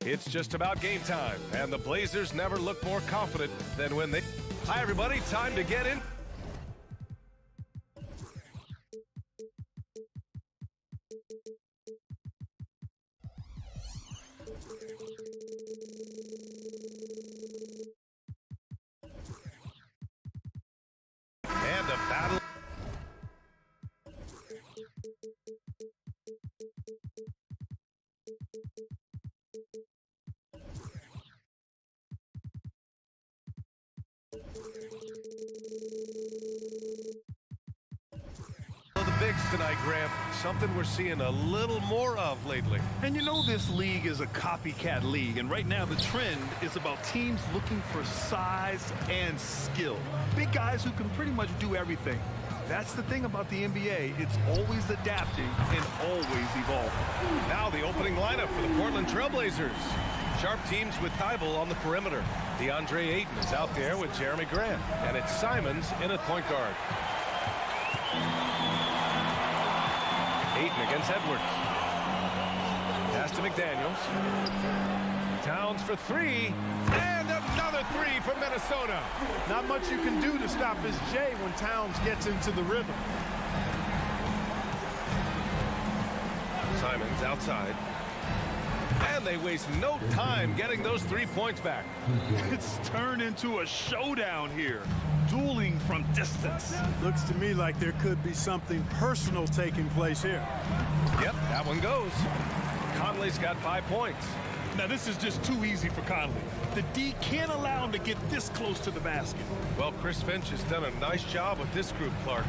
It's just about game time, and the Blazers never look more confident than when they... Hi, everybody. Time to get in. And a battle. The bigs tonight, Graham. Something we're seeing a little more of lately. And you know this league is a copycat league, and right now the trend is about teams looking for size and skill. Big guys who can pretty much do everything. That's the thing about the NBA. It's always adapting and always evolving. Now the opening lineup for the Portland Trailblazers. Sharp teams with Tybal on the perimeter. DeAndre Ayton is out there with Jeremy Grant. And it's Simons in at point guard. Ayton against Edwards. Pass to McDaniels. Towns for three. And another three from Minnesota. Not much you can do to stop his J when Towns gets into the rhythm. Simons outside. And they waste no time getting those 3 points back. It's turned into a showdown here. Dueling from distance. Looks to me like there could be something personal taking place here. Yep, that one goes. Conley's got 5 points. Now this is just too easy for Conley. The D can't allow him to get this close to the basket. Well, Chris Finch has done a nice job with this group, Clark.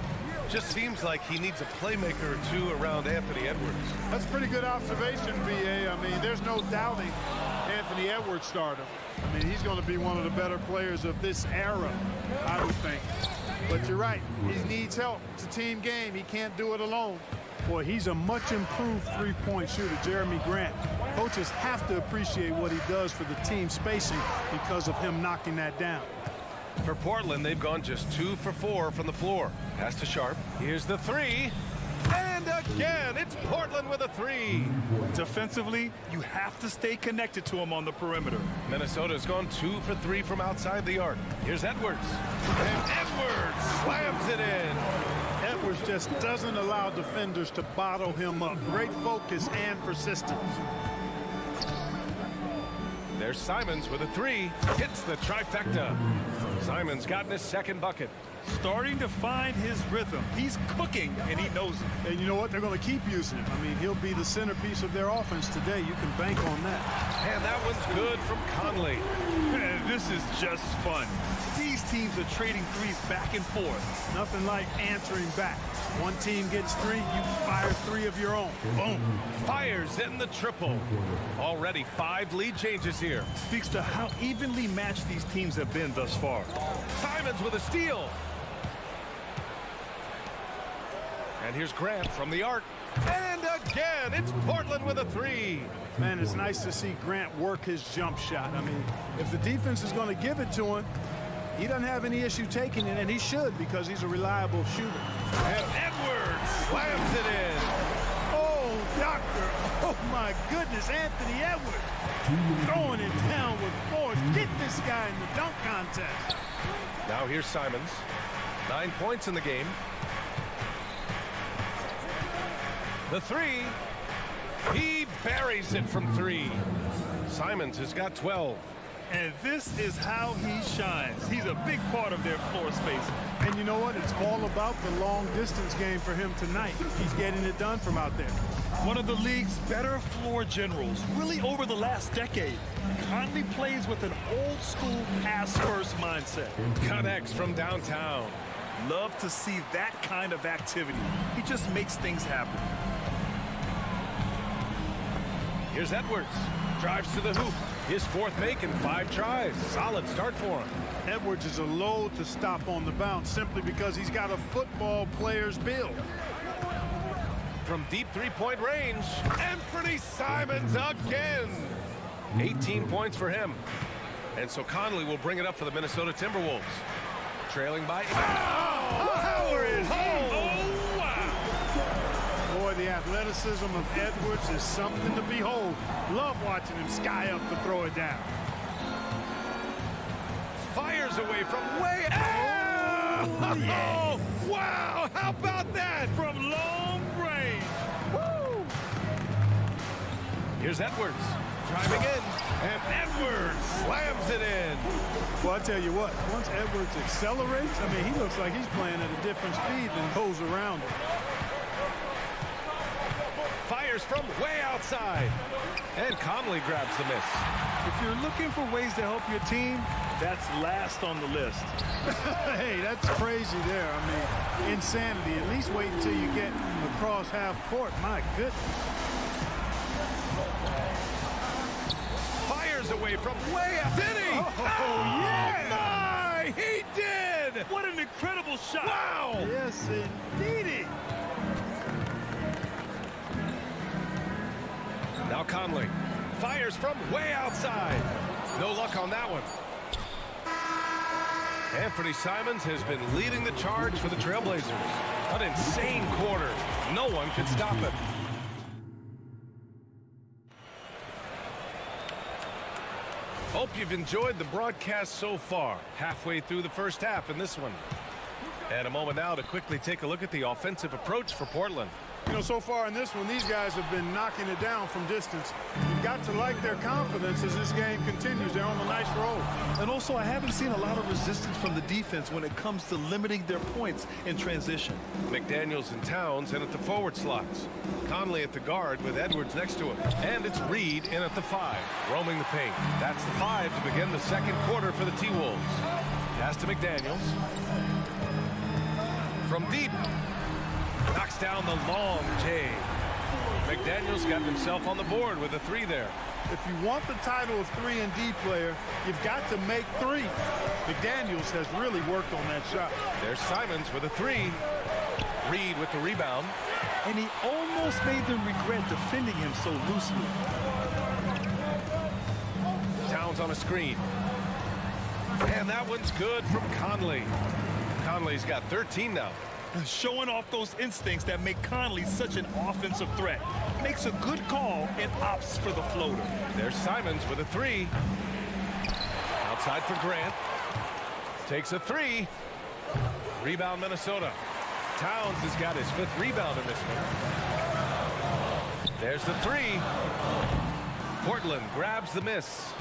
Just seems like he needs a playmaker or two around Anthony Edwards. That's a pretty good observation, B.A. I mean, there's no doubting Anthony Edwards stardom. I mean, he's going to be one of the better players of this era, I would think. But you're right. He needs help. It's a team game. He can't do it alone. Boy, he's a much improved three-point shooter, Jeremy Grant. Coaches have to appreciate what he does for the team spacing because of him knocking that down. For Portland, they've gone just 2 for 4 from the floor. Pass to Sharp. Here's the three. And again, it's Portland with a three. Defensively, you have to stay connected to him on the perimeter. Minnesota's gone 2 for 3 from outside the arc. Here's Edwards. And Edwards slams it in. Edwards just doesn't allow defenders to bottle him up. Great focus and persistence. There's Simons with a three. Hits the trifecta. Simons gotten his second bucket. Starting to find his rhythm. He's cooking, and he knows it. And you know what? They're going to keep using him. I mean, he'll be the centerpiece of their offense today. You can bank on that. And that one's good from Conley. Man, this is just fun. These teams are trading threes back and forth. Nothing like answering back. One team gets 3, you fire 3 of your own. Boom. Fires in the triple. Already 5 lead changes here. Speaks to how evenly matched these teams have been thus far. Simons with a steal. And here's Grant from the arc. And again, it's Portland with a three. Man, it's nice to see Grant work his jump shot. I mean, if the defense is going to give it to him, he doesn't have any issue taking it, and he should because he's a reliable shooter. And Edwards slams it in. Oh, doctor. Oh, my goodness, Anthony Edwards. Throwing it down with force. Get this guy in the dunk contest. Now here's Simons. 9 points in the game. The three. He buries it from 3. Simons has got 12. And this is how he shines. He's a big part of their floor space. And you know what? It's all about the long-distance game for him tonight. He's getting it done from out there. One of the league's better floor generals, really over the last decade. Conley plays with an old-school pass-first mindset. Connects from downtown. Love to see that kind of activity. He just makes things happen. Here's Edwards. Drives to the hoop. His 4th make in 5 tries. Solid start for him. Edwards is a load to stop on the bounce simply because he's got a football player's build. From deep 3-point range, Anthony Simons again. 18 points for him. And so Conley will bring it up for the Minnesota Timberwolves. Trailing by... Oh, Howard! wow. Boy, the athleticism of Edwards is something to behold. Love watching him sky up to throw it down. Fires away from way out. Oh, yeah. Wow, how about that? From long range. Woo! Here's Edwards driving in, and Edwards slams it in. Well, I tell you what, once Edwards accelerates, I mean, he looks like he's playing at a different speed than those around him. Fires from way outside, and Conley grabs the miss. If you're looking for ways to help your team, that's last on the list. Hey, that's crazy there. I mean, insanity. At least wait until you get across half court. My goodness. Fires away from way out. Did he? Oh, yeah. My, he did. What an incredible shot. Wow. Yes, indeedy. Now Conley fires from way outside. No luck on that one. Anthony Simons has been leading the charge for the Trailblazers. An insane quarter. No one could stop it. Hope you've enjoyed the broadcast so far. Halfway through the first half in this one. And a moment now to quickly take a look at the offensive approach for Portland. You know, so far in this one, these guys have been knocking it down from distance. You've got to like their confidence as this game continues. They're on a nice roll. And also, I haven't seen a lot of resistance from the defense when it comes to limiting their points in transition. McDaniels and Towns in at the forward slots. Conley at the guard with Edwards next to him. And it's Reed in at the 5, roaming the paint. That's the 5 to begin the second quarter for the T-Wolves. Pass to McDaniels. From deep. Knocks down the long J. McDaniels got himself on the board with a 3 there. If you want the title of 3 and D player, you've got to make 3. McDaniels has really worked on that shot. There's Simons with a 3. Reed with the rebound. And he almost made them regret defending him so loosely. Towns on a screen. And that one's good from Conley. Conley's got 13 now. Showing off those instincts that make Conley such an offensive threat. Makes a good call and opts for the floater. There's Simons with a 3. Outside for Grant. Takes a 3. Rebound Minnesota. Towns has got his 5th rebound in this one. There's the 3. Portland grabs the miss.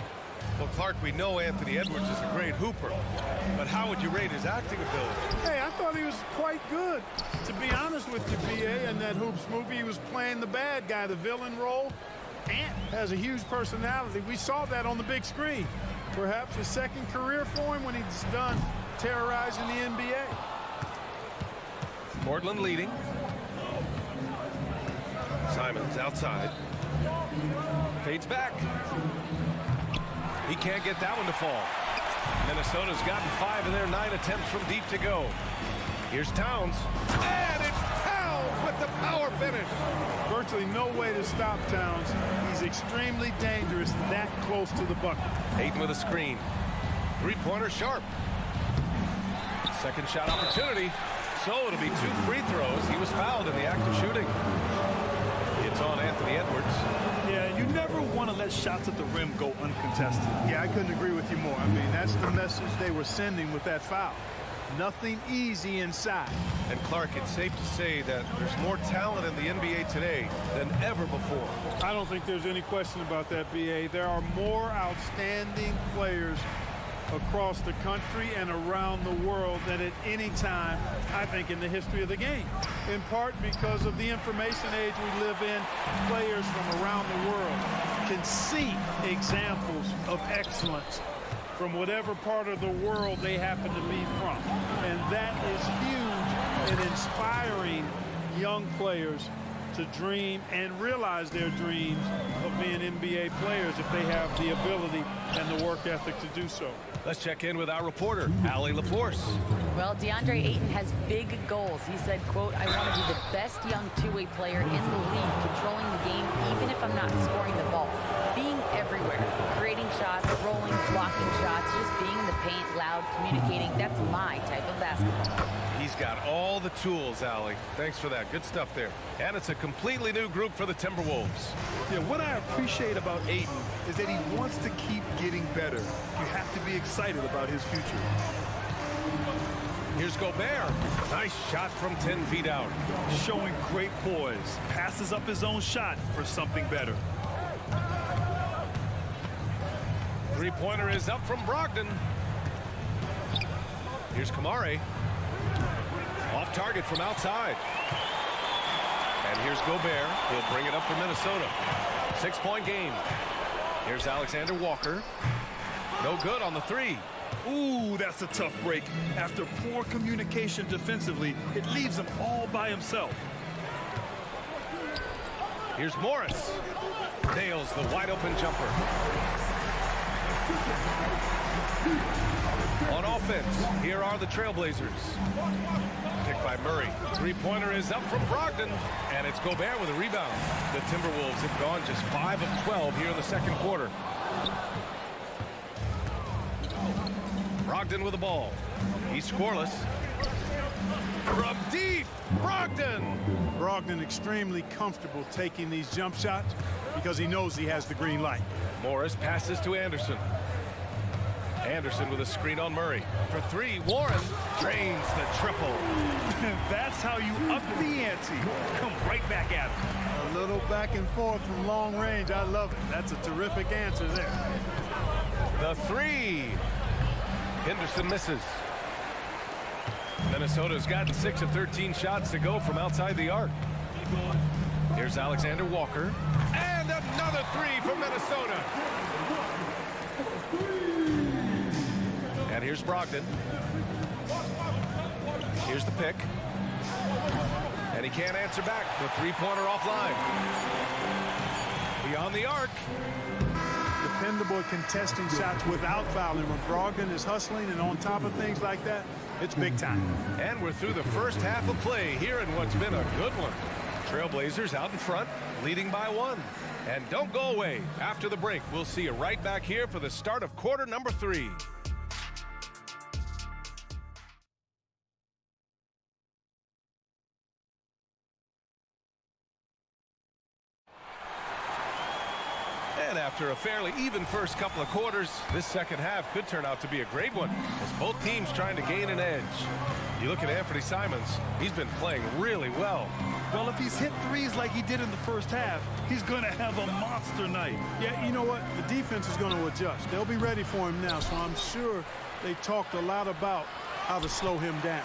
Well, Clark, we know Anthony Edwards is a great hooper, but how would you rate his acting ability? Hey, I thought he was quite good. To be honest with you, BA, in that Hoops movie, he was playing the bad guy, the villain role. Ant has a huge personality. We saw that on the big screen. Perhaps a second career for him when he's done terrorizing the NBA. Portland leading. Simons outside. Fades back. He can't get that one to fall. Minnesota's gotten 5 of their 9 attempts from deep to go. Here's Towns. And it's Towns with the power finish. Virtually no way to stop Towns. He's extremely dangerous that close to the bucket. Ayton with a screen. Three-pointer sharp. Second shot opportunity. So it'll be 2 free throws. He was fouled in the act of shooting. It's on Anthony Edwards. Yeah, you never want to let shots at the rim go uncontested. Yeah, I couldn't agree with you more. I mean, that's the message they were sending with that foul. Nothing easy inside. And Clark, it's safe to say that there's more talent in the NBA today than ever before. I don't think there's any question about that, BA. There are more outstanding players across the country and around the world than at any time, I think, in the history of the game. In part because of the information age we live in, players from around the world can see examples of excellence from whatever part of the world they happen to be from. And that is huge in inspiring young players to dream and realize their dreams of being NBA players if they have the ability and the work ethic to do so. Let's check in with our reporter, Allie LaForce. Well, DeAndre Ayton has big goals. He said, quote, "I want to be the best young two-way player in the league, controlling the game even if I'm not scoring the ball. Being everywhere, creating shots, rolling, blocking shots, just being in the paint, loud, communicating. That's my type of basketball." He He's got all the tools, Allie. Thanks for that. Good stuff there. And it's a completely new group for the Timberwolves. Yeah, what I appreciate about Ayton is that he wants to keep getting better. You have to be excited about his future. Here's Gobert. Nice shot from 10 feet out. Showing great poise. Passes up his own shot for something better. Three-pointer is up from Brogdon. Here's Kamari. Off target from outside. And here's Gobert. He'll bring it up for Minnesota. 6-point game. Here's Alexander Walker. No good on the three. Ooh, that's a tough break. After poor communication defensively, it leaves him all by himself. Here's Morris. Nails the wide-open jumper. On offense, here are the Trailblazers. Picked by Murray. Three-pointer is up from Brogdon, and it's Gobert with a rebound. The Timberwolves have gone just 5 of 12 here in the second quarter. Brogdon with the ball. He's scoreless. From deep, Brogdon. Brogdon extremely comfortable taking these jump shots because he knows he has the green light. Morris passes to Anderson. Anderson with a screen on Murray. For three, Warren drains the triple. That's how you up the ante. Come right back at him. A little back and forth from long range. I love it. That's a terrific answer there. The three. Henderson misses. Minnesota's gotten 6 of 13 shots to go from outside the arc. Here's Alexander Walker. And another three from Minnesota. And here's Brogdon. Here's the pick. And he can't answer back. The three-pointer offline. Beyond the arc. Dependable at contesting shots without fouling. When Brogdon is hustling and on top of things like that, it's big time. And we're through the first half of play here in what's been a good one. Trailblazers out in front, leading by 1. And don't go away. After the break, we'll see you right back here for the start of quarter number 3. And after a fairly even first couple of quarters, this second half could turn out to be a great one, as both teams trying to gain an edge. You look at Anthony Simons, he's been playing really well. Well, if he's hit threes like he did in the first half, he's going to have a monster night. Yeah, you know what? The defense is going to adjust. They'll be ready for him now, so I'm sure they talked a lot about how to slow him down.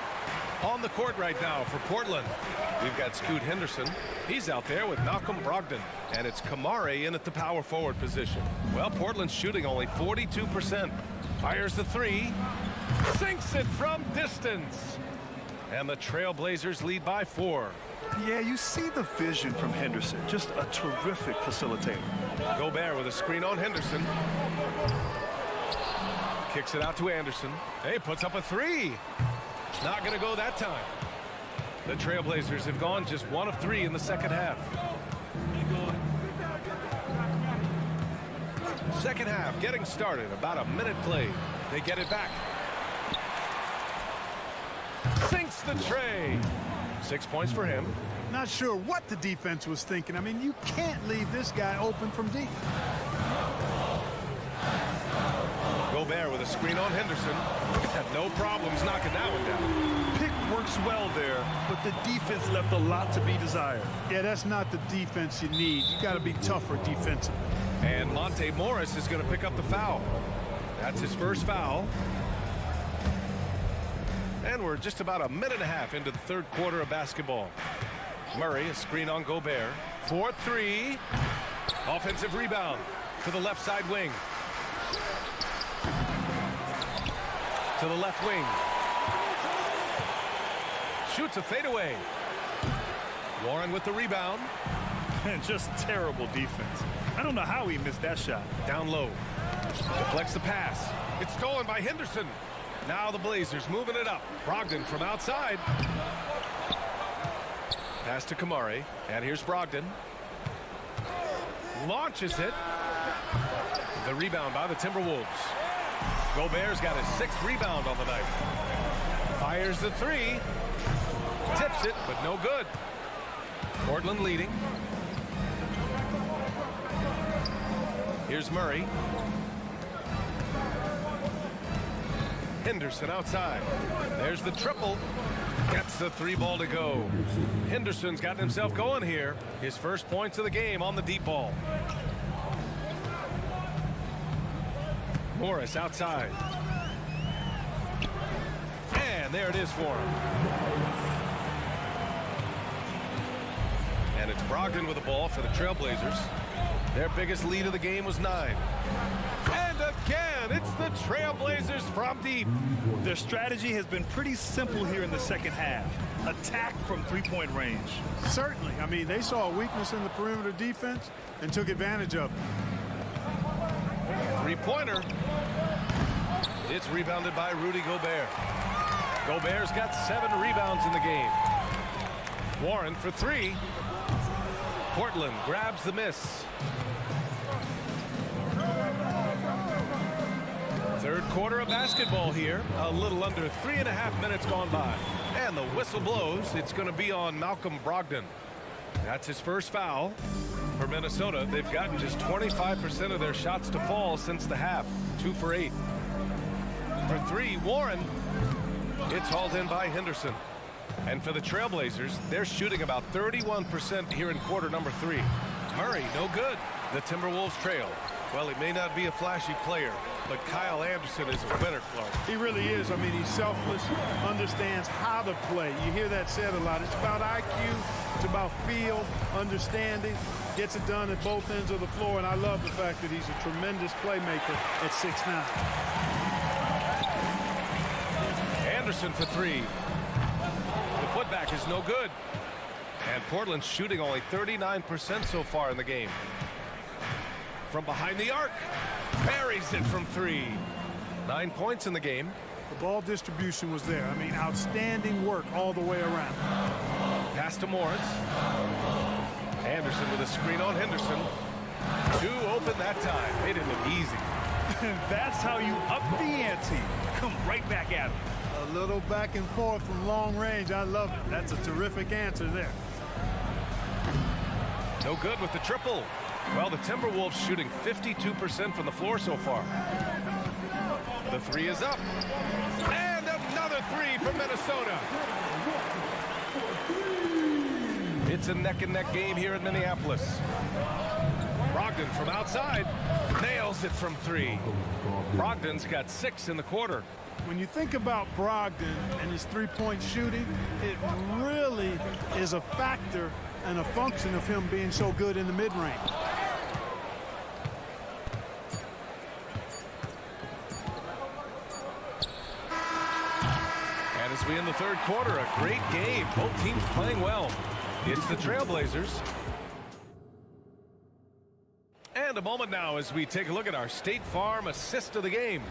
On the court right now for Portland, we've got Scoot Henderson. He's out there with Malcolm Brogdon. And it's Kamari in at the power forward position. Well, Portland's shooting only 42%. Fires the three. Sinks it from distance. And the Trailblazers lead by 4. Yeah, you see the vision from Henderson. Just a terrific facilitator. Gobert with a screen on Henderson. Kicks it out to Anderson. Hey, puts up a three. Not going to go that time. The Trailblazers have gone just 1 of 3 in the second half. Second half getting started. About a minute played. They get it back. Sinks the tray. 6 points for him. Not sure what the defense was thinking. I mean, you can't leave this guy open from deep. Gobert with a screen on Henderson. Had no problems knocking that one down. Pick works well there, but the defense left a lot to be desired. Yeah, that's not the defense you need. You got to be tougher defensively. And Monte Morris is going to pick up the foul. That's his first foul. And we're just about a minute and a half into the third quarter of basketball. Murray, a screen on Gobert. 4-3. Offensive rebound to the left side wing. To the left wing. Shoots a fadeaway. Warren with the rebound. And just terrible defense. I don't know how he missed that shot. Down low. Deflects the pass. It's stolen by Henderson. Now the Blazers moving it up. Brogdon from outside. Pass to Kamari. And here's Brogdon. Launches it. The rebound by the Timberwolves. Gobert's got his 6th rebound on the night. Fires the three. Tips it, but no good. Portland leading. Here's Murray. Henderson outside. There's the triple. Gets the three ball to go. Henderson's gotten himself going here. His first points of the game on the deep ball. Morris outside. And there it is for him. And it's Brogdon with the ball for the Trailblazers. Their biggest lead of the game was 9. And again, it's the Trailblazers from deep. Their strategy has been pretty simple here in the second half. Attack from three-point range. Certainly. I mean, they saw a weakness in the perimeter defense and took advantage of it. Three-pointer. It's rebounded by Rudy Gobert. Gobert's got 7 rebounds in the game. Warren for 3. Portland grabs the miss. Third quarter of basketball here. A little under 3.5 minutes gone by. And the whistle blows. It's going to be on Malcolm Brogdon. That's his first foul. For Minnesota, they've gotten just 25% of their shots to fall since the half. 2 for 8. For 3, Warren. It's hauled in by Henderson. And for the Trailblazers, they're shooting about 31% here in quarter number 3. Murray, no good. The Timberwolves trail. Well, he may not be a flashy player, but Kyle Anderson is a winner, Clark. He really is. I mean, he's selfless, understands how to play. You hear that said a lot. It's about IQ. It's about feel, understanding. Gets it done at both ends of the floor, and I love the fact that he's a tremendous playmaker at 6'9". Anderson for 3. The putback is no good. And Portland's shooting only 39% so far in the game. From behind the arc. Buries it from 3. 9 points in the game. The ball distribution was there. I mean, outstanding work all the way around. Pass to Morris. Anderson with a screen on Henderson. 2 open that time. Made it look easy. That's how you up the ante. Come right back at him. A little back and forth from long range. I love it. That's a terrific answer there. No good with the triple. Well, the Timberwolves shooting 52% from the floor so far. The 3 is up. And another 3 from Minnesota. It's a neck-and-neck game here in Minneapolis. Brogdon from outside. Nails it from 3. Brogdon's got 6 in the quarter. When you think about Brogdon and his three-point shooting, it really is a factor and a function of him being so good in the mid-range. And as we end the third quarter, a great game. Both teams playing well. It's the Trailblazers. And a moment now as we take a look at our State Farm assist of the game.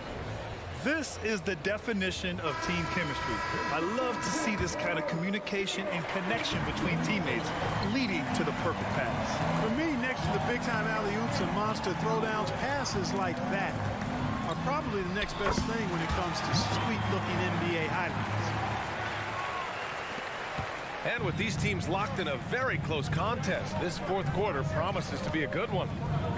This is the definition of team chemistry. I love to see this kind of communication and connection between teammates leading to the perfect pass. For me, next to the big-time alley-oops and monster throwdowns, passes like that are probably the next best thing when it comes to sweet-looking NBA highlights. And with these teams locked in a very close contest, this fourth quarter promises to be a good one.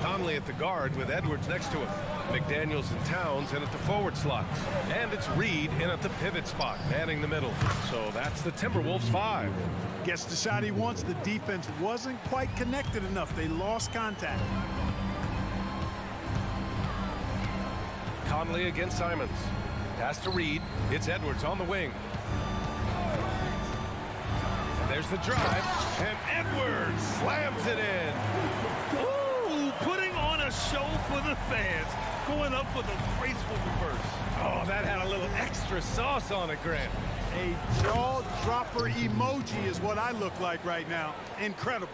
Conley at the guard with Edwards next to him. McDaniels and Towns in at the forward slots. And it's Reed in at the pivot spot, manning the middle. So that's the Timberwolves 5. Gets the shot he wants. The defense wasn't quite connected enough. They lost contact. Conley against Simons. Pass to Reed. It's Edwards on the wing. There's the drive, and Edwards slams it in. Ooh, putting on a show for the fans, going up for the graceful reverse. Oh, that had a little extra sauce on it, Grant. A jaw-dropper emoji is what I look like right now. Incredible.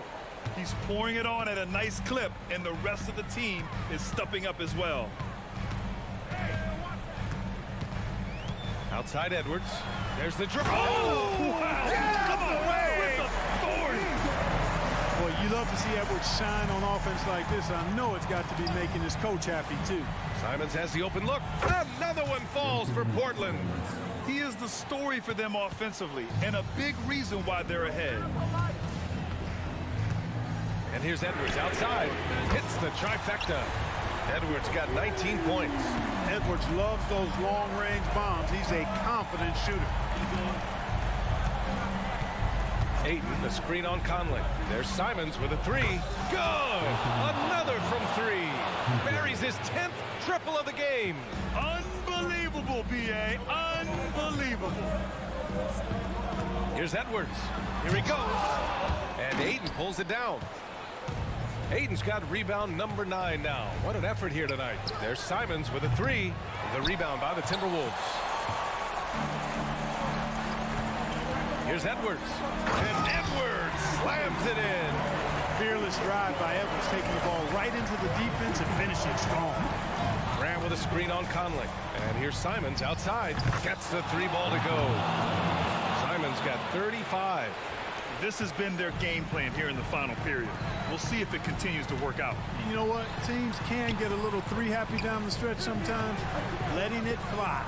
He's pouring it on at a nice clip, and the rest of the team is stepping up as well. Outside Edwards. There's the drive. Oh, wow. Get out of the way. With authority. Well, You love to see Edwards shine on offense like this. I know it's got to be making his coach happy, too. Simons has the open look. Another one falls for Portland. He is the story for them offensively and a big reason why they're ahead. And here's Edwards outside. Hits the trifecta. Edwards got 19 points. Edwards loves those long-range bombs. He's a confident shooter. Ayton, the screen on Conley. There's Simons with a three. Good! Another from three. Buries his 10th triple of the game. Unbelievable, B.A. Unbelievable. Here's Edwards. Here he goes. And Ayton pulls it down. Ayton's got rebound number 9 now. What an effort here tonight. There's Simons with a three. The rebound by the Timberwolves. Here's Edwards. And Edwards slams it in. Fearless drive by Edwards, taking the ball right into the defense and finishing strong. Graham with a screen on Conley. And here's Simons outside. Gets the three ball to go. Simons got 35. This has been their game plan here in the final period. We'll see if it continues to work out. You know what? Teams can get a little three happy down the stretch sometimes. Letting it fly.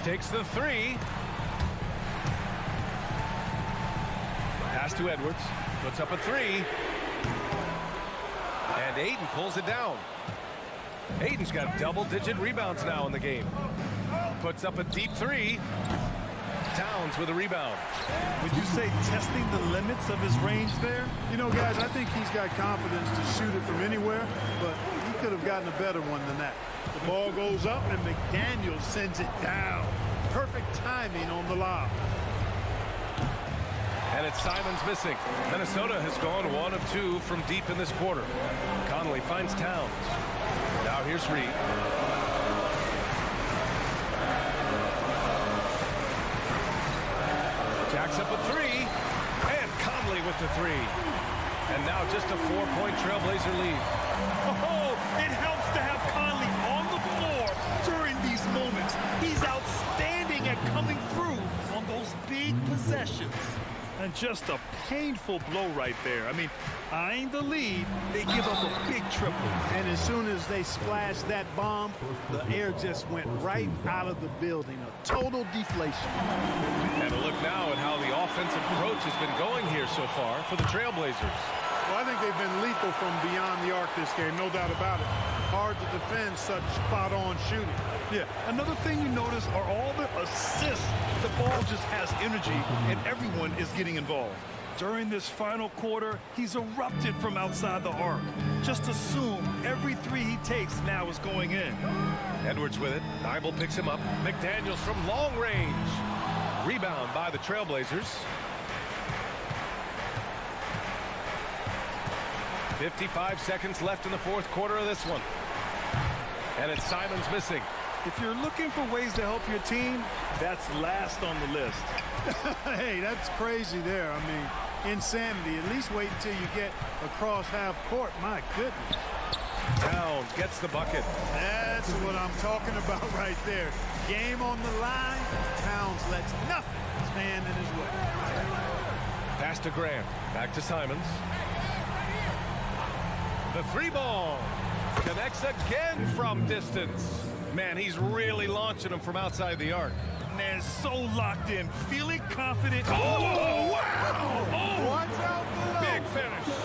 Takes the three. Pass to Edwards. Puts up a three. And Ayton pulls it down. Ayton's got double-digit rebounds now in the game. Puts up a deep three. Towns with a rebound. Would you say testing the limits of his range there? You know, guys, I think he's got confidence to shoot it from anywhere, but he could have gotten a better one than that. The ball goes up, and McDaniel sends it down. Perfect timing on the lob. And it's Simons missing. Minnesota has gone 1 of 2 from deep in this quarter. Conley finds Towns. Now here's Reed. Jacks up a three. And Conley with the three. And now just a 4-point Trailblazer lead. Oh, it helps to have Conley on the floor during these moments. He's outstanding at coming through on those big possessions. And just a painful blow right there. I mean, eyeing the lead, they give up a big triple. And as soon as they splashed that bomb, the air just went right out of the building. A total deflation. And a look now at how the offensive approach has been going here so far for the Trailblazers. Well, I think they've been lethal from beyond the arc this game, no doubt about it. Hard to defend such spot-on shooting. Yeah, another thing you notice are all the assists. The ball just has energy, and everyone is getting involved. During this final quarter, he's erupted from outside the arc. Just assume every three he takes now is going in. Edwards with it. Thibault picks him up. McDaniels from long range. Rebound by the Trailblazers. 55 seconds left in the fourth quarter of this one. And it's Simons missing. If you're looking for ways to help your team, that's last on the list. Hey, that's crazy there. I mean, insanity. At least wait until you get across half court. My goodness. Towns gets the bucket. That's what I'm talking about right there. Game on the line. Towns lets nothing stand in his way. Pass to Graham. Back to Simons. The three ball connects again from distance. Man, he's really launching him from outside the arc. Man, so locked in, feeling confident. Oh, wow! Oh, Watch out below. big finish.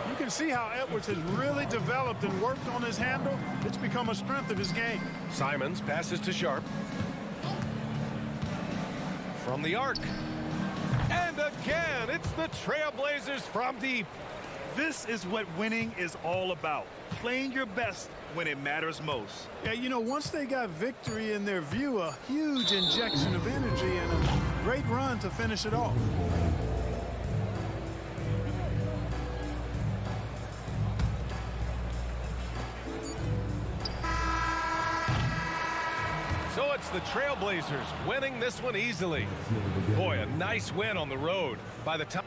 You can see how Edwards has really developed and worked on his handle. It's become a strength of his game. Simons passes to Sharp. From the arc. And again, it's the Trailblazers from deep. This is what winning is all about. Playing your best when it matters most. Yeah, you know, once they got victory in their view, a huge injection of energy and a great run to finish it off. So it's the Trailblazers winning this one easily. Boy, a nice win on the road. By the time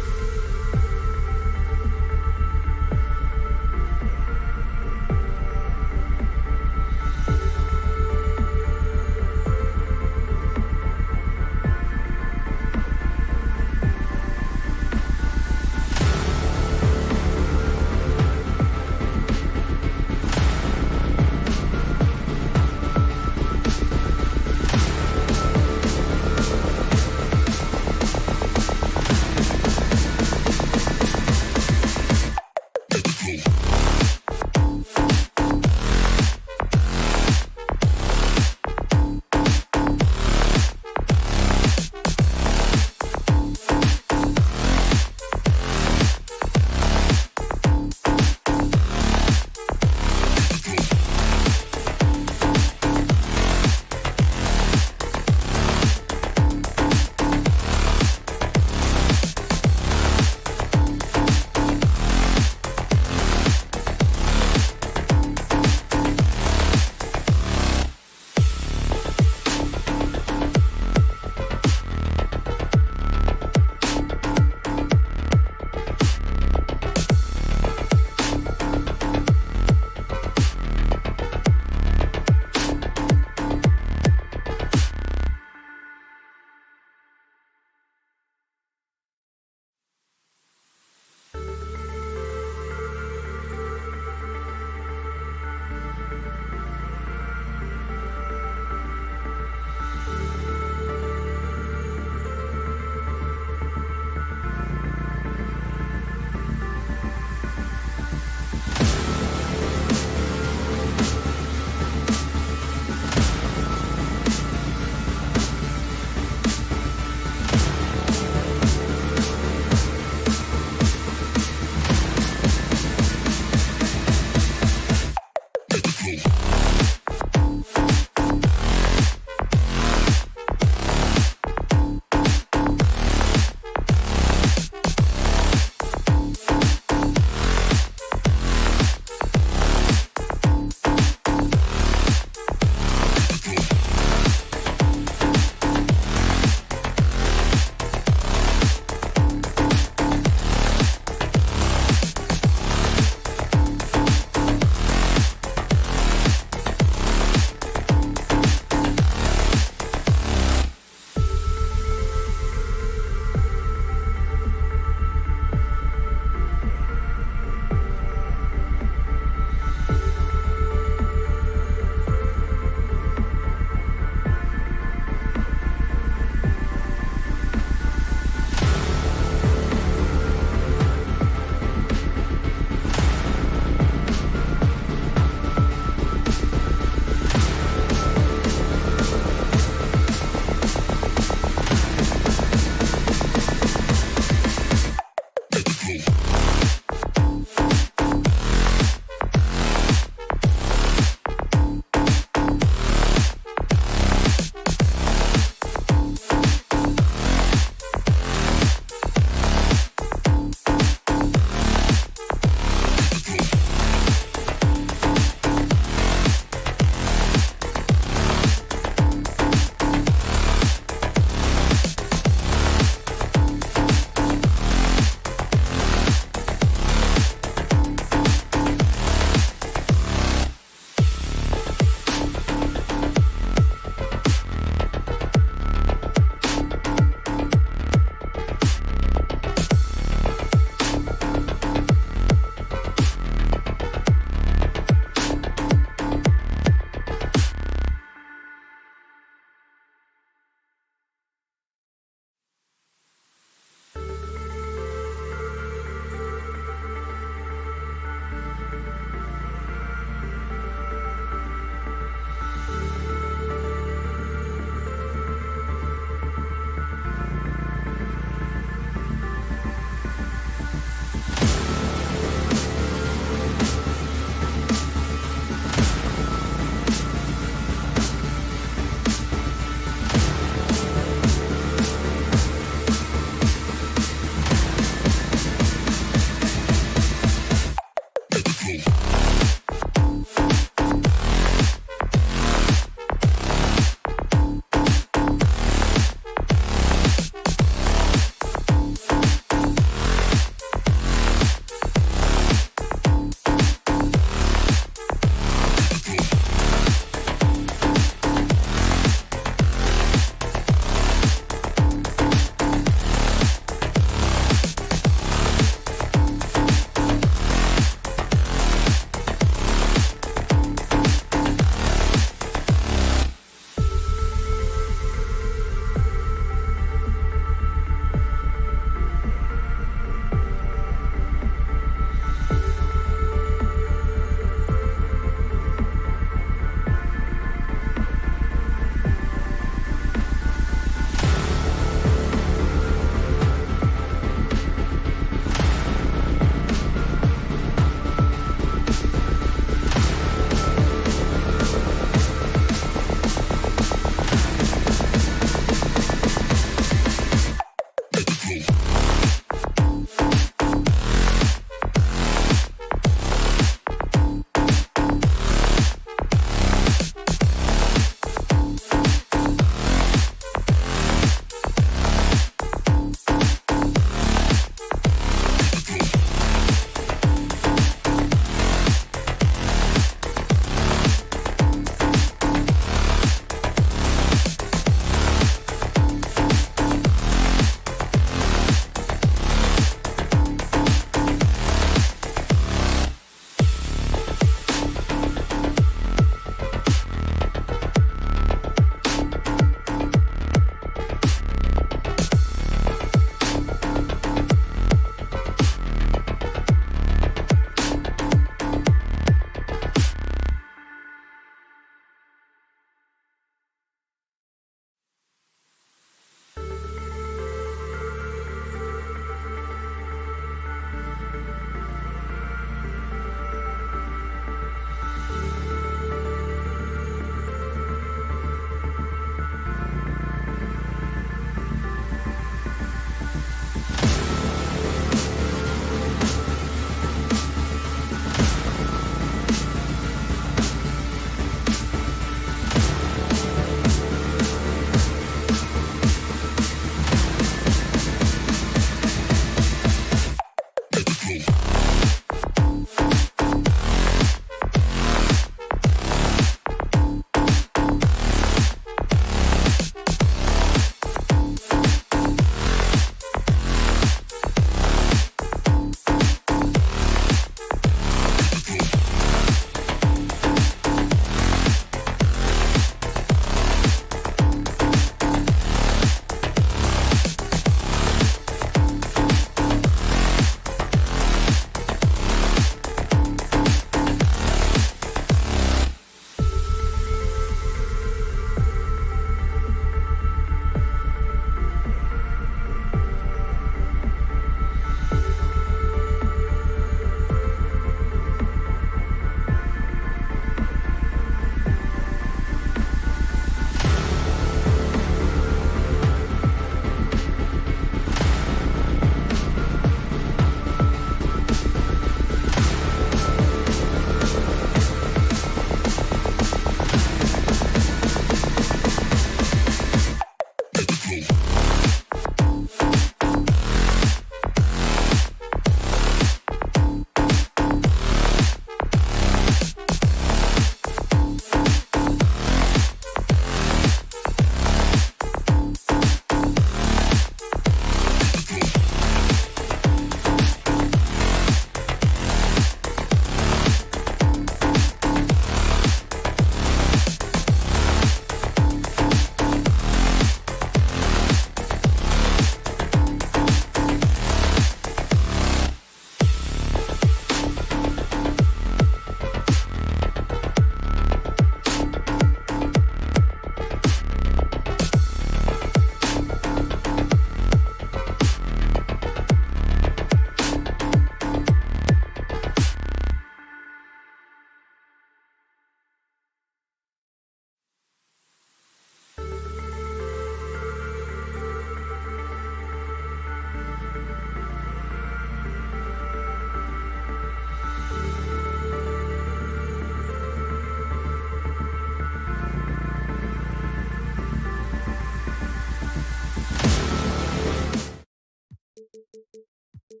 And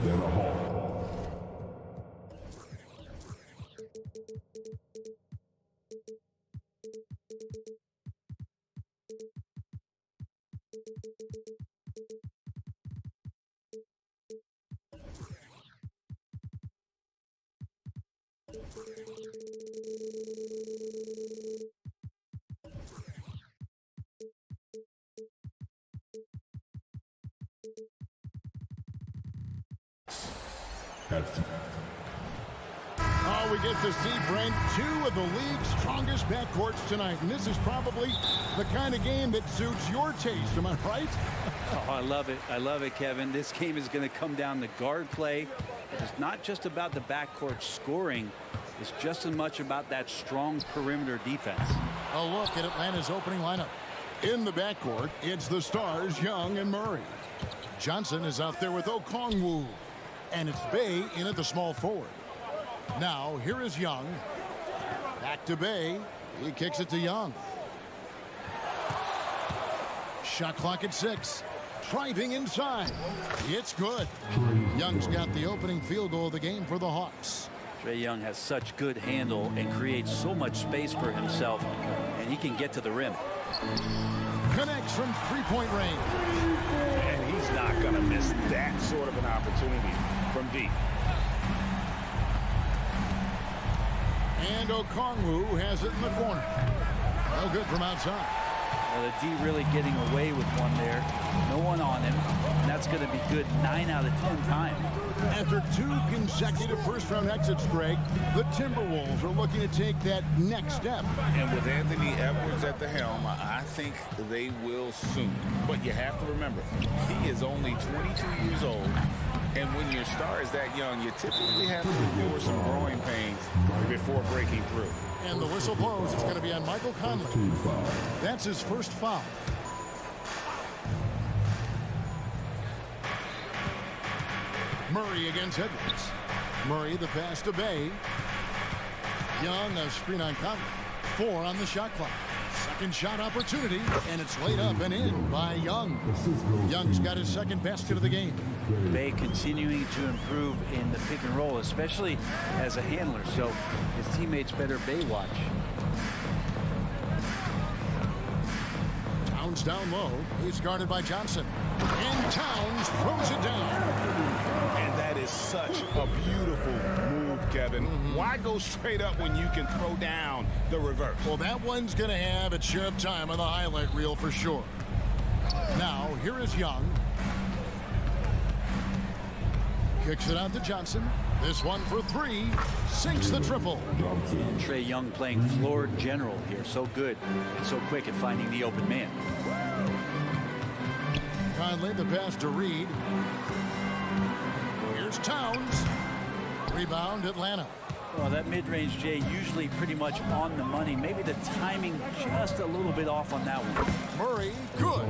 then a halt. Oh, we get to see, Brent, two of the league's strongest backcourts tonight. And this is probably the kind of game that suits your taste. Am I right? Oh, I love it. I love it, Kevin. This game is going to come down to guard play. It's not just about the backcourt scoring. It's just as much about that strong perimeter defense. A look at Atlanta's opening lineup. In the backcourt, it's the stars, Young and Murray. Johnson is out there with Okongwu. And it's Bay in at the small forward. Now, here is Young. Back to Bay. He kicks it to Young. Shot clock at 6. Driving inside. It's good. Young's got the opening field goal of the game for the Hawks. Trae Young has such good handle and creates so much space for himself, and he can get to the rim. Connects from three-point range. And he's not going to miss that sort of an opportunity from deep. And Okongwu has it in the corner. No good from outside. The D really getting away with one there. No one on him. And that's going to be good 9 out of 10 times. After 2 consecutive first-round exits, Greg, the Timberwolves are looking to take that next step. And with Anthony Edwards at the helm, I think they will soon. But you have to remember, he is only 22 years old. And when your star is that young, you typically have to endure some growing pains before breaking through. And the whistle blows. It's going to be on Michael Conley. That's his first foul. Murray against Edwards. Murray the pass to Bay. Young a screen on Conley. 4 on the shot clock. Second shot opportunity, and it's laid up and in by Young. Young's got his second basket of the game. Bay continuing to improve in the pick and roll, especially as a handler, so his teammates better Bay watch. Towns down low. He's guarded by Johnson. And Towns throws it down. And that is such a beautiful move, Kevin. Why go straight up when you can throw down the reverse? Well, that one's going to have its share of time on the highlight reel for sure. Now, here is Young. Kicks it out to Johnson. This one for 3. Sinks the triple. And Trae Young playing floor general here. So good and so quick at finding the open man. Conley, the pass to Reed. Here's Towns. Rebound, Atlanta. Well, that mid-range, Jay, usually pretty much on the money. Maybe the timing just a little bit off on that one. Murray, good.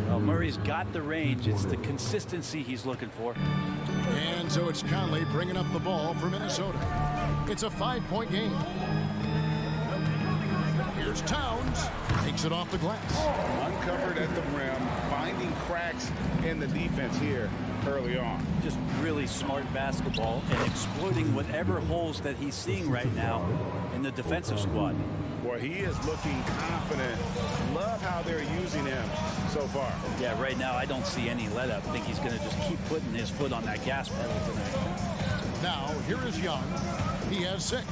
Well, Murray's got the range. It's the consistency he's looking for. And so it's Conley bringing up the ball for Minnesota. It's a 5-point game. Here's Towns. Takes it off the glass. Uncovered at the rim, finding cracks in the defense here early on. Just really smart basketball and exploiting whatever holes that he's seeing right now in the defensive squad. Boy, he is looking confident. Love how they're using him so far. Yeah, right now I don't see any let up. I think he's going to just keep putting his foot on that gas pedal tonight. Now, here is Young. He has 6.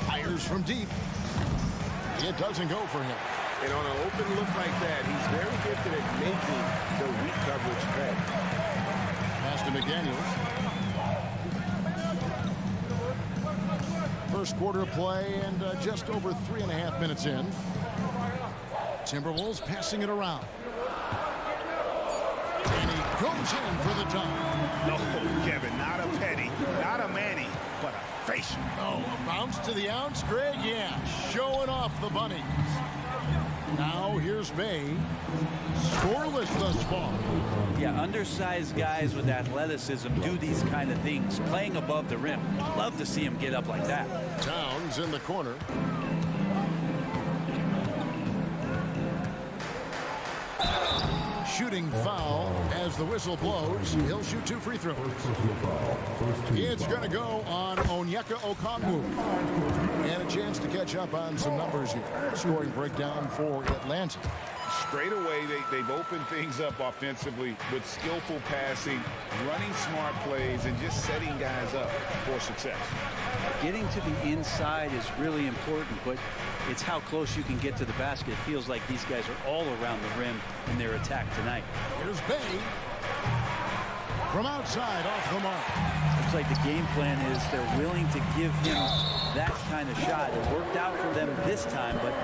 Fires from deep. It doesn't go for him. And on an open look like that, he's very gifted at making the weak coverage pay. Pass to McDaniels. First quarter of play and just over 3.5 minutes in. Timberwolves passing it around. And he goes in for the dunk. No, Kevin, not a petty, not a Manny, but a facial. Oh, a bounce to the ounce, Greg? Yeah, showing off the bunnies. Now here's Bay. Scoreless thus far. Yeah, undersized guys with athleticism do these kind of things, playing above the rim. Love to see him get up like that. Towns in the corner. shooting foul. As the whistle blows, he'll shoot 2 free throws. It's going to go on Onyeka Okongwu. And a chance to catch up on some numbers here. Scoring breakdown for Atlanta. Straight away, they've opened things up offensively with skillful passing, running smart plays, and just setting guys up for success. Getting to the inside is really important, but it's how close you can get to the basket. It feels like these guys are all around the rim in their attack tonight. Here's Bay. From outside, off the mark. Looks like the game plan is they're willing to give him that kind of shot. It worked out for them this time, but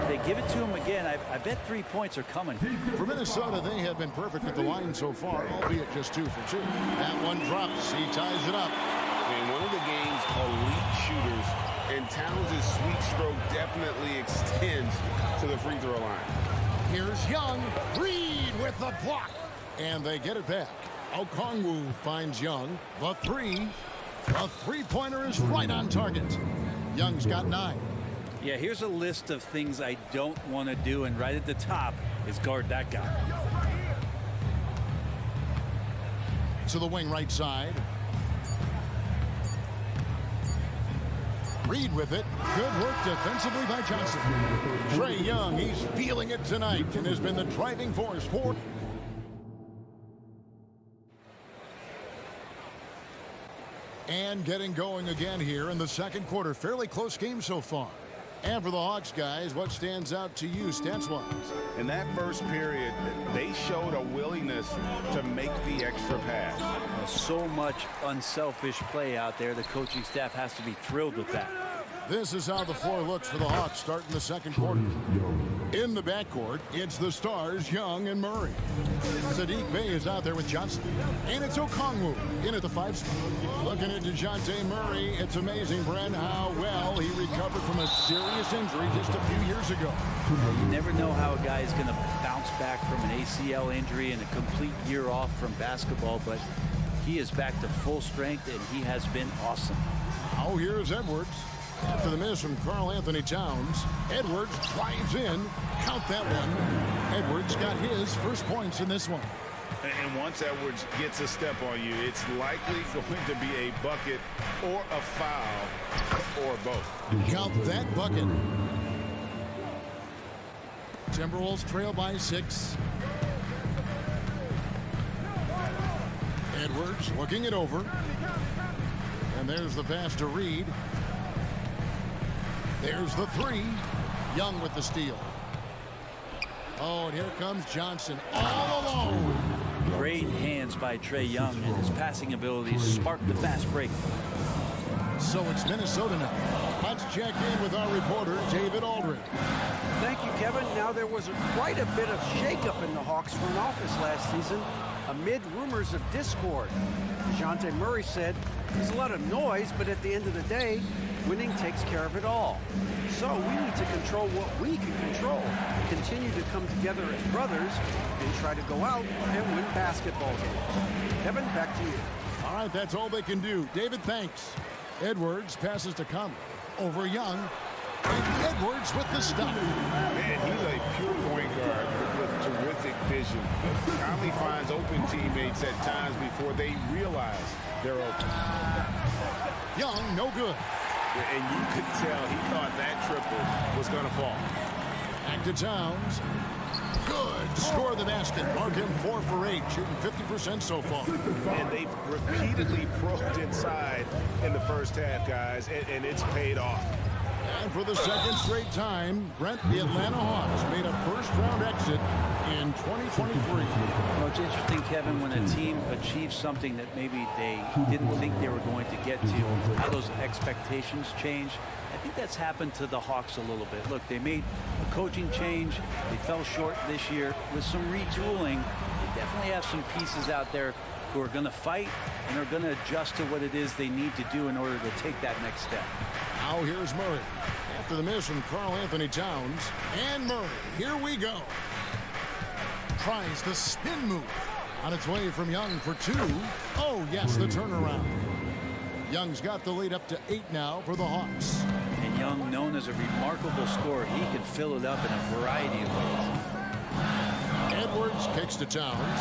if they give it to him again, I bet 3 points are coming. For Minnesota, they have been perfect at the line so far, albeit just 2 for 2. That one drops. He ties it up. And one of the game's elite shooters, and Towns' sweet stroke definitely extends to the free throw line. Here's Young. Reed with the block. And they get it back. Okongwu finds Young. The three-pointer is right on target. Young's got 9. Yeah, here's a list of things I don't want to do, and right at the top is guard that guy. To the wing right side. Reed with it. Good work defensively by Johnson. Trae Young, he's feeling it tonight and has been the driving force for... And getting going again here in the second quarter. Fairly close game so far. And for the Hawks, guys, what stands out to you stats-wise? In that first period, they showed a willingness to make the extra pass. So much unselfish play out there. The coaching staff has to be thrilled with that. This is how the floor looks for the Hawks starting the second quarter. In the backcourt, it's the stars, Young and Murray. Saddiq Bey is out there with Johnson. And it's Okongwu in at the 5 spot. Looking at DeJounte Murray, it's amazing, Brent, how well he recovered from a serious injury just a few years ago. You never know how a guy is going to bounce back from an ACL injury and a complete year off from basketball, but he is back to full strength, and he has been awesome. Now here's Edwards. After the miss from Karl Anthony Towns, Edwards drives in. Count that one. Edwards got his first points in this one. And once Edwards gets a step on you, it's likely going to be a bucket or a foul or both. Count that bucket. Timberwolves trail by 6. Edwards looking it over. And there's the pass to Reed. There's the 3. Young with the steal. Oh, and here comes Johnson all alone. Great hands by Trae Young, and his passing abilities sparked the fast break. So it's Minnesota now. Let's check in with our reporter, David Aldridge. Thank you, Kevin. Now, there was quite a bit of shakeup in the Hawks front office last season amid rumors of discord. DeJounte Murray said, "There's a lot of noise, but at the end of the day, winning takes care of it all. So we need to control what we can control, continue to come together as brothers, and try to go out and win basketball games." Kevin, back to you. All right, that's all they can do. David, thanks. Edwards passes to Conley. Over Young. And Edwards with the stop. Man, he's a pure point guard with terrific vision. Conley finds open teammates at times before they realize they're open. Young, no good. And you could tell he thought that triple was going to fall. Back to Towns. Good. Score the basket. Mark him 4 for 8, shooting 50% so far. And they've repeatedly probed inside in the first half, guys, and it's paid off. And for the second straight time, Brent, the Atlanta Hawks made a first-round exit in 2023. Well, it's interesting, Kevin, when a team achieves something that maybe they didn't think they were going to get to, how those expectations change. I think that's happened to the Hawks a little bit. Look, they made a coaching change. They fell short this year with some retooling. They definitely have some pieces out there who are going to fight and are going to adjust to what it is they need to do in order to take that next step. Now here's Murray. After the miss from Karl Anthony Towns. And Murray, here we go. Tries the spin move. On its way from Young for 2. Oh, yes, the turnaround. Young's got the lead up to 8 now for the Hawks. And Young, known as a remarkable scorer, he can fill it up in a variety of ways. Edwards kicks to Towns.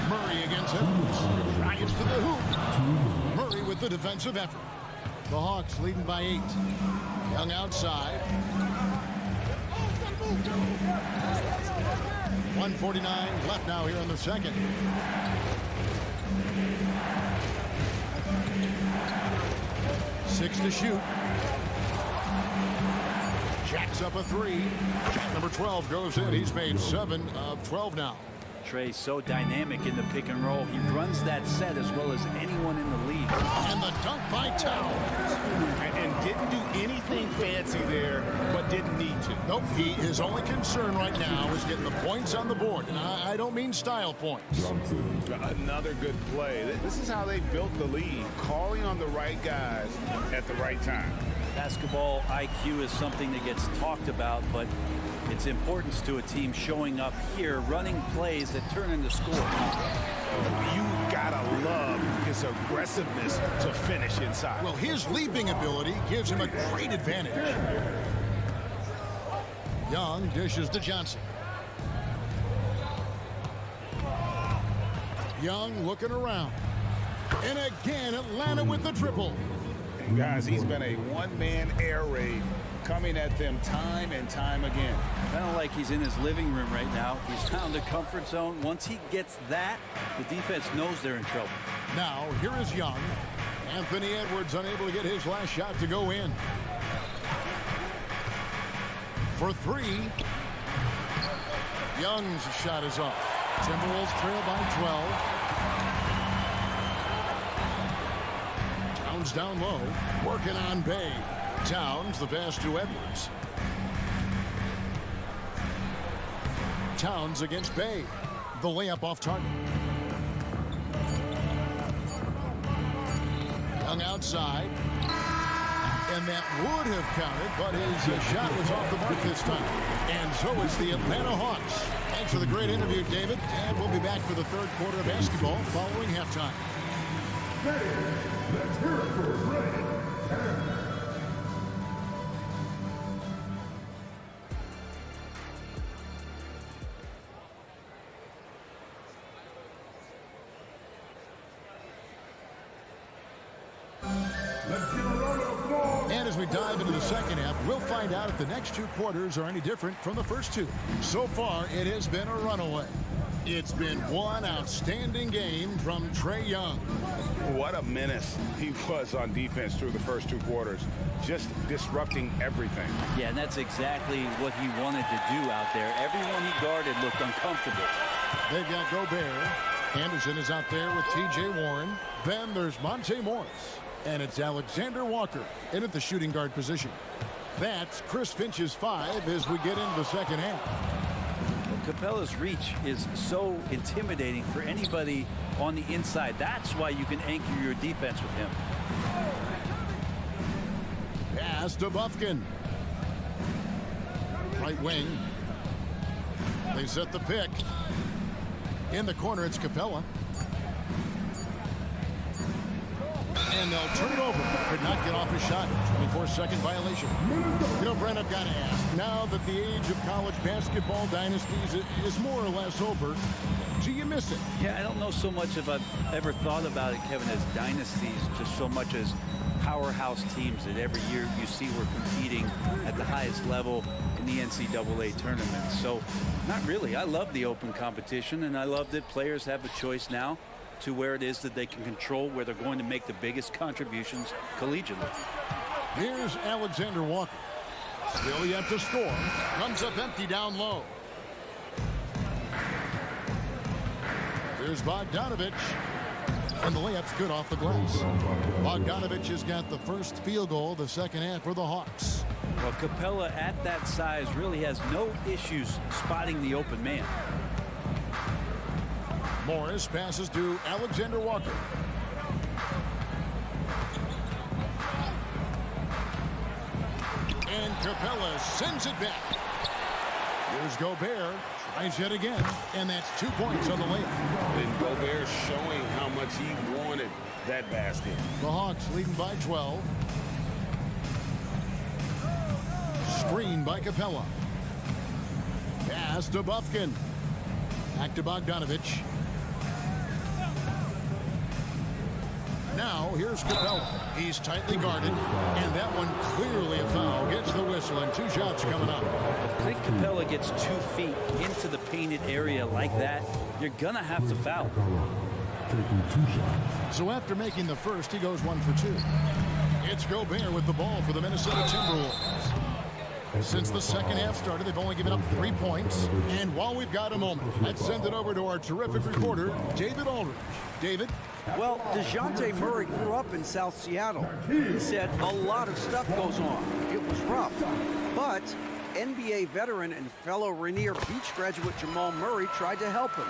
Murray against Edwards. Ryan's to the hoop. Murray with the defensive effort. The Hawks leading by 8. Young outside. 1:49 left now here in the second. Six to shoot. Jacks up a 3. Shot number 12 goes in. He's made 7 of 12 now. Trey so dynamic in the pick and roll. He runs that set as well as anyone in the league. And the dunk by Towns. And didn't do anything fancy there, but didn't need to. Nope, his only concern right now is getting the points on the board. And I don't mean style points. Another good play. This is how they built the lead, calling on the right guys at the right time. Basketball IQ is something that gets talked about, but its importance to a team showing up here, running plays that turn into scores. You gotta love his aggressiveness to finish inside. Well, his leaping ability gives him a great advantage. Young dishes to Johnson. Young looking around. And again, Atlanta with the triple. And guys, he's been a one-man air raid coming at them time and time again. Kind of like he's in his living room right now. He's found a comfort zone. Once he gets that, the defense knows they're in trouble. Now, here is Young. Anthony Edwards unable to get his last shot to go in. For 3. Young's shot is off. Timberwolves trail by 12. Towns down low, working on Bay. Towns, the pass to Edwards. Towns against Bay. The layup off target. Young outside. And that would have counted, but his shot was off the mark this time. And so is the Atlanta Hawks. Thanks for the great interview, David. And we'll be back for the third quarter of basketball following halftime. Let's hear it for Ray. And as we dive into the second half, we'll find out if the next 2 quarters are any different from the first 2. So far, it has been a runaway. It's been one outstanding game from Trae Young. What a menace he was on defense through the first 2 quarters. Just disrupting everything. Yeah, and that's exactly what he wanted to do out there. Everyone he guarded looked uncomfortable. They've got Gobert. Anderson is out there with T.J. Warren. Then there's Monte Morris. And it's Alexander Walker in at the shooting guard position. That's Chris Finch's 5 as we get into the second half. Capella's reach is so intimidating for anybody on the inside. That's why you can anchor your defense with him. Pass to Bufkin. Right wing. They set the pick. In the corner, it's Capella. And they'll turn it over. Could not get off his shot. 24-second violation. You know, Brent, I've got to ask, now that the age of college basketball dynasties is more or less over, do you miss it? Yeah, I don't know so much if I've ever thought about it, Kevin, as dynasties, just so much as powerhouse teams that every year you see we're competing at the highest level in the NCAA tournament. So, not really. I love the open competition, and I love that players have a choice now to where it is that they can control where they're going to make the biggest contributions collegiately. Here's Alexander Walker. Still yet to score. Runs up empty down low. Here's Bogdanovich. And the layup's good off the glass. Bogdanovich has got the first field goal of the second half for the Hawks. Well, Capella at that size really has no issues spotting the open man. Morris passes to Alexander Walker. And Capella sends it back. Here's Gobert. Tries yet again. And that's 2 points on the layup. And Gobert showing how much he wanted that basket. The Hawks leading by 12. Screen by Capella. Pass to Buffkin. Back to Bogdanovich. Now here's Capella. He's tightly guarded, and that one clearly a foul. Gets the whistle, and 2 shots coming up. If Clint Capella gets 2 feet into the painted area like that, you're gonna have to foul. So after making the first, he goes 1 for 2. It's Gobert with the ball for the Minnesota Timberwolves. Since the second half started, they've only given up 3 points. And while we've got a moment, let's send it over to our terrific reporter, David Aldridge. David? Well, DeJounte Murray grew up in South Seattle. He said a lot of stuff goes on. It was rough. But NBA veteran and fellow Rainier Beach graduate Jamal Murray tried to help him.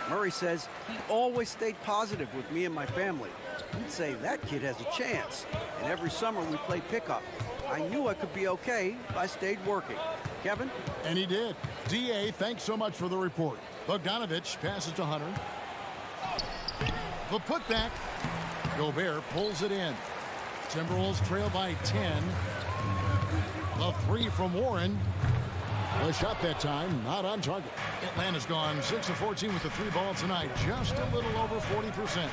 Murray says he always stayed positive with me and my family. He'd say that kid has a chance. And every summer we play pickup. I knew I could be okay if I stayed working. Kevin? And he did. D.A., thanks so much for the report. Bogdanovich passes to Hunter. The putback. Gobert pulls it in. Timberwolves trail by 10. The 3 from Warren. The shot that time, not on target. Atlanta's gone 6 of 14 with the 3 ball tonight. Just a little over 40%.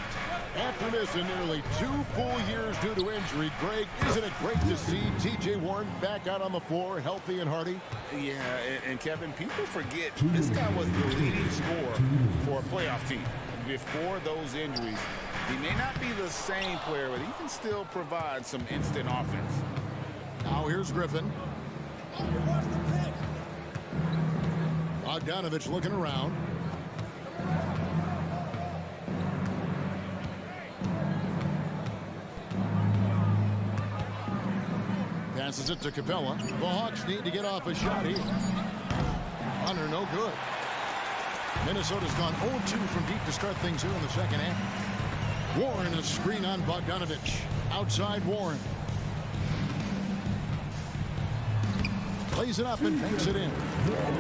After missing nearly 2 full years due to injury, Greg, isn't it great to see T.J. Warren back out on the floor, healthy and hearty? Yeah, and Kevin, people forget this guy was the leading scorer for a playoff team. Before those injuries, he may not be the same player, but he can still provide some instant offense. Now here's Griffin. Bogdanovich looking around. Passes it to Capella. The Hawks need to get off a shot here. Hunter, no good. Minnesota's gone 0-2 from deep to start things here in the second half. Warren, a screen on Bogdanovich. Outside Warren. Plays it up and banks it in.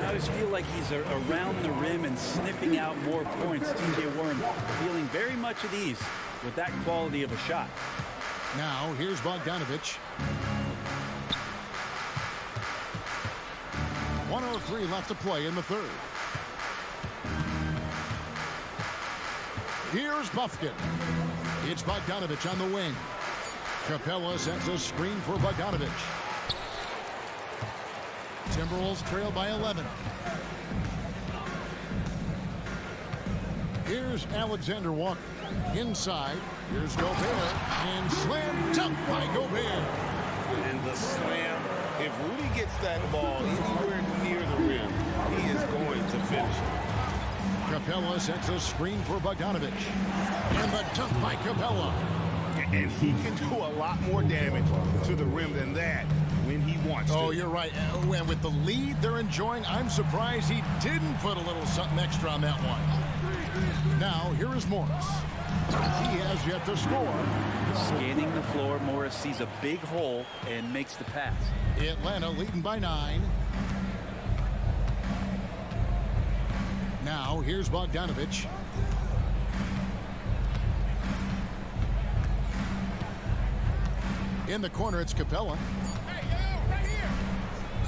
I just feel like he's around the rim and sniffing out more points. T.J. Warren feeling very much at ease with that quality of a shot. Now here's Bogdanovich. 1:03 left to play in the third. Here's Buffkin. It's Bogdanovich on the wing. Capella sets a screen for Bogdanovich. Timberwolves trail by 11. Here's Alexander Walker. Inside, here's Gobert. And slam dunk by Gobert. And the slam, if Rudy gets that ball anywhere near the rim, he is going to finish it. Capella sets a screen for Bogdanovich. And the dunk by Capella. And he can do a lot more damage to the rim than that when he wants to. Oh, you're right. And with the lead they're enjoying, I'm surprised he didn't put a little something extra on that one. Now, here is Morris. He has yet to score. Scanning the floor, Morris sees a big hole and makes the pass. Atlanta leading by 9. Now, here's Bogdanovich. In the corner, it's Capella.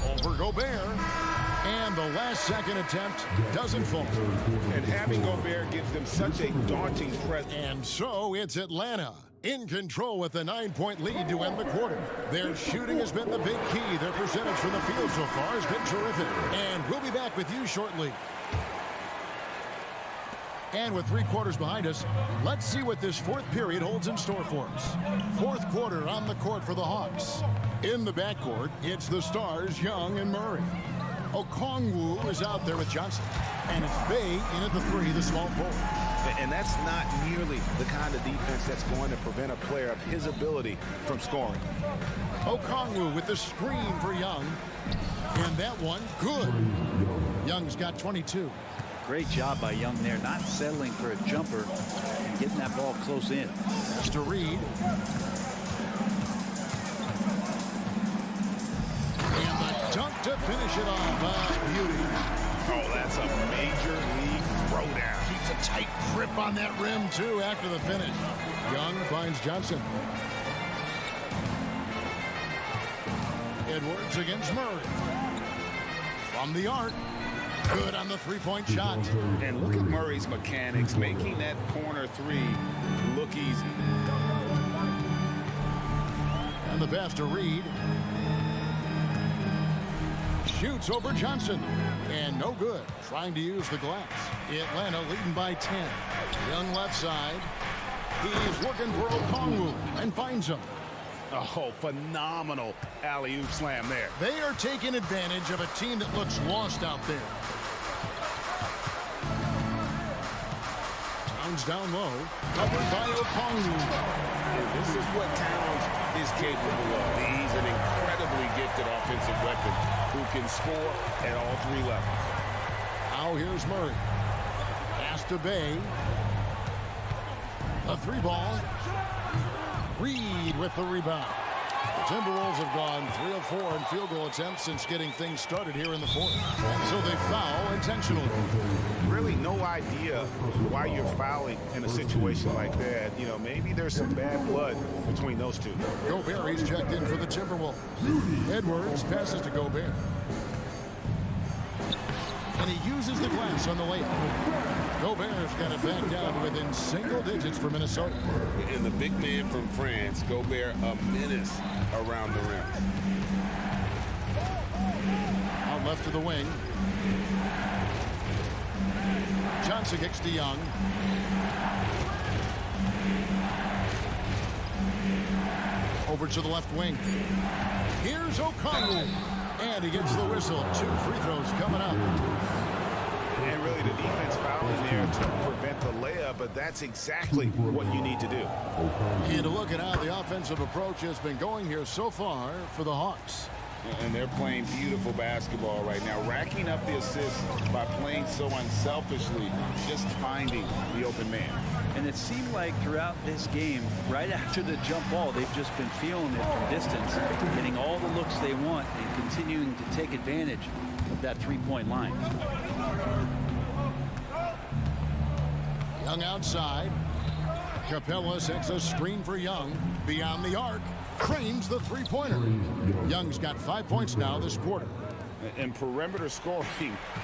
Over Gobert. And the last second attempt doesn't fall. And having Gobert gives them such a daunting presence. And so it's Atlanta in control with a 9-point lead to end the quarter. Their shooting has been the big key. Their percentage from the field so far has been terrific. And we'll be back with you shortly. And with 3 quarters behind us, let's see what this fourth period holds in store for us. Fourth quarter on the court for the Hawks. In the backcourt, it's the stars, Young and Murray. Okongwu is out there with Johnson. And it's Bay in at the 3, the small forward. And that's not nearly the kind of defense that's going to prevent a player of his ability from scoring. Okongwu with the screen for Young. And that one, good. Young's got 22. Great job by Young there, not settling for a jumper and getting that ball close in. That's to Reed. And the dunk to finish it off. Beauty. Oh, that's a major league throwdown. Keeps a tight grip on that rim, too, after the finish. Young finds Johnson. Edwards against Murray. From the arc. Good on the three-point shot. And look at Murray's mechanics, making that corner three look easy. And the pass to Reed. Shoots over Johnson. And no good. Trying to use the glass. Atlanta leading by 10. Young left side. He's looking for Okongwu and finds him. Oh, phenomenal alley-oop slam there. They are taking advantage of a team that looks lost out there. Towns down low. Covered by Okongwu. And this is what Towns is capable of. He's an incredibly gifted offensive weapon who can score at all three levels. Now here's Murray. Pass to Bay. A three ball. Reed with the rebound. The Timberwolves have gone 3 of 4 in field goal attempts since getting things started here in the fourth. And so they foul intentionally. Really no idea why you're fouling in a situation like that. You know, maybe there's some bad blood between those two. Gobert, he's checked in for the Timberwolves. Edwards passes to Gobert. And he uses the glass on the layup. Gobert's got it back down to within single digits for Minnesota. And the big man from France, Gobert, a menace around the rim. Out left to the wing. Johnson kicks to Young. Over to the left wing. Here's Okongwu. And he gets the whistle. 2 free throws coming up. And really the defense fouling there to prevent the layup, but that's exactly what you need to do. And to look at how the offensive approach has been going here so far for the Hawks. And they're playing beautiful basketball right now, racking up the assists by playing so unselfishly, just finding the open man. And it seemed like throughout this game, right after the jump ball, they've just been feeling it from distance, getting all the looks they want and continuing to take advantage of that three-point line. Young outside. Capella sets a screen for Young. Beyond the arc. Cranes the three-pointer. Young's got 5 points now this quarter. And perimeter scoring,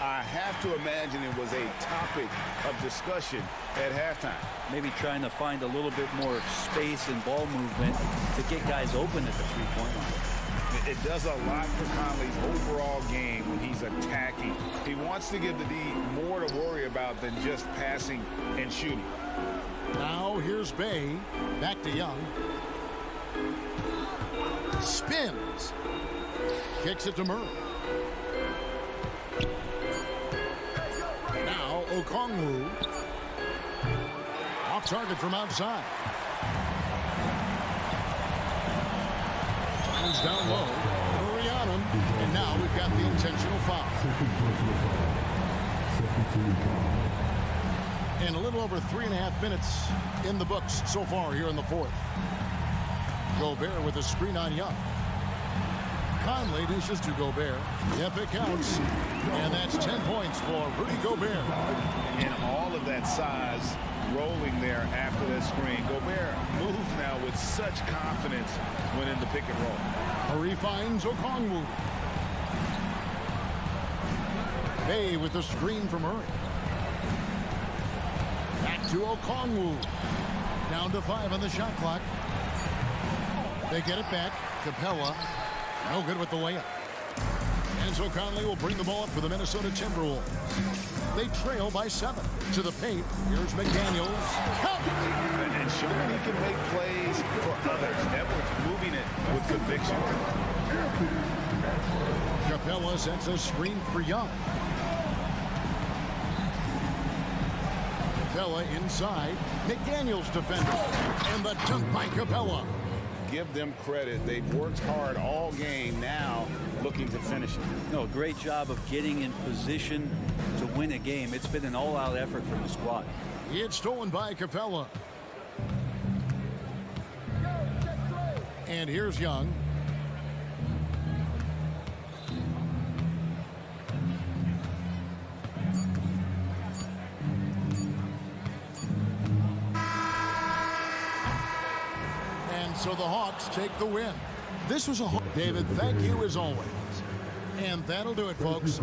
I have to imagine it was a topic of discussion at halftime. Maybe trying to find a little bit more space and ball movement to get guys open at the three-point line. It does a lot for Conley's overall game when he's attacking. He wants to give the D more to worry about than just passing and shooting. Now here's Bay. Back to Young. Spins. Kicks it to Murray. Now Okongwu. Off target from outside. Comes down low. Murray on him. And now we've got the intentional foul. And a little over 3.5 minutes in the books so far here in the fourth. Gobert with a screen on Young. Conley dishes to Gobert. Yep, it counts. And that's 10 points for Rudy Gobert. And all of that size rolling there after that screen. Gobert moves now with such confidence when in the pick and roll. Murray finds Okongwu. Bay with the screen for Murray. Back to Okongwu. Down to 5 on the shot clock. They get it back. Capella. No good with the layup. And so Conley will bring the ball up for the Minnesota Timberwolves. They trail by 7. To the paint. Here's McDaniels. And showing he can make plays for others. Edwards moving it with conviction. Capella sets a screen for Young. Capella inside. McDaniels defender. And the dunk by Capella. Give them credit. They've worked hard all game, now looking to finish it. No, great job of getting in position to win a game. It's been an all-out effort from the squad. It's stolen by Capella. And here's Young. So the Hawks take the win. This was a David, thank you as always. And that'll do it, folks.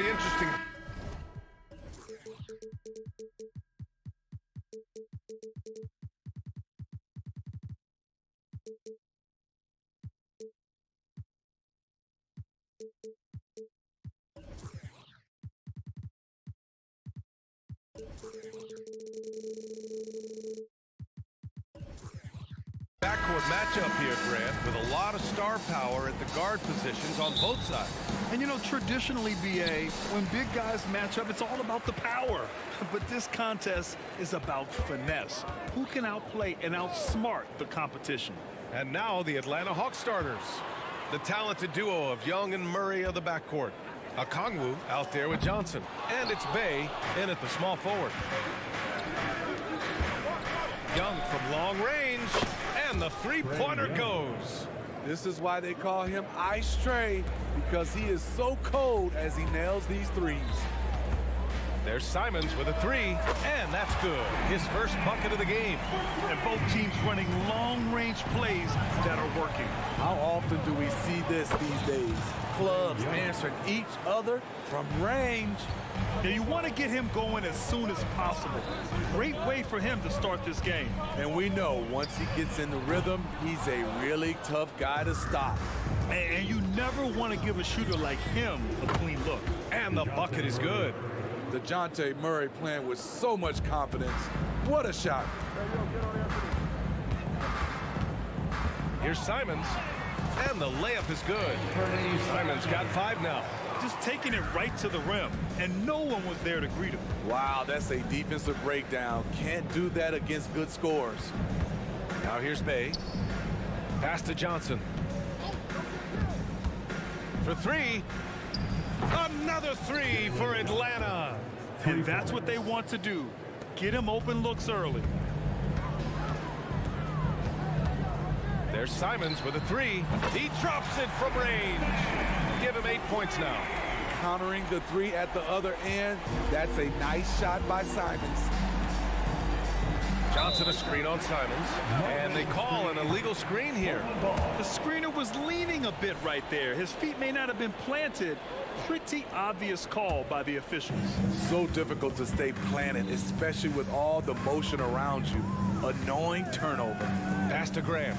be interesting. Backcourt matchup here, Grant, with a lot of star power at the guard positions on both sides. And you know, traditionally, BA, when big guys match up, it's all about the power. But this contest is about finesse. Who can outplay and outsmart the competition? And now the Atlanta Hawks starters. The talented duo of Young and Murray of the backcourt. Okongwu out there with Johnson. And it's Bay in at the small forward. Young from long range. And the three-pointer goes. This is why they call him Ice Tray, because he is so cold as he nails these threes. There's Simons with a three, and that's good. His first bucket of the game. And both teams running long-range plays that are working. How often do we see this these days? Clubs answering each other from range. Now you want to get him going as soon as possible. Great way for him to start this game. And we know once he gets in the rhythm, he's a really tough guy to stop. And you never want to give a shooter like him a clean look. And the bucket is good. DeJounte Murray playing with so much confidence. What a shot. Here's Simons. And the layup is good. Simons got 5 now. Just taking it right to the rim, and no one was there to greet him. Wow, that's a defensive breakdown. Can't do that against good scores. Now here's Bay. Pass to Johnson. For 3. Another 3 for Atlanta. And that's what they want to do. Get him open looks early. There's Simons with a 3. He drops it from range. Give him 8 points now. Countering the 3 at the other end. That's a nice shot by Simons. Johnson a screen on Simons. And they call an illegal screen here. The screener was leaning a bit right there. His feet may not have been planted. Pretty obvious call by the officials. So difficult to stay planted, especially with all the motion around you. Annoying turnover. Pass to Grant.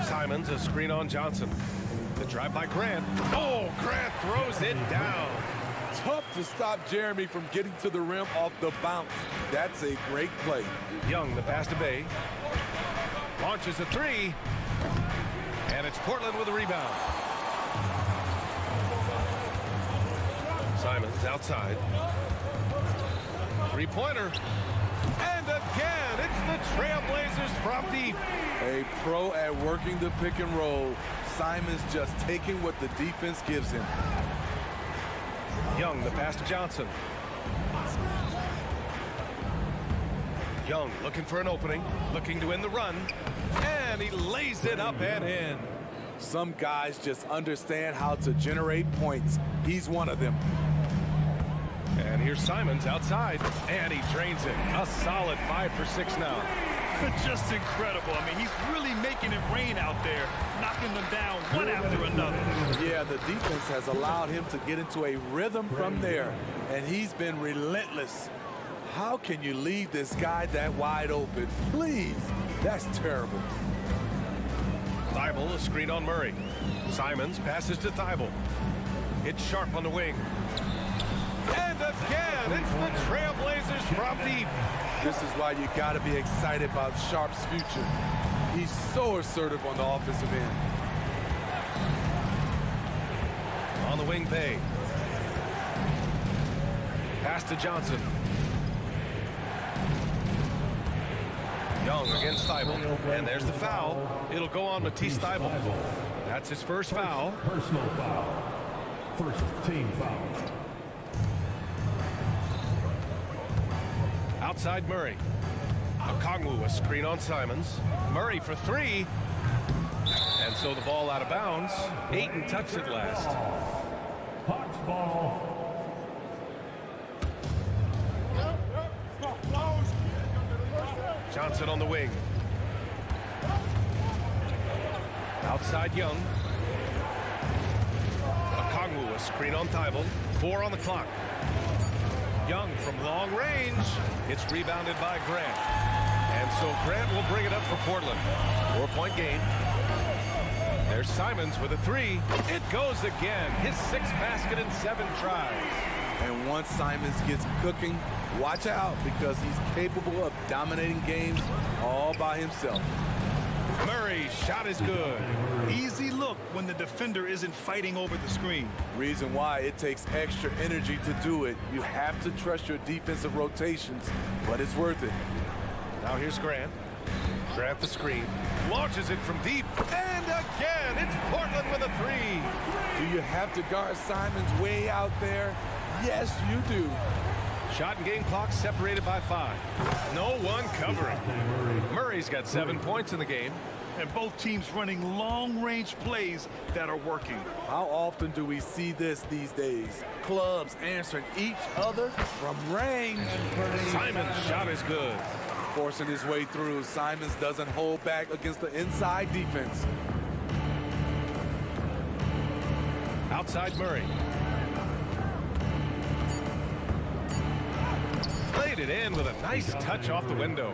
Simons a screen on Johnson. The drive by Grant. Oh, Grant throws it down. Tough to stop Jeremy from getting to the rim off the bounce. That's a great play. Young, the pass to Bay. Launches a 3. And it's Portland with a rebound. Simons outside. Three-pointer. And again, it's the Trailblazers from deep. A pro at working the pick and roll. Simons just taking what the defense gives him. Young, the pass to Johnson. Young looking for an opening, looking to win the run, and he lays it up and in. Some guys just understand how to generate points. He's one of them. And here's Simons outside, and he drains it. A solid 5 for 6 now. Just incredible. I mean, he's really making it rain out there, knocking them down one after another. Yeah, the defense has allowed him to get into a rhythm from there, and he's been relentless. How can you leave this guy that wide open? Please, that's terrible. Thibault, a screen on Murray. Simons passes to Thibault. It's Sharp on the wing. And again, it's the Trailblazers from deep. This is why you got to be excited about Sharp's future. He's so assertive on the offensive end. On the wing, Bay. Pass to Johnson. Young against Thibault. And there's the foul. It'll go on Matisse Thibault. That's his first foul. Personal foul. First team foul. Outside Murray. Okongwu, a screen on Simons. Murray for 3. And so the ball out of bounds. Ayton touched it last. Hawks ball. Johnson on the wing. Outside Young. Okongwu, a screen on Thibault. 4 on the clock. Young from long range. It's rebounded by Grant. And so Grant will bring it up for Portland. 4-point game. There's Simons with a 3. It goes again. His 6th basket in 7 tries. And once Simons gets cooking, watch out, because he's capable of dominating games all by himself. Murray's shot is good. Easy look when the defender isn't fighting over the screen. Reason why it takes extra energy to do it. You have to trust your defensive rotations, but it's worth it. Now here's Grant. Grant the screen. Launches it from deep. And again, it's Portland with a 3. Do you have to guard Simons way out there? Yes, you do. Shot and game clock separated by 5. No one covering. Murray's got 7 points in the game. And both teams running long-range plays that are working. How often do we see this these days? Clubs answering each other from range. Simon's shot is good. Forcing his way through. Simons doesn't hold back against the inside defense. Outside Murray. Played it in with a nice touch off the window.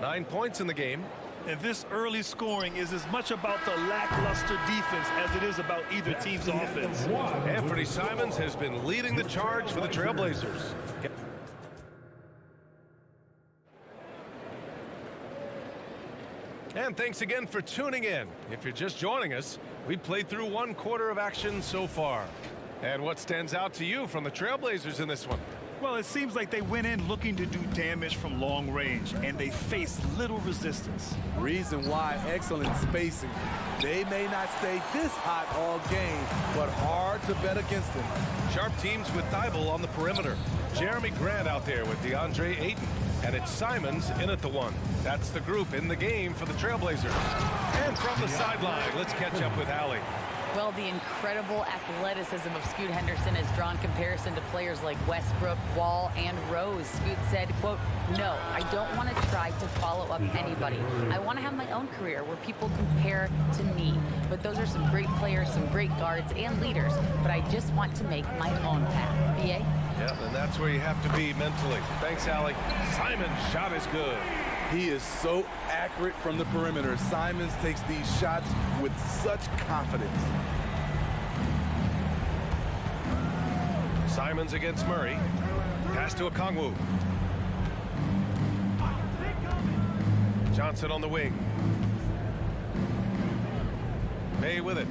9 points in the game. And this early scoring is as much about the lackluster defense as it is about either team's offense. Anthony Simons has been leading the charge for the Trailblazers. And thanks again for tuning in. If you're just joining us, we played through 1 quarter of action so far. And what stands out to you from the Trailblazers in this one? Well, it seems like they went in looking to do damage from long range, and they faced little resistance. Reason why: excellent spacing. They may not stay this hot all game, but hard to bet against them. Sharp teams with Thibault on the perimeter. Jeremy Grant out there with DeAndre Ayton. And it's Simons in at the 1. That's the group in the game for the Trailblazers. And from the sideline, let's catch up with Allie. Well, the incredible athleticism of Scoot Henderson has drawn comparison to players like Westbrook, Wall, and Rose. Scoot said, quote, "No, I don't want to try to follow up anybody. I want to have my own career where people compare to me. But those are some great players, some great guards, and leaders. But I just want to make my own path." BA? Yeah, and that's where you have to be mentally. Thanks, Allie. Simon's shot is good. He is so accurate from the perimeter. Simons takes these shots with such confidence. Simons against Murray. Pass to Okongwu. Johnson on the wing. May with it.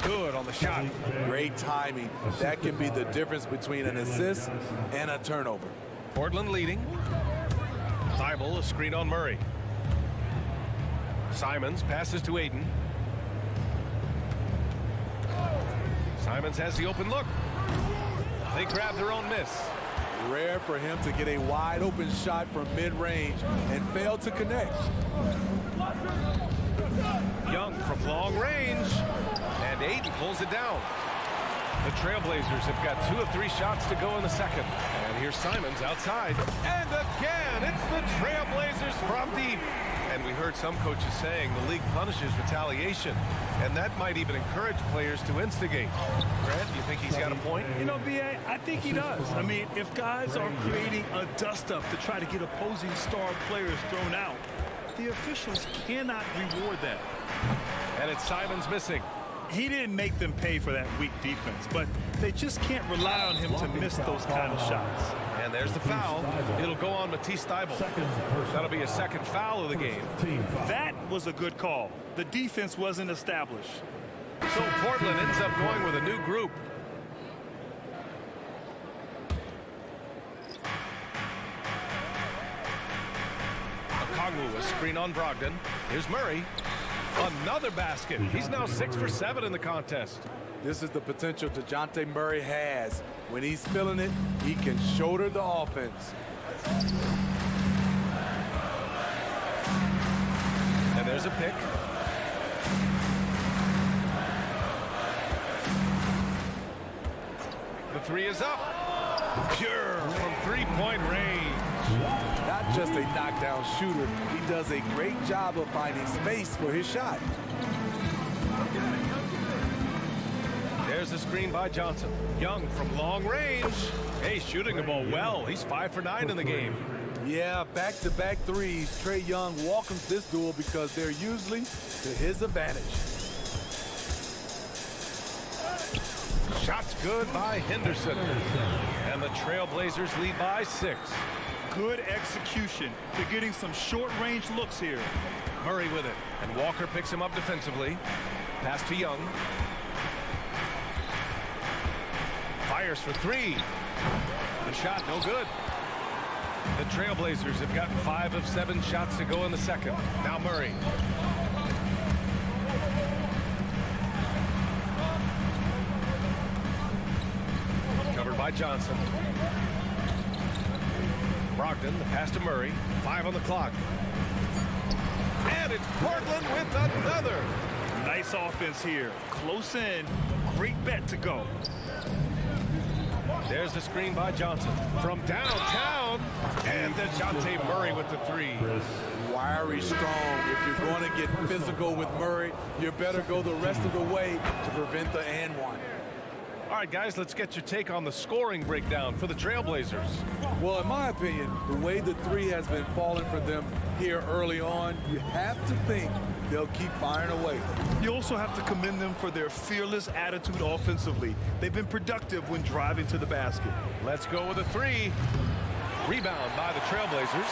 Good on the shot. Great timing. That can be the difference between an assist and a turnover. Portland leading. Thibault, a screen on Murray. Simons passes to Ayton. Simons has the open look. They grab their own miss. Rare for him to get a wide open shot from mid-range and fail to connect. Young from long range. And Ayton pulls it down. The Trailblazers have got 2 of 3 shots to go in the second. And here's Simons outside. And again, it's the Trailblazers from deep. And we heard some coaches saying the league punishes retaliation. And that might even encourage players to instigate. Grant, you think he's got a point? You know, B.A., I think he does. I mean, if guys are creating a dust-up to try to get opposing star players thrown out, the officials cannot reward that. And it's Simons missing. He didn't make them pay for that weak defense, but they just can't rely on him to miss those kind of shots. And there's the foul. It'll go on Matisse Thybulle. That'll be a second foul of the game. That was a good call. The defense wasn't established. So Portland ends up going with a new group. Okongwu, a screen on Brogdon. Here's Murray. Another basket. He's now 6 for 7 in the contest. This is the potential DeJounte Murray has. When he's feeling it, he can shoulder the offense. And there's a pick. The 3 is up. Pure from 3-point range. Not just a knockdown shooter, he does a great job of finding space for his shot. There's the screen by Johnson. Young from long range. Hey, shooting the ball well. He's 5 for 9 in the game. Yeah, back-to-back threes. Trae Young welcomes this duel because they're usually to his advantage. Shots good by Henderson. And the Trailblazers lead by 6. Good execution. They're getting some short-range looks here. Murray with it. And Walker picks him up defensively. Pass to Young. Fires for 3. The shot no good. The Trailblazers have gotten 5 of 7 shots to go in the second. Now Murray. Covered by Johnson. Brogdon, the pass to Murray. 5 on the clock. And it's Portland with another. Nice offense here. Close in. Great bet to go. There's the screen by Johnson from downtown. And DeJounte Murray with the 3. Wiry strong. If you're going to get physical with Murray, you better go the rest of the way to prevent the and one. All right, guys, let's get your take on the scoring breakdown for the Trailblazers. Well, in my opinion, the way the 3 has been falling for them here early on, you have to think they'll keep firing away. You also have to commend them for their fearless attitude offensively. They've been productive when driving to the basket. Let's go with a 3. Rebound by the Trailblazers.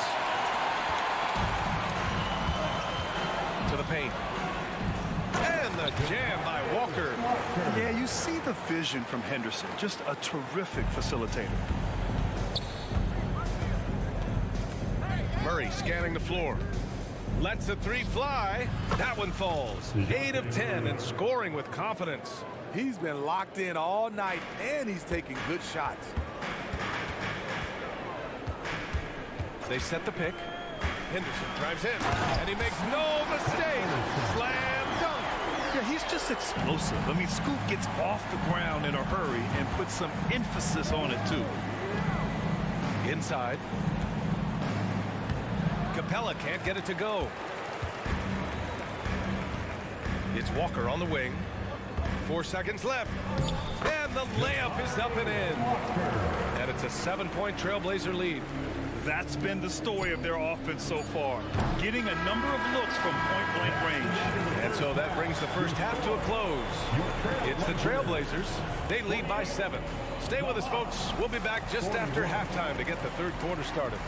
To the paint. And the jam by Walker. Yeah, you see the vision from Henderson. Just a terrific facilitator. Murray scanning the floor. Lets the 3 fly. That one falls. 8 of 10 and scoring with confidence. He's been locked in all night, and he's taking good shots. They set the pick. Henderson drives in, and he makes no mistake. Slam dunk. Yeah, he's just explosive. I mean, Scoot gets off the ground in a hurry and puts some emphasis on it, too. Inside. Capella can't get it to go. It's Walker on the wing. 4 seconds left. And the layup is up and in. And it's a 7-point Trailblazer lead. That's been the story of their offense so far. Getting a number of looks from point-blank range. And so that brings the first half to a close. It's the Trailblazers. They lead by 7. Stay with us, folks. We'll be back just after halftime to get the third quarter started.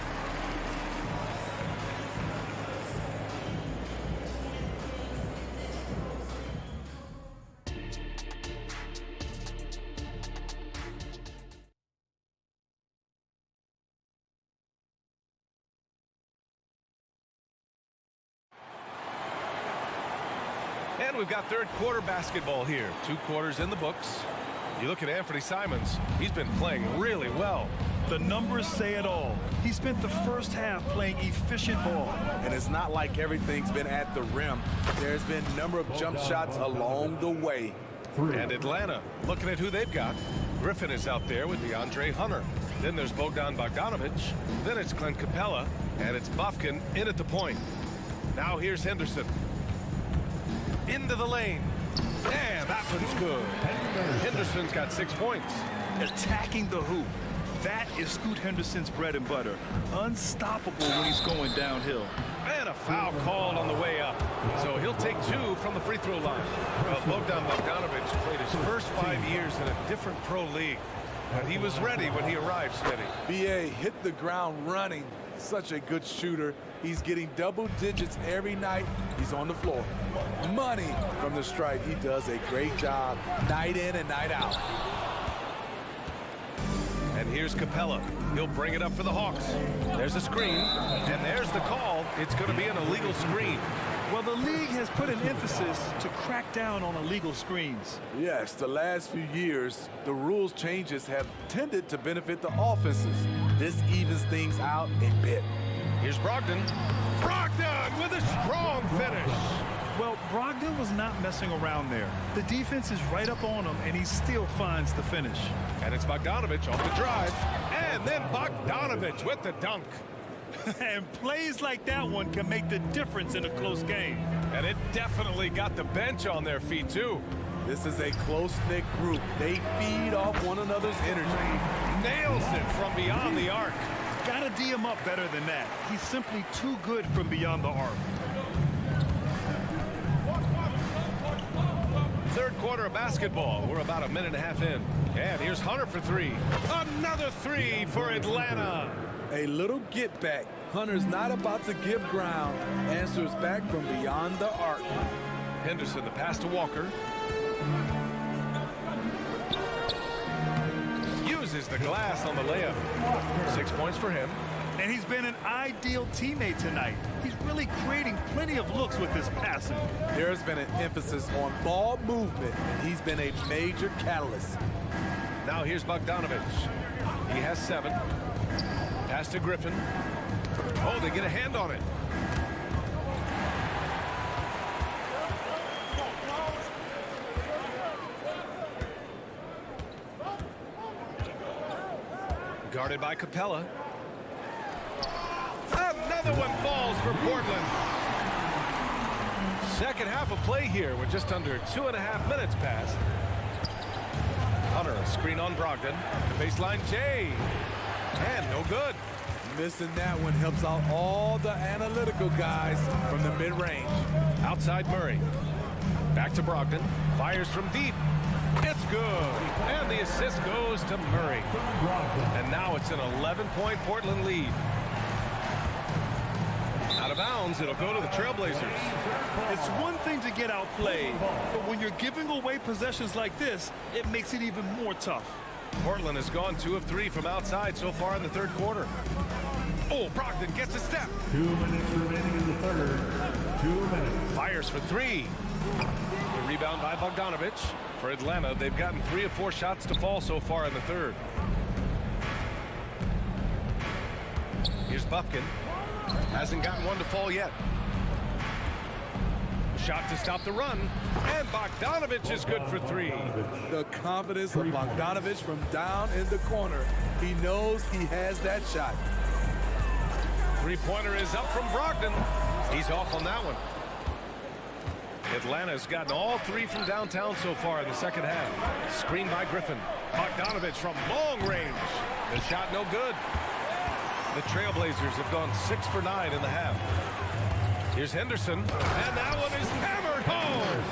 And we've got third quarter basketball here. 2 quarters in the books. You look at Anthony Simons. He's been playing really well. The numbers say it all. He spent the first half playing efficient ball. And it's not like everything's been at the rim. There's been a number of jump shots along the way. And Atlanta, looking at who they've got. Griffin is out there with DeAndre Hunter. Then there's Bogdan Bogdanovic. Then it's Clint Capella. And it's Bufkin in at the point. Now here's Henderson. Into the lane. And that one's good. Henderson's got 6 points. Attacking the hoop. That is Scoot Henderson's bread and butter. Unstoppable when he's going downhill. And a foul called on the way up. So he'll take 2 from the free throw line. Well, Bogdan Bogdanovic played his first 5 years in a different pro league. But he was ready when he arrived, Smitty. BA hit the ground running. Such a good shooter. He's getting double digits every night. He's on the floor. Money from the stripe. He does a great job night in and night out. And here's Capella. He'll bring it up for the Hawks. There's a screen, and there's the call. It's going to be an illegal screen. Well, the league has put an emphasis to crack down on illegal screens. Yes, the last few years, the rules changes have tended to benefit the offenses. This evens things out a bit. Here's Brogdon. Brogdon with a strong finish. Well, Brogdon was not messing around there. The defense is right up on him, and he still finds the finish. And it's Bogdanovic on the drive. And then Bogdanovic with the dunk. And plays like that one can make the difference in a close game. And it definitely got the bench on their feet, too. This is a close-knit group. They feed off one another's energy. Nails it from beyond the arc. Got to D him up better than that. He's simply too good from beyond the arc. Third quarter of basketball. We're about a minute and a half in. And here's Hunter for three. Another three for Atlanta. A little get back. Hunter's not about to give ground. Answers back from beyond the arc. Henderson, the pass to Walker. Uses the glass on the layup. 6 points for him. And he's been an ideal teammate tonight. He's really creating plenty of looks with his passing. There's been an emphasis on ball movement, and he's been a major catalyst. Now here's Bogdanovich. He has 7. Pass to Griffin. Oh, they get a hand on it. Guarded by Capella. Another one falls for Portland. Second half of play here with just under 2.5 minutes passed. Hunter, a screen on Brogdon. The baseline, Jay. And no good. Missing that one helps out all the analytical guys from the mid-range. Outside Murray. Back to Brogdon. Fires from deep. It's good. And the assist goes to Murray. And now it's an 11-point Portland lead. Out of bounds, it'll go to the Trailblazers. It's one thing to get outplayed, but when you're giving away possessions like this, it makes it even more tough. Portland has gone 2 of 3 from outside so far in the third quarter. Oh, Brogdon gets a step. 2 minutes remaining in the third. 2 minutes. Fires for 3. The rebound by Bogdanovich. For Atlanta, they've gotten 3 of 4 shots to fall so far in the third. Here's Bufkin. Hasn't gotten one to fall yet. Shot to stop the run. And Bogdanovich is good for 3. The confidence of Bogdanovich from down in the corner. He knows he has that shot. Three-pointer is up from Brogdon. He's off on that one. Atlanta's gotten all 3 from downtown so far in the second half. Screen by Griffin. Bogdanovich from long range. The shot no good. The Trailblazers have gone 6 for 9 in the half. Here's Henderson. And that one is hammered home.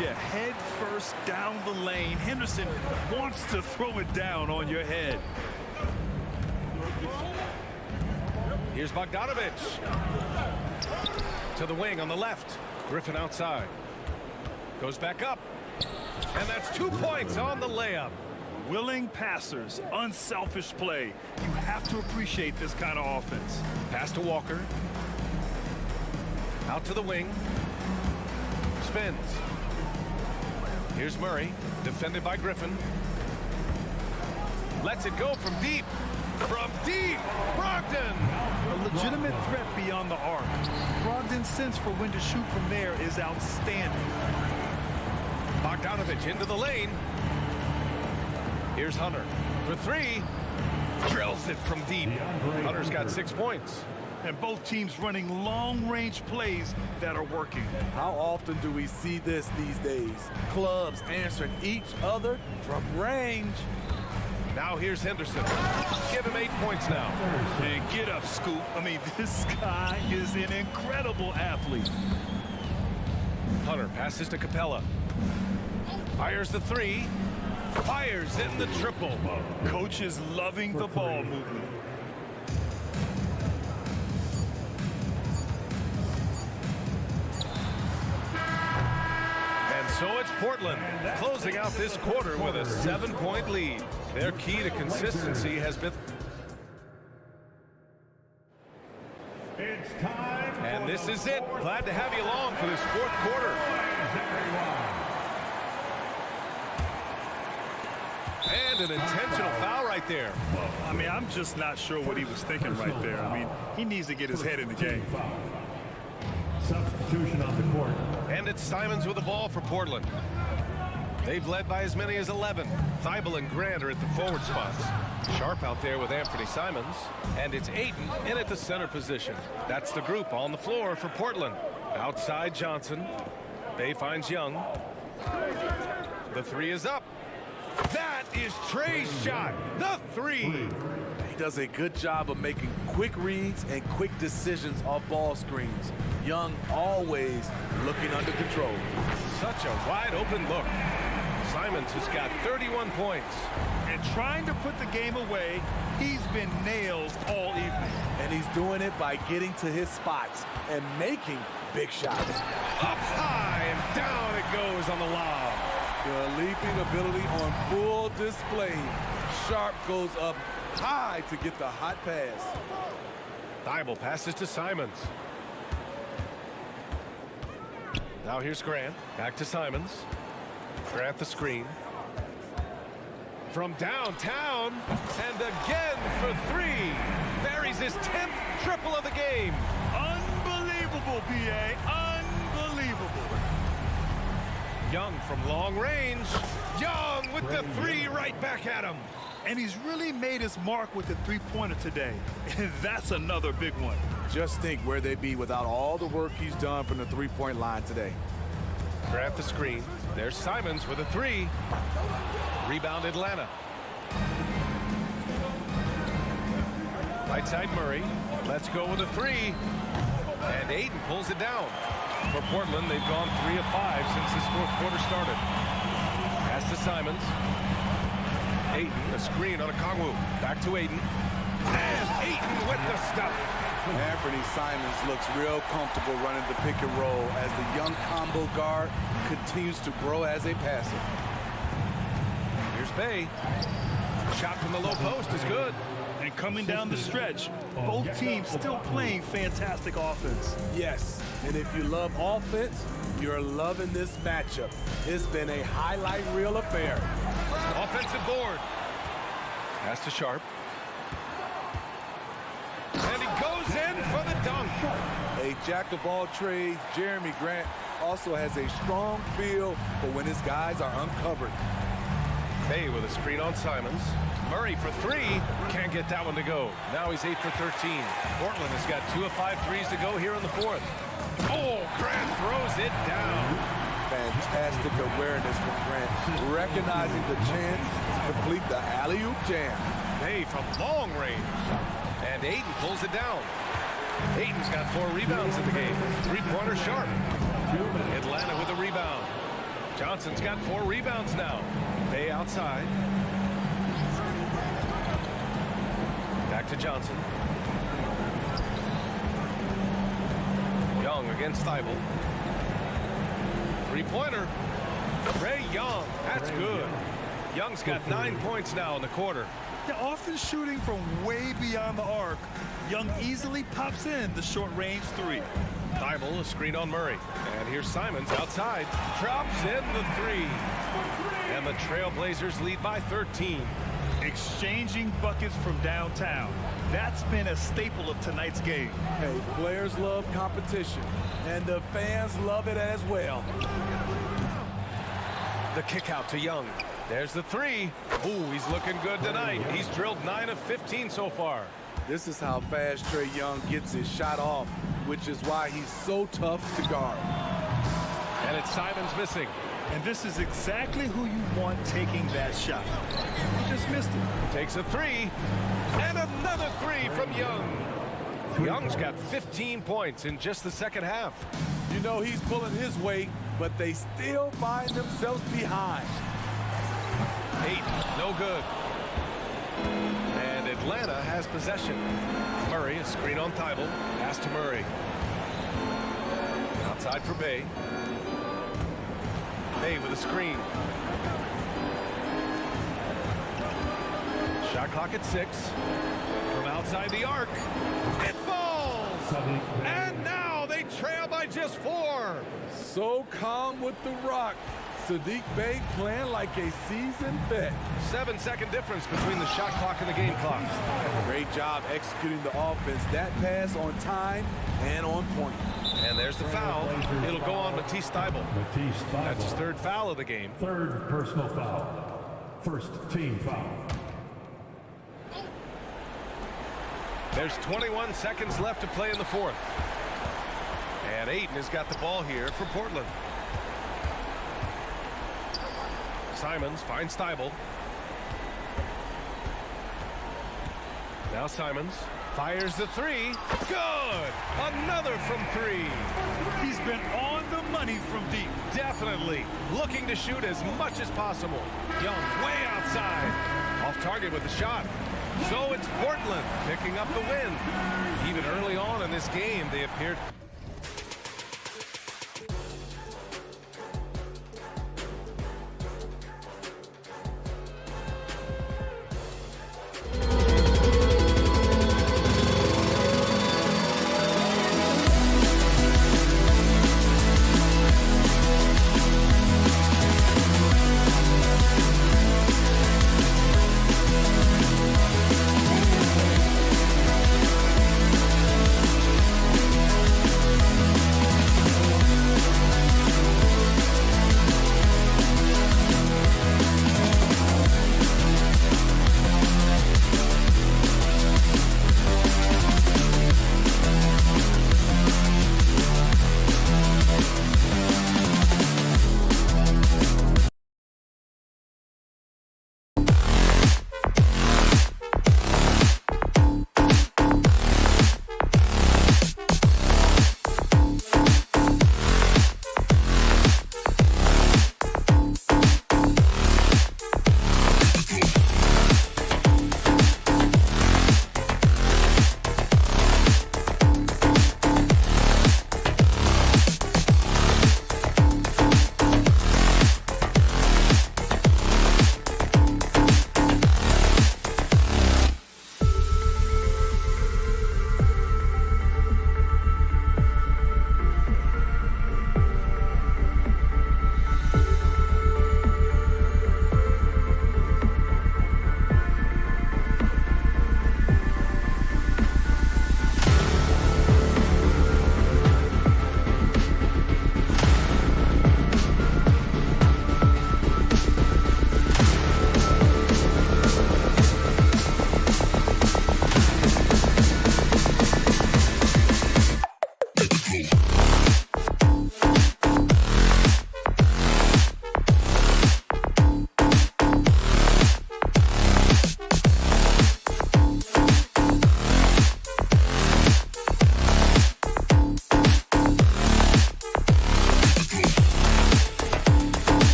Yeah, head first down the lane. Henderson wants to throw it down on your head. Here's Bogdanovich. To the wing on the left. Griffin outside. Goes back up. And that's 2 points on the layup. Willing passers, unselfish play. You have to appreciate this kind of offense. Pass to Walker. Out to the wing. Spins. Here's Murray. Defended by Griffin. Lets it go from deep. From deep. Brogdon. A legitimate threat beyond the arc. Brogdon's sense for when to shoot from there is outstanding. Bogdanovich into the lane. Here's Hunter for 3. Drills it from deep. Hunter's got 6 points. And both teams running long-range plays that are working. How often do we see this these days? Clubs answering each other from range. Now here's Henderson. Give him 8 points now. And get up, Scoop. I mean, this guy is an incredible athlete. Hunter passes to Capella. Fires the 3. Fires in the triple. Coach is loving the ball movement. And so it's Portland closing out this quarter with a 7-point lead. Their key to consistency has been... It's time. And this is it. Glad to have you along for this fourth quarter. And an intentional foul right there. I mean, I'm just not sure what he was thinking right there. I mean, he needs to get his head in the game. Substitution on the court. And it's Simons with the ball for Portland. They've led by as many as 11. Thibault and Grant are at the forward spots. Sharp out there with Anthony Simons. And it's Ayton in at the center position. That's the group on the floor for Portland. Outside Johnson. Bay finds Young. The three is up. That is Trey's shot. The three. He does a good job of making quick reads and quick decisions off ball screens. Young always looking under control. Such a wide open look. Simons has got 31 points. And trying to put the game away, he's been nailed all evening. And he's doing it by getting to his spots and making big shots. Up high and down it goes on the lob. The leaping ability on full display. Sharp goes up high to get the hot pass. Thibault passes to Simons. Now here's Grant. Back to Simons. Grant the screen. From downtown, and again for three. Buries his 10th triple of the game. Unbelievable, B.A. Unbelievable. Young from long range. Young with the three right back at him. And he's really made his mark with the three-pointer today. And that's another big one. Just think where they'd be without all the work he's done from the three-point line today. Grant the screen. There's Simons with a three. Rebound Atlanta. Right side Murray. Let's go with a three. And Ayton pulls it down. For Portland, they've gone 3 of 5 since this fourth quarter started. Pass to Simons. Ayton, a screen on a Kongwu. Back to Ayton. And Ayton with the stuff. Anthony Simons looks real comfortable running the pick and roll as the young combo guard continues to grow as a passer. Here's Bay. Shot from the low post is good. And coming down the stretch, both teams still playing fantastic offense. Yes, and if you love offense, you're loving this matchup. It's been a highlight reel affair. Offensive board. Pass to Sharp. And he goes in for the dunk. A jack of all trades, Jeremy Grant also has a strong feel for when his guys are uncovered. Bay with a screen on Simons. Murray for three. Can't get that one to go. Now he's 8 for 13. Portland has got 2 of 5 threes to go here in the fourth. Oh, Grant throws it down. Fantastic awareness from Grant, recognizing the chance to complete the alley-oop jam. Bay from long range. And Ayton pulls it down. Ayton's got 4 rebounds in the game. Three-pointer Sharp. Atlanta with a rebound. Johnson's got 4 rebounds now. Bay outside. Back to Johnson. Young against Thibault. Three-pointer. Ray Young. That's good. Young's got 9 points now in the quarter. They're often shooting from way beyond the arc. Young easily pops in the short-range three. Thibault, a screen on Murray. And here's Simons outside. Drops in the three. And the Trailblazers lead by 13. Exchanging buckets from downtown. That's been a staple of tonight's game. Hey, players love competition, and the fans love it as well. The kick out to Young. There's the three. Ooh, he's looking good tonight. He's drilled 9 of 15 so far. This is how fast Trae Young gets his shot off, which is why he's so tough to guard. And it's Simons missing. And this is exactly who you want taking that shot. He just missed it. Takes a three. And another three from Young. Young's got 15 points in just the second half. You know he's pulling his weight, but they still find themselves behind. 8, no good. And Atlanta has possession. Murray, a screen on Thibault. Pass to Murray. Outside for Bay. Bay with a screen. Shot clock at 6. From outside the arc. It falls! And now they trail by just 4. So calm with the rock. Sadiq Bey playing like a seasoned vet. 7-second difference between the shot clock and the game clock. Great job executing the offense. That pass on time and on point. And there's the foul. It'll go on Matisse Thibault. That's his 3rd foul of the game. 3rd personal foul. 1st team foul. There's 21 seconds left to play in the 4th. And Ayton has got the ball here for Portland. Simons finds Thibault. Now Simons fires the three. Good! Another from three. He's been on the money from deep. Definitely looking to shoot as much as possible. Young way outside. Off target with the shot. So it's Portland picking up the win. Even early on in this game, they appeared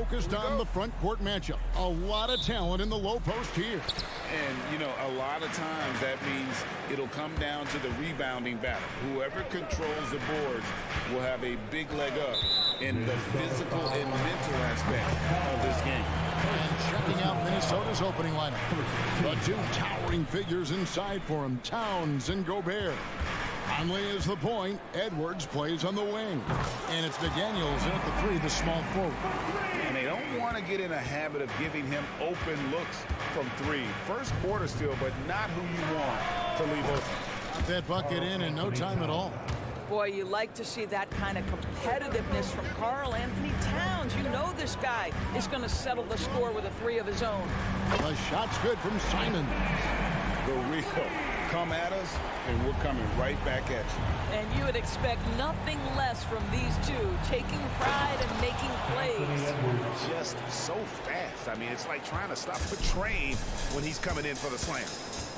focused on the front court matchup. A lot of talent in the low post here. And, you know, a lot of times that means it'll come down to the rebounding battle. Whoever controls the boards will have a big leg up in the physical and mental aspect of this game. And checking out Minnesota's opening lineup. The two towering figures inside for him, Towns and Gobert. Conley is the point. Edwards plays on the wing. And it's McDaniels in at the 3, the small forward. And they don't want to get in a habit of giving him open looks from 3. First quarter still, but not who you want to leave open. Got that bucket in no time at all. Boy, you like to see that kind of competitiveness from Karl Anthony Towns. You know this guy is going to settle the score with a 3 of his own. The shot's good from Simon. The real come at us, and we're coming right back at you. And you would expect nothing less from these two, taking pride and making plays. Just so fast. I mean, it's like trying to stop a train when he's coming in for the slam.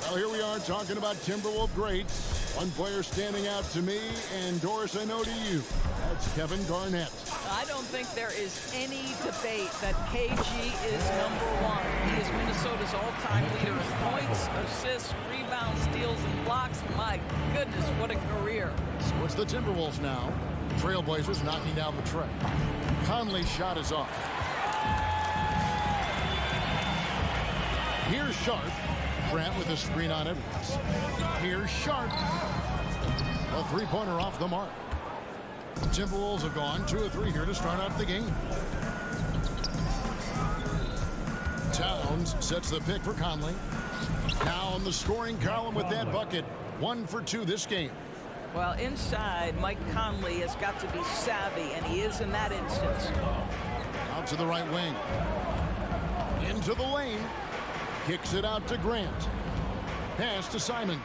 Well, here we are talking about Timberwolves greats. One player standing out to me, and Doris, I know to you. That's Kevin Garnett. I don't think there is any debate that KG is #1. He is Minnesota's all-time leader in points, assists, rebounds, steals, and blocks. My goodness, what a career. So it's the Timberwolves now. Trailblazers knocking down the tray. Conley's shot is off. Here's Sharp. Grant with a screen on Edwards. Here's Sharp. A three-pointer off the mark. The Timberwolves have gone 2 of 3 here to start out the game. Towns sets the pick for Conley. Now on the scoring column with that bucket. 1 for 2 this game. Well, inside, Mike Conley has got to be savvy, and he is in that instance. Out to the right wing. Into the lane. Kicks it out to Grant. Pass to Simons.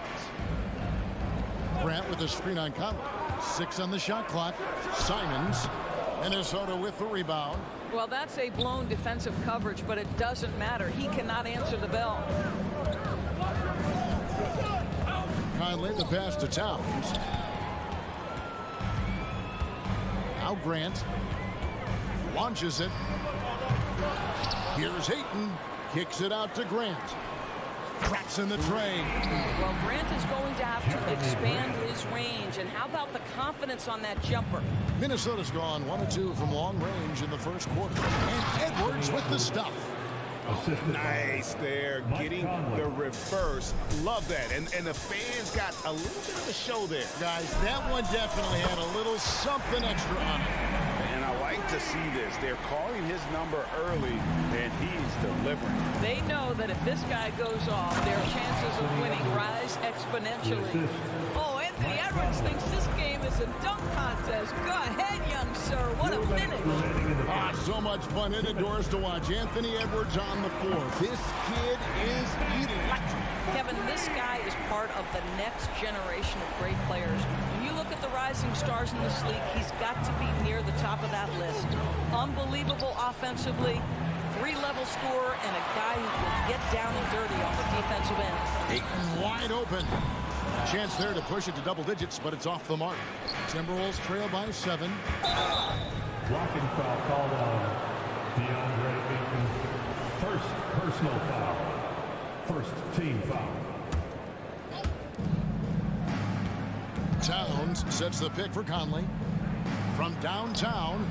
Grant with a screen on Conley. 6 on the shot clock. Simons. Minnesota with the rebound. Well, that's a blown defensive coverage, but it doesn't matter. He cannot answer the bell. Conley, the pass to Towns. Now Grant. Launches it. Here's Hayton. Kicks it out to Grant. Cracks in the tray. Well, Grant is going to have to expand his range. And how about the confidence on that jumper? Minnesota's gone 1 of 2 from long range in the first quarter. And Edwards with the stuff. Nice there, getting the reverse. Love that. And the fans got a little bit of a show there. Guys, that one definitely had a little something extra on it. And I like to see this. They're calling his number early, and he's delivering. They know that if this guy goes off, their chances of winning rise exponentially. Oh, Anthony Edwards thinks this game is a dunk contest. Go ahead, young sir. What a finish. So much fun in it, Doris, to watch Anthony Edwards on the floor. This kid is electric. Kevin, this guy is part of the next generation of great players. When you look at the rising stars in this league, he's got to be near the top of that list. Unbelievable offensively, 3-level scorer, and a guy who will get down and dirty on the defensive end. Ayton wide open. Chance there to push it to double digits, but it's off the mark. Timberwolves trail by 7. Blocking foul called on DeAndre Ayton. First personal foul. First team foul. Towns sets the pick for Conley. From downtown,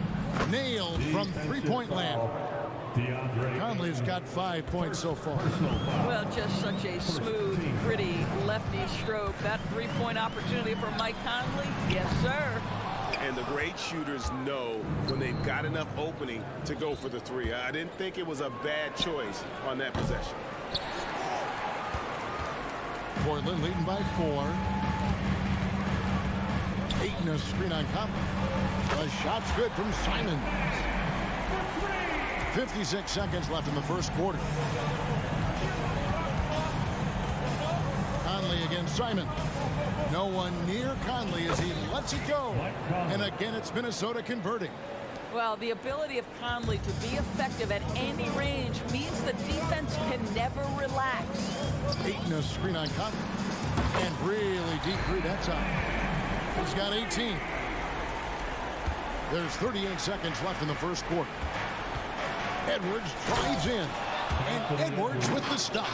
nailed from three-point land. Conley's got 5 points so far. Well, just such a smooth, pretty lefty stroke. That three-point opportunity for Mike Conley, yes, sir. And the great shooters know when they've got enough opening to go for the 3. I didn't think it was a bad choice on that possession. Portland leading by 4. Ayton a screen on Conley. The shot's good from Simon. 56 seconds left in the first quarter. Conley against Simon. No one near Conley as he lets it go. And again, it's Minnesota converting. Well, the ability of Conley to be effective at any range means the defense can never relax. Ayton a screen on Conley. And really deep three that time. He's got 18. There's 38 seconds left in the first quarter. Edwards drives in. And Edwards with the stop.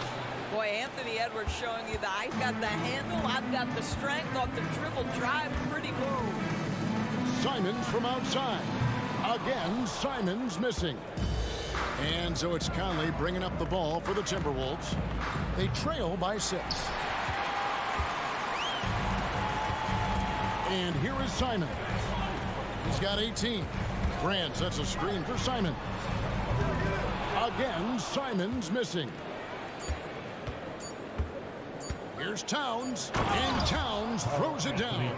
Boy, Anthony Edwards showing you that I've got the handle, I've got the strength off the dribble drive. Pretty move. Simons from outside. Again, Simons missing. And so it's Conley bringing up the ball for the Timberwolves. They trail by 6. And here is Simon. He's got 18. Grant sets a screen for Simon. Again, Simons missing. Here's Towns, and Towns throws it down.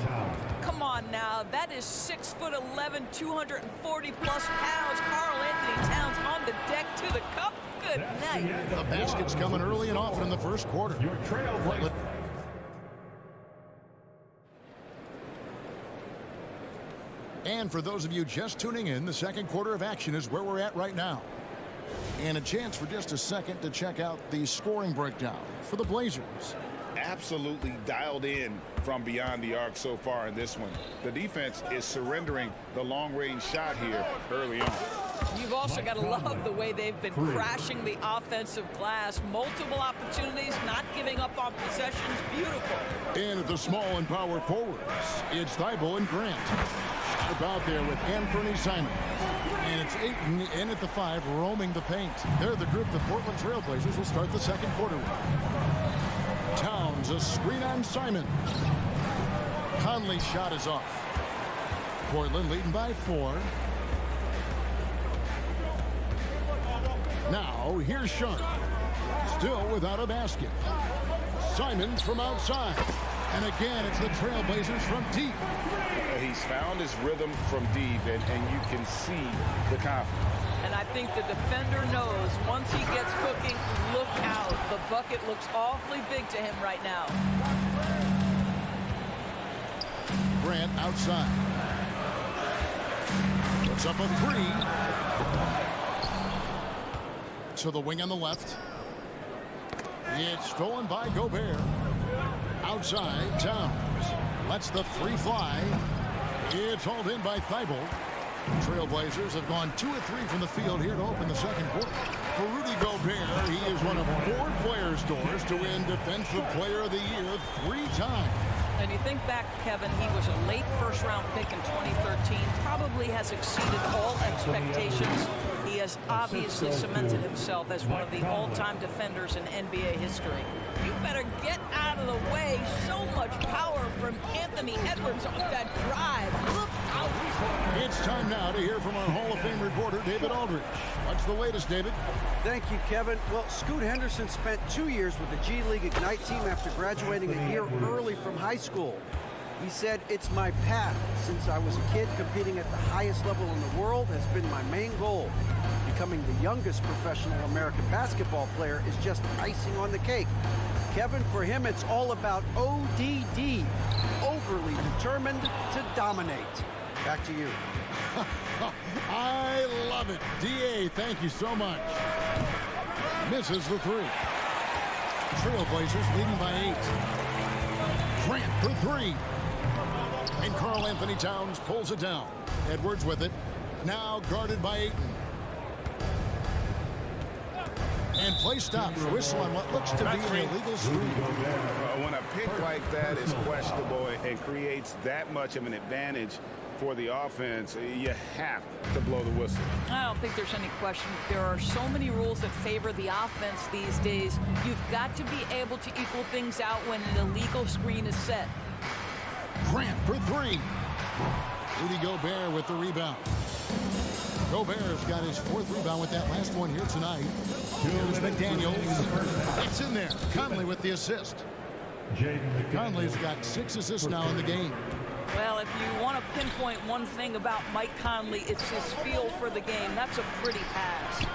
Come on now, that is 6'11", 240-plus pounds. Karl Anthony Towns on the deck to the cup. Good night. The basket's coming early and often in the first quarter. Your trailblazer. And for those of you just tuning in, the second quarter of action is where we're at right now. And a chance for just a second to check out the scoring breakdown for the Blazers. Absolutely dialed in from beyond the arc so far in this one. The defense is surrendering the long-range shot here early on. You've also got to love the way they've been crashing the offensive glass. Multiple opportunities, not giving up on possessions. Beautiful. And at the small and power forwards, it's Thibault and Grant. About there with Anthony Simon. And it's Ayton in at the 5, roaming the paint. They're the group the Portland Trailblazers will start the second quarter with. Towns, a screen on Simon. Conley's shot is off. Portland leading by 4. Now, here's Sharp. Still without a basket. Simons from outside. And again, it's the Trailblazers from deep. He's found his rhythm from deep, and you can see the confidence. And I think the defender knows once he gets cooking, look out. The bucket looks awfully big to him right now. Grant outside. Puts up a 3. To the wing on the left. It's stolen by Gobert. Outside, Towns. Lets the 3 fly. It's hauled in by Thibault. Trailblazers have gone 2 of 3 from the field here to open the second quarter. For Rudy Gobert, he is one of 4 players doors to win Defensive Player of the Year 3 times. And you think back, Kevin, he was a late first-round pick in 2013. Probably has exceeded all expectations. He has obviously cemented himself as one of the all-time defenders in NBA history. You better get out of the way. So much power from Anthony Edwards on that drive. Look out. It's time now to hear from our Hall of Fame reporter, David Aldridge. What's the latest, David? Thank you, Kevin. Well, Scoot Henderson spent 2 years with the G League Ignite team after graduating a year early from high school. He said, "It's my path. Since I was a kid, competing at the highest level in the world has been my main goal. Becoming the youngest professional American basketball player is just icing on the cake." Kevin, for him, it's all about ODD, overly determined to dominate. Back to you. I love it. DA, thank you so much. Misses the 3. Trailblazers leading by 8. Grant for 3. And Karl Anthony Towns pulls it down. Edwards with it. Now guarded by Ayton. And play stops. Whistle on what looks to be an illegal screen. When a pick like that is questionable and creates that much of an advantage for the offense, you have to blow the whistle. I don't think there's any question. There are so many rules that favor the offense these days. You've got to be able to equal things out when an illegal screen is set. Grant for 3. Rudy Gobert with the rebound. Gobert's got his 4th rebound with that last one here tonight. Here's McDaniels. It's in there. Conley with the assist. Conley's got 6 assists now in the game. Well, if you want to pinpoint one thing about Mike Conley, it's his feel for the game. That's a pretty pass.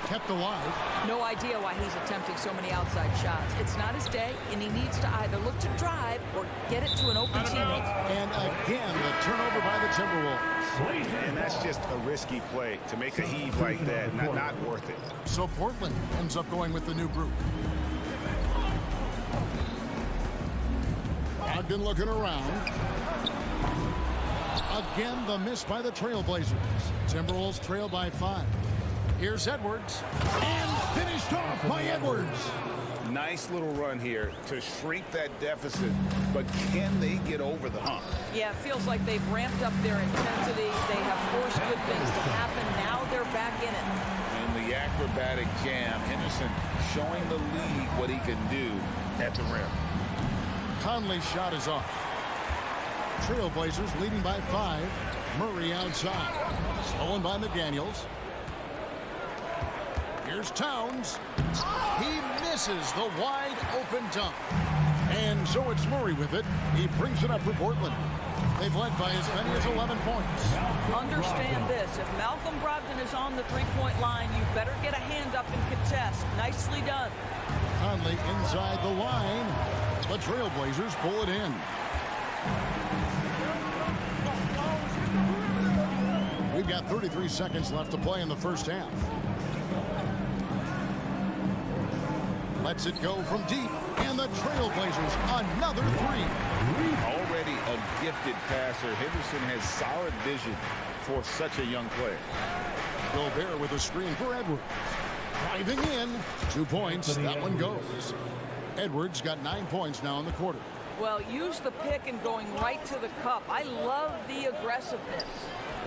Kept alive. No idea why he's attempting so many outside shots. It's not his day, and he needs to either look to drive or get it to an open teammate. And again, the turnover by the Timberwolves. And that's just a risky play to make a heave like that. Not worth it. So Portland ends up going with the new group. Ogden looking around. Again, the miss by the Trailblazers. Timberwolves trail by 5. Here's Edwards. And finished off by Edwards. Nice little run here to shrink that deficit, but can they get over the hump? Yeah, it feels like they've ramped up their intensity. They have forced good things to happen. Now they're back in it. And the acrobatic jam, Henderson showing the league what he can do at the rim. Conley's shot is off. Trailblazers leading by 5. Murray outside. Stolen by McDaniels. Here's Towns. He misses the wide open dunk. And so it's Murray with it. He brings it up for Portland. They've led by as many as 11 points. Understand this. If Malcolm Brogdon is on the three-point line, you better get a hand up and contest. Nicely done. Conley inside the line. The Trailblazers pull it in. We've got 33 seconds left to play in the first half. Lets it go from deep, and the Trailblazers another 3. Already a gifted passer, Henderson has solid vision for such a young player. Gobert with a screen for Edwards. Driving in, 2 points, that one goes. Edwards got 9 points now in the quarter. Well, use the pick and going right to the cup. I love the aggressiveness.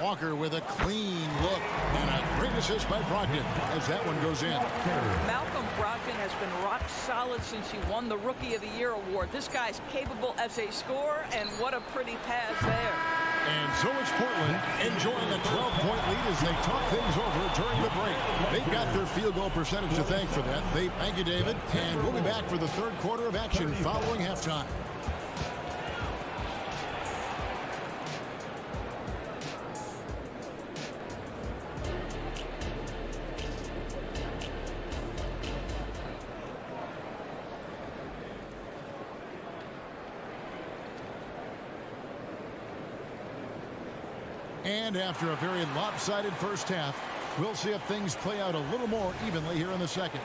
Walker with a clean look and a great assist by Brogdon as that one goes in. Malcolm Brogdon has been rock solid since he won the Rookie of the Year award. This guy's capable as a scorer, and what a pretty pass there. And so it's Portland enjoying a 12-point lead as they talk things over during the break. They've got their field goal percentage to thank for that. Thank you, David, and we'll be back for the third quarter of action following halftime. And after a very lopsided first half, we'll see if things play out a little more evenly here in the second.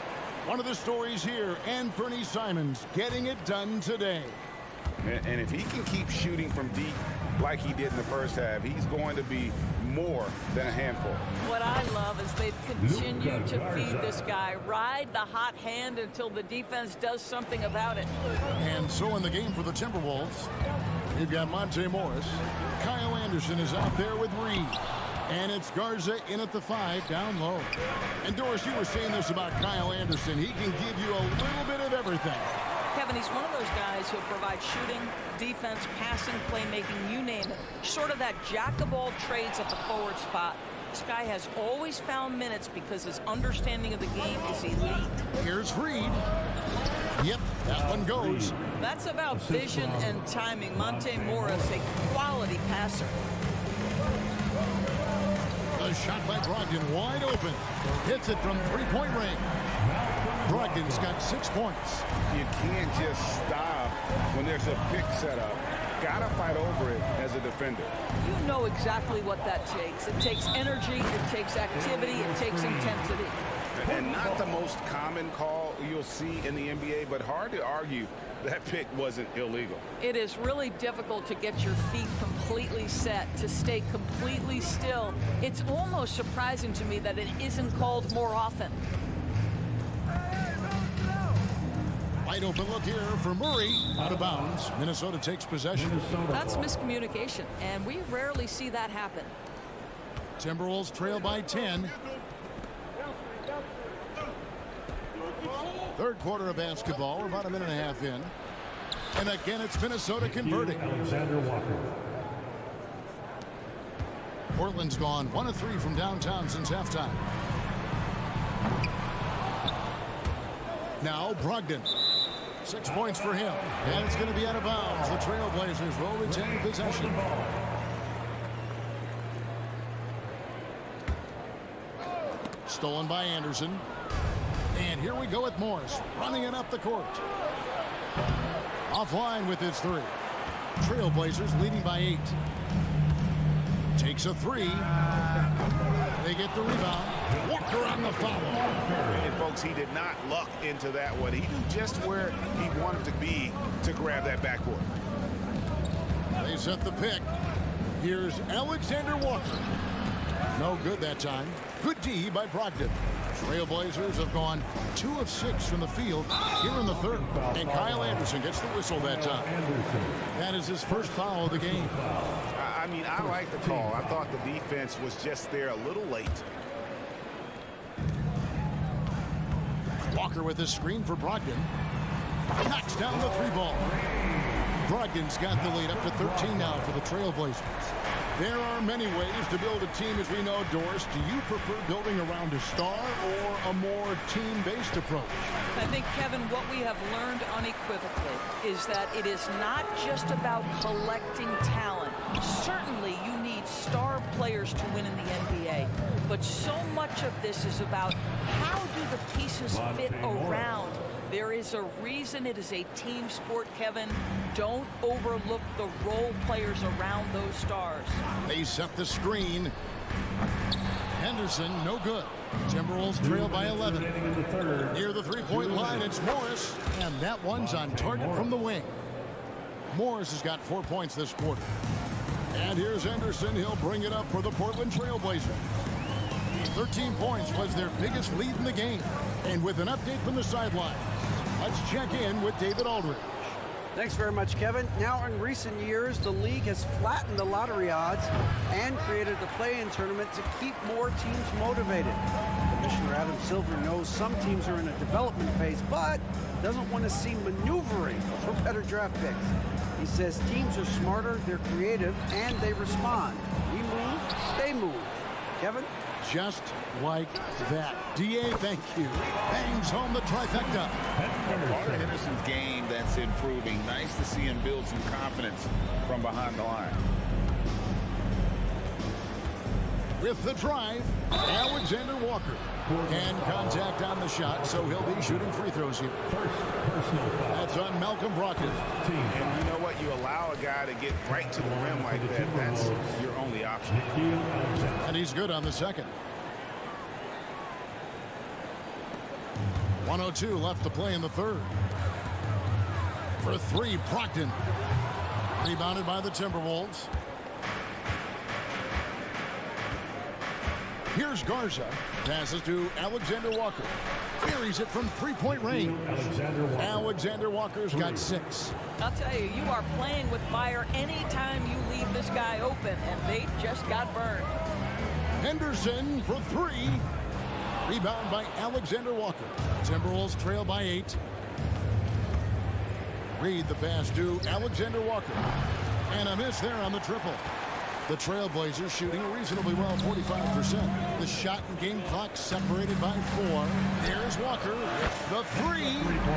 One of the stories here, Anthony Simons getting it done today. And if he can keep shooting from deep like he did in the first half, he's going to be more than a handful. What I love is they've continued to feed this guy, ride the hot hand until the defense does something about it. And so in the game for the Timberwolves, we've got Monte Morris. Kyle Anderson is out there with Reed. And it's Garza in at the 5, down low. And Doris, you were saying this about Kyle Anderson. He can give you a little bit of everything. Kevin, he's one of those guys who'll provide shooting, defense, passing, playmaking, you name it. Sort of that jack of all trades at the forward spot. This guy has always found minutes because his understanding of the game is elite. Here's Reed. Yep, that one goes. That's about vision and timing. Monte Morris, a quality passer. A shot by Brogdon, wide open. Hits it from three-point range. Brogdon's got 6 points. You can't just stop when there's a pick set up. Gotta fight over it as a defender. You know exactly what that takes. It takes energy, it takes activity, it takes intensity. And not the most common call you'll see in the NBA, but hard to argue that pick wasn't illegal. It is really difficult to get your feet completely set, to stay completely still. It's almost surprising to me that it isn't called more often. Wide open look here for Murray. Out of bounds. Minnesota takes possession. That's miscommunication, and we rarely see that happen. Timberwolves trail by 10. Third quarter of basketball. We're about a minute and a half in. And again, it's Minnesota converting. Portland's gone 1 of 3 from downtown since halftime. Now Brogdon. 6 points for him. And it's going to be out of bounds. The Trailblazers will retain possession. Stolen by Anderson. And here we go with Morris. Running it up the court. Offline with his 3. Trailblazers leading by 8. Takes a 3. They get the rebound. Walker on the foul. And folks, he did not luck into that one. He knew just where he wanted to be to grab that backboard. They set the pick. Here's Alexander Walker. No good that time. Good D by Brogdon. Trailblazers have gone 2 of 6 from the field here in the third. And Kyle Anderson gets the whistle that time. That is his first foul of the game. I mean, I like the call. I thought the defense was just there a little late. Walker with his screen for Brogdon. Knocks down the 3-ball. Brogdon's got the lead up to 13 now for the Trailblazers. There are many ways to build a team, as we know, Doris. Do you prefer building around a star or a more team-based approach? I think, Kevin, what we have learned unequivocally is that it is not just about collecting talent. Certainly, you need star players to win in the NBA. But so much of this is about how do the pieces fit around. There is a reason it is a team sport, Kevin. Don't overlook the role players around those stars. They set the screen. Henderson, no good. Timberwolves trail by 11. Near the three-point line, it's Morris, and that one's on target from the wing. Morris has got 4 points this quarter. And here's Henderson. He'll bring it up for the Portland Trailblazers. 13 points was their biggest lead in the game. And with an update from the sideline, let's check in with David Aldridge. Thanks very much, Kevin. Now, in recent years, the league has flattened the lottery odds and created the play-in tournament to keep more teams motivated. Commissioner Adam Silver knows some teams are in a development phase, but doesn't want to see maneuvering for better draft picks. He says teams are smarter, they're creative, and they respond. We move, they move. Kevin? Just like that. D.A., thank you. Bangs home the trifecta. Part of Henderson's game that's improving. Nice to see him build some confidence from behind the line. With the drive, Alexander Walker. And contact on the shot, so he'll be shooting free throws here. That's on Malcolm Brogdon. And you know what? You allow a guy to get right to the rim like that. That's your only option. And he's good on the second. 1:02 left to play in the third. For 3, Brogdon. Rebounded by the Timberwolves. Here's Garza. Passes to Alexander Walker. Buries it from three-point range. Alexander Walker's got 6. I'll tell you, you are playing with fire anytime you leave this guy open, and they just got burned. Henderson for 3. Rebound by Alexander Walker. Timberwolves trail by 8. Reed the pass to Alexander Walker. And a miss there on the triple. The Trailblazers shooting reasonably well, 45%. The shot and game clock separated by 4. There's Walker with the 3.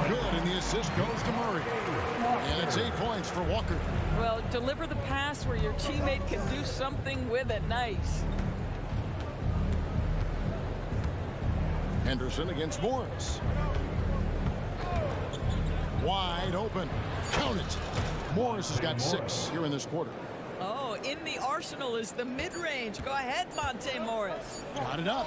Good, and the assist goes to Murray. And it's 8 points for Walker. Well, deliver the pass where your teammate can do something with it. Nice. Henderson against Morris. Wide open. Count it. Morris has got 6 here in this quarter. Oh, in the arsenal is the mid-range. Go ahead, Monte Morris. Got it up.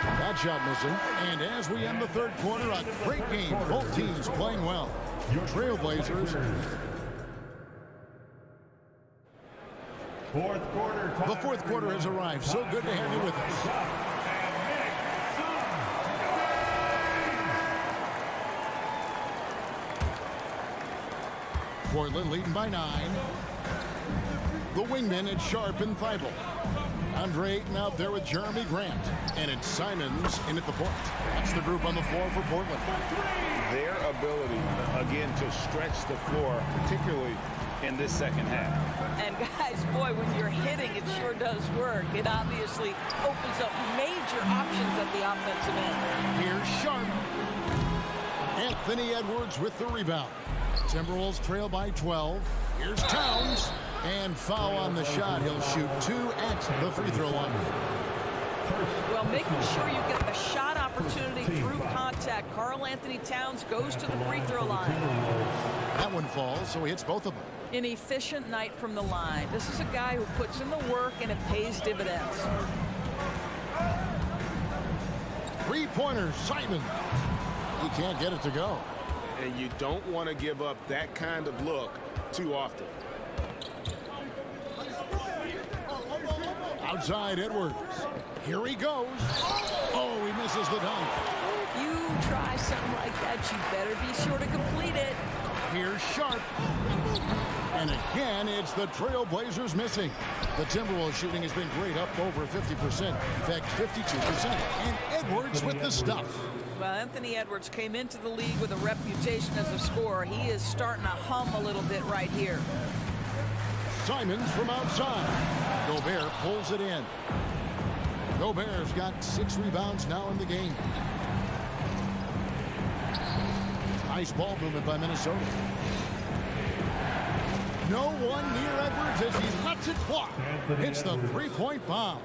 That shot missing. And as we end the third quarter, a great game. Both teams playing well. Trailblazers. The fourth quarter has arrived. So good to have you with us. Portland leading by 9. The wingmen, it's Sharp and Thibault. Andre Ayton out there with Jeremy Grant. And it's Simons in at the point. That's the group on the floor for Portland. Their ability, again, to stretch the floor, particularly in this second half. And guys, boy, when you're hitting, it sure does work. It obviously opens up major options at the offensive end. Here's Sharp. Anthony Edwards with the rebound. Timberwolves trail by 12. Here's Towns. And foul on the shot. He'll shoot 2 at the free throw line. Well, making sure you get the shot opportunity through contact. Karl Anthony Towns goes to the free throw line. That one falls, so he hits both of them. An efficient night from the line. This is a guy who puts in the work and it pays dividends. 3-pointer, Simon. He can't get it to go. And you don't want to give up that kind of look too often. Outside Edwards. Here he goes. Oh, he misses the dunk. If you try something like that, you better be sure to complete it. Here's Sharp. And again, it's the Trailblazers missing. The Timberwolves shooting has been great, up over 50%. In fact, 52%. And Edwards with the stuff. Well, Anthony Edwards came into the league with a reputation as a scorer. He is starting to hum a little bit right here. Simons from outside. Gobert pulls it in. Gobert's got 6 rebounds now in the game. Nice ball movement by Minnesota. No one near Edwards as he lets it fly. Hits the three-point bomb.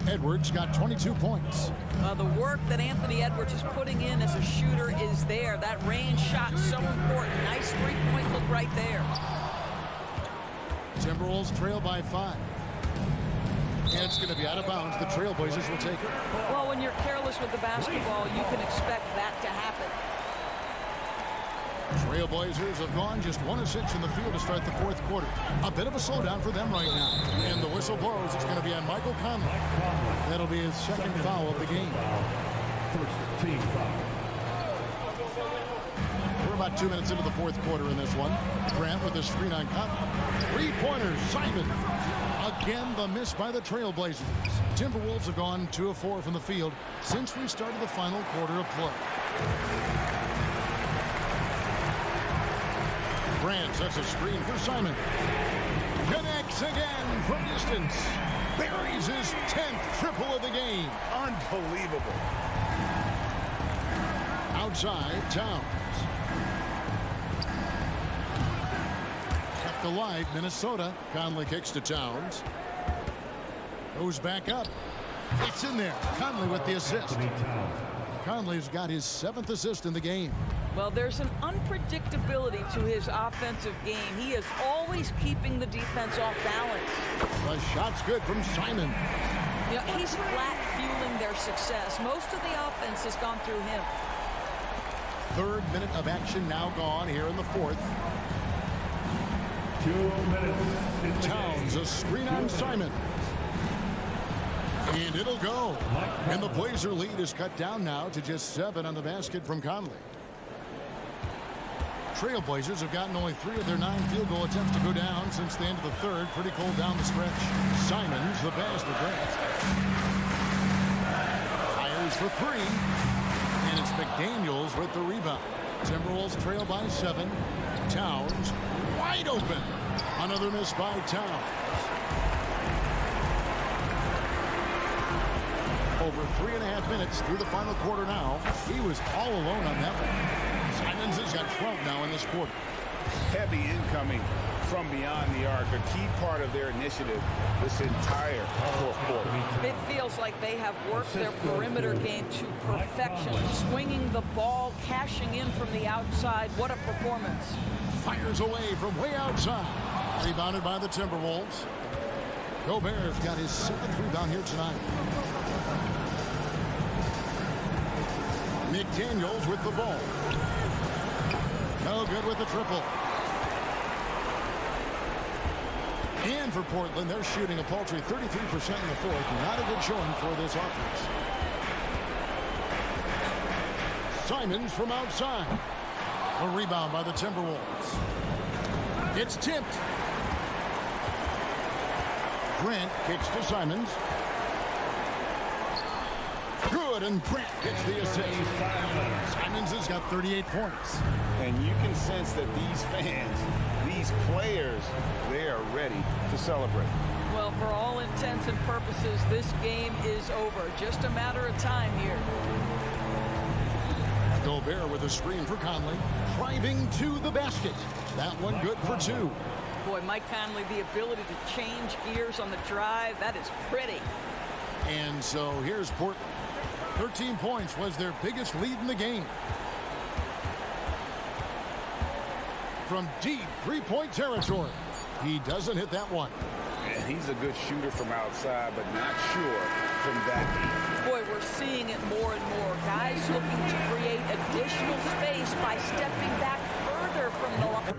Edwards got 22 points. The work that Anthony Edwards is putting in as a shooter is there. That range shot so important. Nice three-point look right there. Timberwolves trail by 5. And it's going to be out of bounds. The Trailblazers will take it. Well, when you're careless with the basketball, you can expect that to happen. Trailblazers have gone just 1 of 6 in the field to start the 4th quarter. A bit of a slowdown for them right now. And the whistle blows. It's going to be on Michael Conley. That'll be his 2nd foul of the game. First team foul. We're about 2 minutes into the 4th quarter in this one. Grant with a screen on Conley. 3-pointers, Simon. Again, the miss by the Trailblazers. Timberwolves have gone 2 of 4 from the field since we started the final quarter of play. Grant sets a screen for Simon. Connects again from distance. Buries his 10th triple of the game. Unbelievable. Outside, Towns. Kept alive, Minnesota. Conley kicks to Towns. Goes back up. It's in there. Conley with the assist. Conley's got his 7th assist in the game. Well, there's an unpredictability to his offensive game. He is always keeping the defense off balance. The shot's good from Simon. You know, he's flat fueling their success. Most of the offense has gone through him. 3rd minute of action now gone here in the 4th. 2 minutes. Towns, a screen on Simon. And it'll go. And the Blazer lead is cut down now to just 7 on the basket from Conley. Trailblazers have gotten only 3 of their 9 field goal attempts to go down since the end of the 3rd. Pretty cold down the stretch. Simons, the pass to Grant. Fires for 3. And it's McDaniels with the rebound. Timberwolves trail by 7. Towns wide open. Another miss by Towns. Over 3.5 minutes through the final quarter now. He was all alone on that one. Simons has got 12 now in this quarter. Heavy incoming from beyond the arc, a key part of their initiative this entire 4th quarter. It feels like they have worked their perimeter game to perfection. Swinging the ball, cashing in from the outside. What a performance. Fires away from way outside. Rebounded by the Timberwolves. Gobert's got his 7th rebound here tonight. McDaniels with the ball. No good with the triple. And for Portland, they're shooting a paltry 33% in the 4th. Not a good showing for this offense. Simons from outside. A rebound by the Timberwolves. It's tipped. Grant kicks to Simons. Good, and Grant gets the assist. Simons has got 38 points. And you can sense that these fans, these players, they are ready to celebrate. Well, for all intents and purposes, this game is over. Just a matter of time here. Gobert with a screen for Conley. Driving to the basket. That one good for 2. Boy, Mike Conley, the ability to change gears on the drive, that is pretty. And so here's Portland. 13 points was their biggest lead in the game. From deep 3-point territory. He doesn't hit that one. Yeah, he's a good shooter from outside, but not sure from that deep. Boy, we're seeing it more and more. Guys looking to create additional space by stepping back further from the line.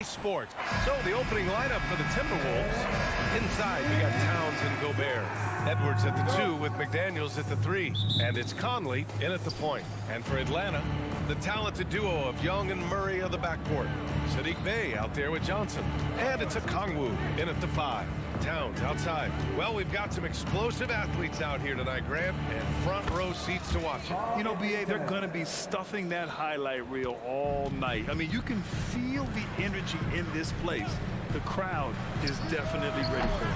Sports. So the opening lineup for the Timberwolves. Inside, we got Towns and Gobert. Edwards at the 2 with McDaniels at the 3. And it's Conley in at the point. And for Atlanta, the talented duo of Young and Murray of the backcourt. Saddiq Bey out there with Johnson. And it's a Okongwu in at the 5. Towns outside. Well, we've got some explosive athletes out here tonight, Grant, and front row seats to watch it. You know, BA, they're going to be stuffing that highlight reel all night. I mean, you can feel the energy in this place. The crowd is definitely ready for it.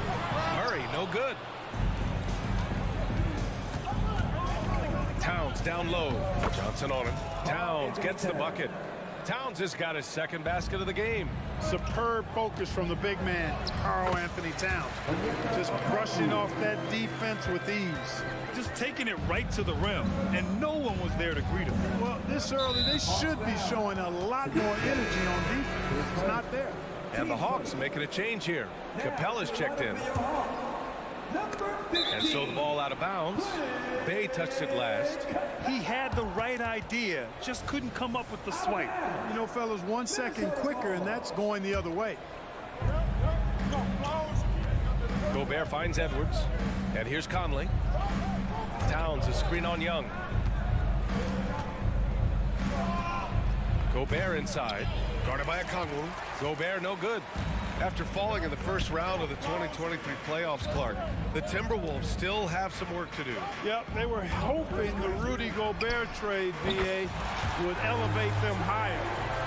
Murray, no good. Towns down low. Johnson on him. Towns gets the bucket. Towns has got his second basket of the game. Superb focus from the big man, Karl Anthony Towns. Just brushing off that defense with ease. Just taking it right to the rim, and no one was there to greet him. Well, this early, they should be showing a lot more energy on defense. It's not there. And the Hawks making a change here. Capella's checked in. And so the ball out of bounds. Bey touched it last. He had the right idea, just couldn't come up with the swipe. You know, fellas, 1 second quicker, and that's going the other way. Gobert finds Edwards. And here's Conley. Towns, a screen on Young. Gobert inside. Guarded by Okongwu. Gobert no good. After falling in the first round of the 2023 playoffs, Clark, the Timberwolves still have some work to do. Yep, they were hoping the Rudy Gobert trade, BA, would elevate them higher.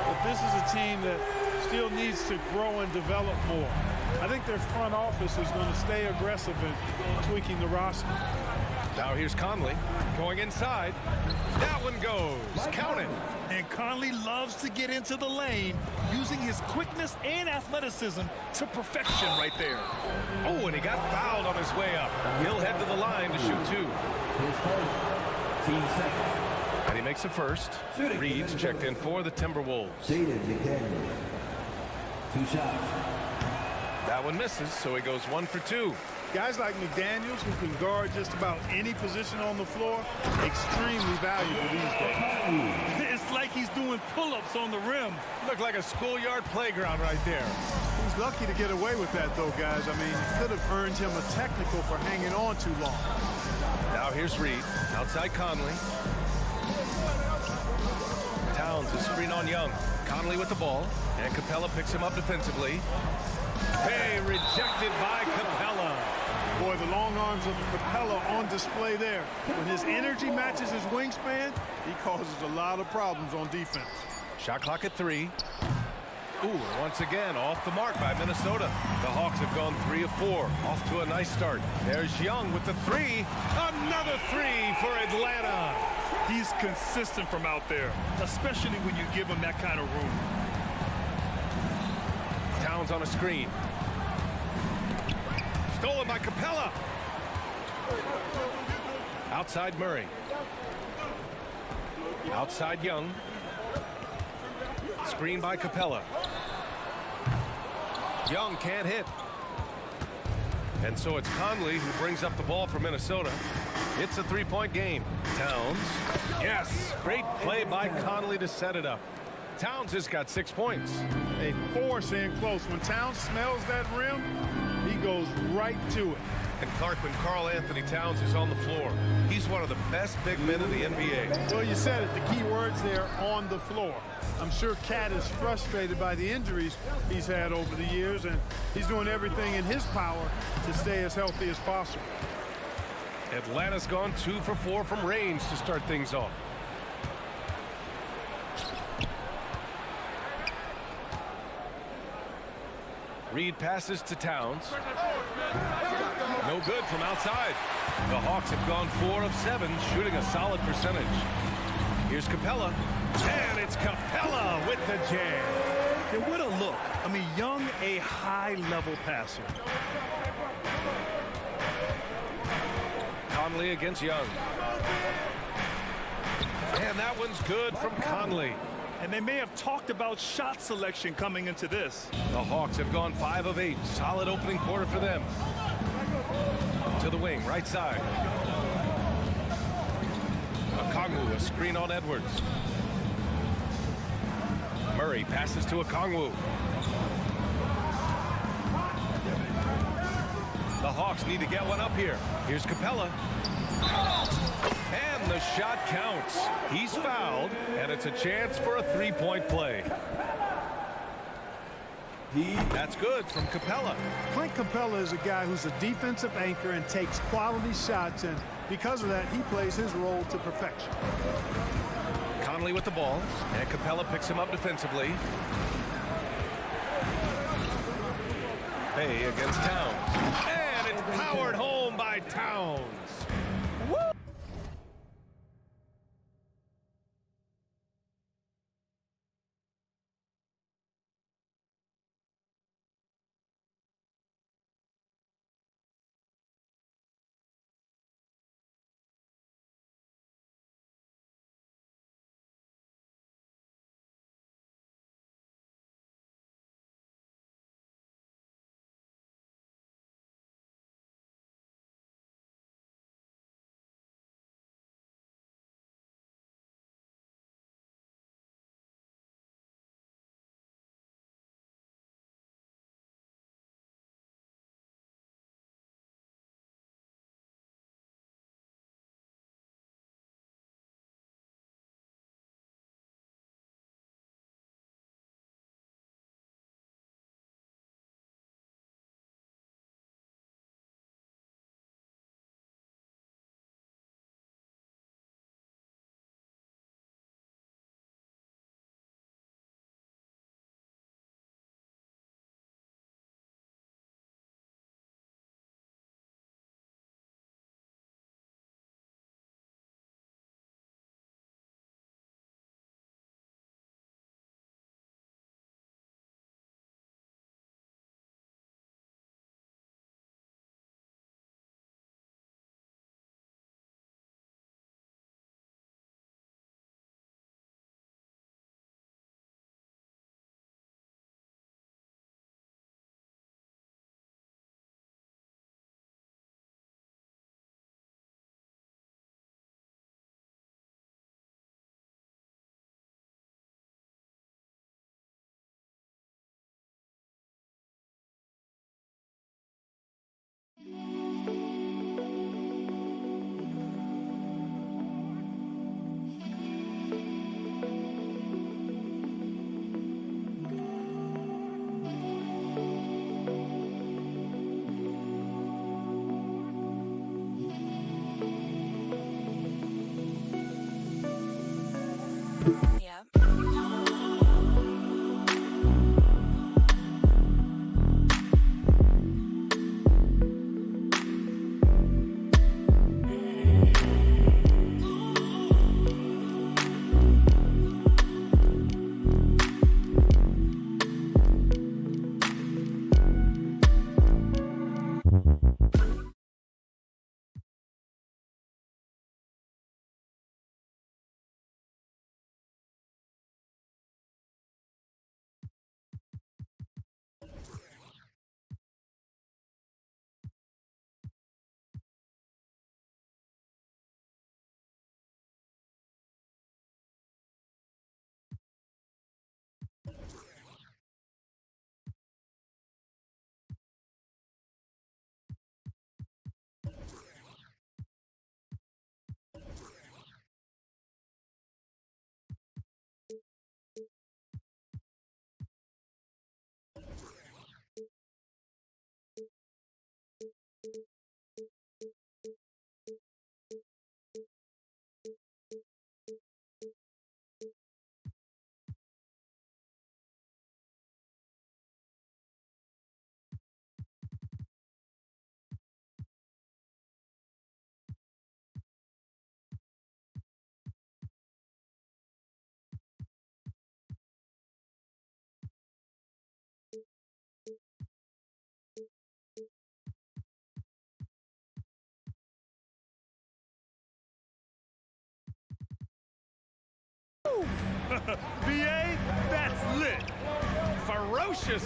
But this is a team that still needs to grow and develop more. I think their front office is going to stay aggressive in tweaking the roster. Now here's Conley going inside. That one goes. Count it. And Conley loves to get into the lane, using his quickness and athleticism to perfection right there. Oh, and he got fouled on his way up. He'll head to the line to shoot 2. And he makes a first. Reed's checked in for the Timberwolves. 2 shots. That one misses, so he goes 1 for 2. Guys like McDaniels, who can guard just about any position on the floor, extremely valuable these days. It's like he's doing pull-ups on the rim. Looked like a schoolyard playground right there. He's lucky to get away with that, though, guys. I mean, it could have earned him a technical for hanging on too long. Now here's Reed. Outside Conley. Towns, a screen on Young. Conley with the ball. And Capella picks him up defensively. Hey, rejected by Capella. Boy, the long arms of Capella on display there. When his energy matches his wingspan, he causes a lot of problems on defense. Shot clock at 3. Ooh, once again, off the mark by Minnesota. The Hawks have gone 3 of 4. Off to a nice start. There's Young with the 3. Another 3 for Atlanta. He's consistent from out there, especially when you give him that kind of room. Towns on a screen. Stolen by Capella. Outside Murray. Outside Young. Screen by Capella. Young can't hit. And so it's Conley who brings up the ball for Minnesota. It's a 3-point game. Towns. Yes, great play by Conley to set it up. Towns has got 6 points. They force in close. When Towns smells that rim, he goes right to it. And Clark, when Karl Anthony Towns is on the floor, he's one of the best big men in the NBA. Well, you said it. The key words there, on the floor. I'm sure Cat is frustrated by the injuries he's had over the years, and he's doing everything in his power to stay as healthy as possible. Atlanta's gone 2 for 4 from range to start things off. Reed passes to Towns. No good from outside. The Hawks have gone 4 of 7, shooting a solid percentage. Here's Capella. And it's Capella with the jam. And what a look. I mean, Young, a high-level passer. Conley against Young. And that one's good from Conley. And they may have talked about shot selection coming into this. The Hawks have gone 5 of 8. Solid opening quarter for them. To the wing, right side. Okongwu, a screen on Edwards. Murray passes to Okongwu. The Hawks need to get one up here. Here's Capella. And the shot counts. He's fouled, and it's a chance for a three-point play. That's good from Capella. Clint Capella is a guy who's a defensive anchor and takes quality shots, and because of that, he plays his role to perfection. Conley with the ball, and Capella picks him up defensively. Bay against Towns. And it's powered home by Towns.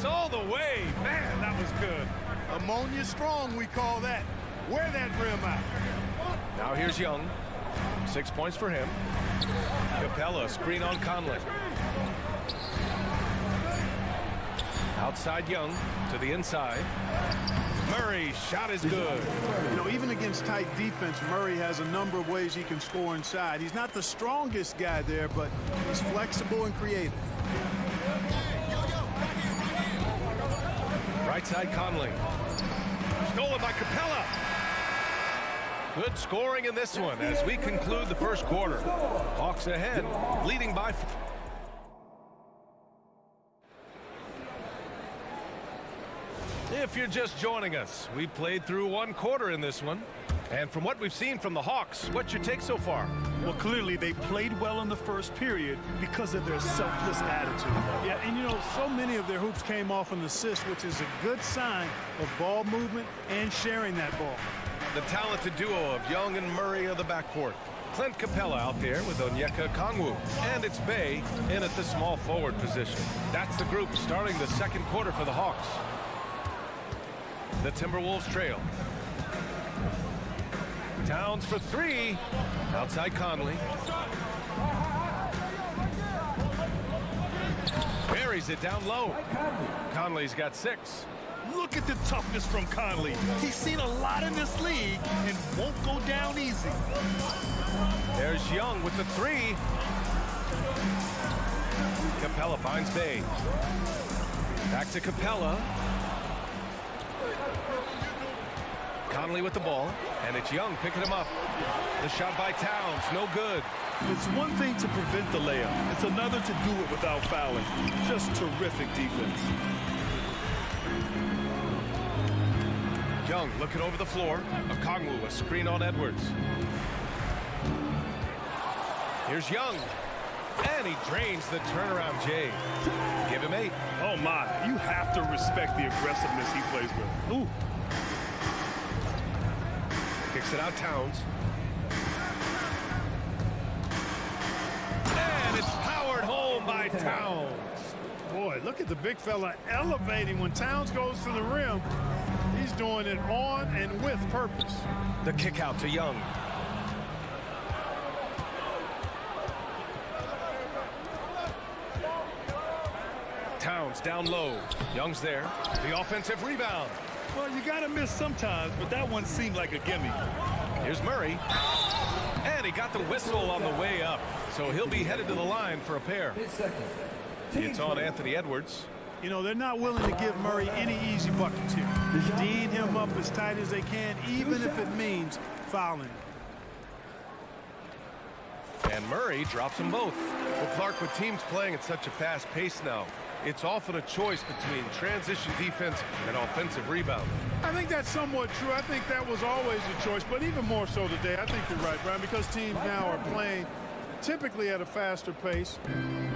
all the way. Man, that was good. Ammonia strong, we call that. Wear that rim out. Now here's Young. 6 points for him. Capella, screen on Conley. Outside Young to the inside. Murray, shot is good. You know, even against tight defense, Murray has a number of ways he can score inside. He's not the strongest guy there, but he's flexible and creative. Right side Conley. Stolen by Capella. Good scoring in this one as we conclude the first quarter. Hawks ahead, leading by 4. If you're just joining us, we played through one quarter in this one. And from what we've seen from the Hawks, what's your take so far? Well, clearly they played well in the first period because of their selfless attitude. Yeah, and you know, so many of their hoops came off an assist, which is a good sign of ball movement and sharing that ball. The talented duo of Young and Murray of the backcourt. Clint Capella out there with Onyeka Okongwu. And it's Bay in at the small forward position. That's the group starting the second quarter for the Hawks. The Timberwolves trail. Towns for 3. Outside Conley. Buries it down low. Conley's got 6. Look at the toughness from Conley. He's seen a lot in this league and won't go down easy. There's Young with the 3. Capella finds Bay. Back to Capella. Conley with the ball, and it's Young picking him up. The shot by Towns, no good. It's one thing to prevent the layup. It's another to do it without fouling. Just terrific defense. Young looking over the floor. Okongwu, a screen on Edwards. Here's Young. And he drains the turnaround J. Give him 8. Oh, my. You have to respect the aggressiveness he plays with. Ooh. Kicks it out Towns. And it's powered home by Towns. Boy, look at the big fella elevating when Towns goes to the rim. He's doing it on and with purpose. The kick out to Young. Towns down low. Young's there. The offensive rebound. Well, you got to miss sometimes, but that one seemed like a gimme. Here's Murray. And he got the whistle on the way up. So he'll be headed to the line for a pair. It's on Anthony Edwards. You know, they're not willing to give Murray any easy buckets here. Dean him up as tight as they can, even if it means fouling. And Murray drops them both. Well, Clark, with teams playing at such a fast pace now, it's often a choice between transition defense and offensive rebound. I think that's somewhat true. I think that was always a choice, but even more so today. I think you're right, Brian, because teams now are playing typically at a faster pace.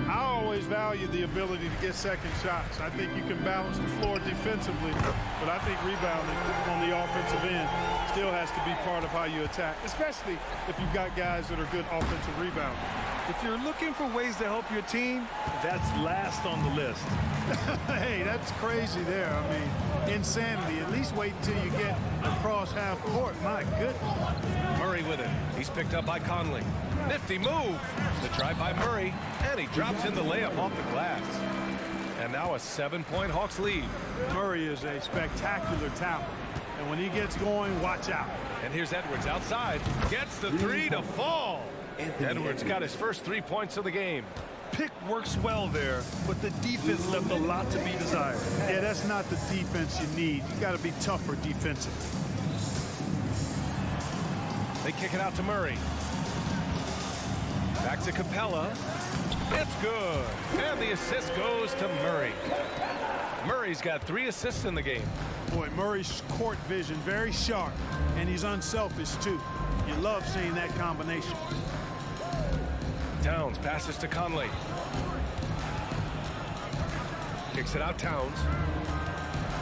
I always value the ability to get second shots. I think you can balance the floor defensively, but I think rebounding on the offensive end still has to be part of how you attack, especially if you've got guys that are good offensive rebounders. If you're looking for ways to help your team, that's last on the list. Hey, that's crazy there. I mean, insanity. At least wait until you get across half court. My goodness. Murray with it. He's picked up by Conley. Nifty move. The drive by Murray, and he drops in the layup off the glass. And now a 7-point Hawks lead. Murray is a spectacular talent. And when he gets going, watch out. And here's Edwards outside. Gets the 3 to fall. Edwards got his first 3 points of the game. Pick works well there, but the defense left a lot to be desired. Yeah, that's not the defense you need. You got to be tougher defensively. They kick it out to Murray. Back to Capella. It's good. And the assist goes to Murray. Murray's got 3 assists in the game. Boy, Murray's court vision very sharp, and he's unselfish too. You love seeing that combination. Towns passes to Conley. Kicks it out Towns.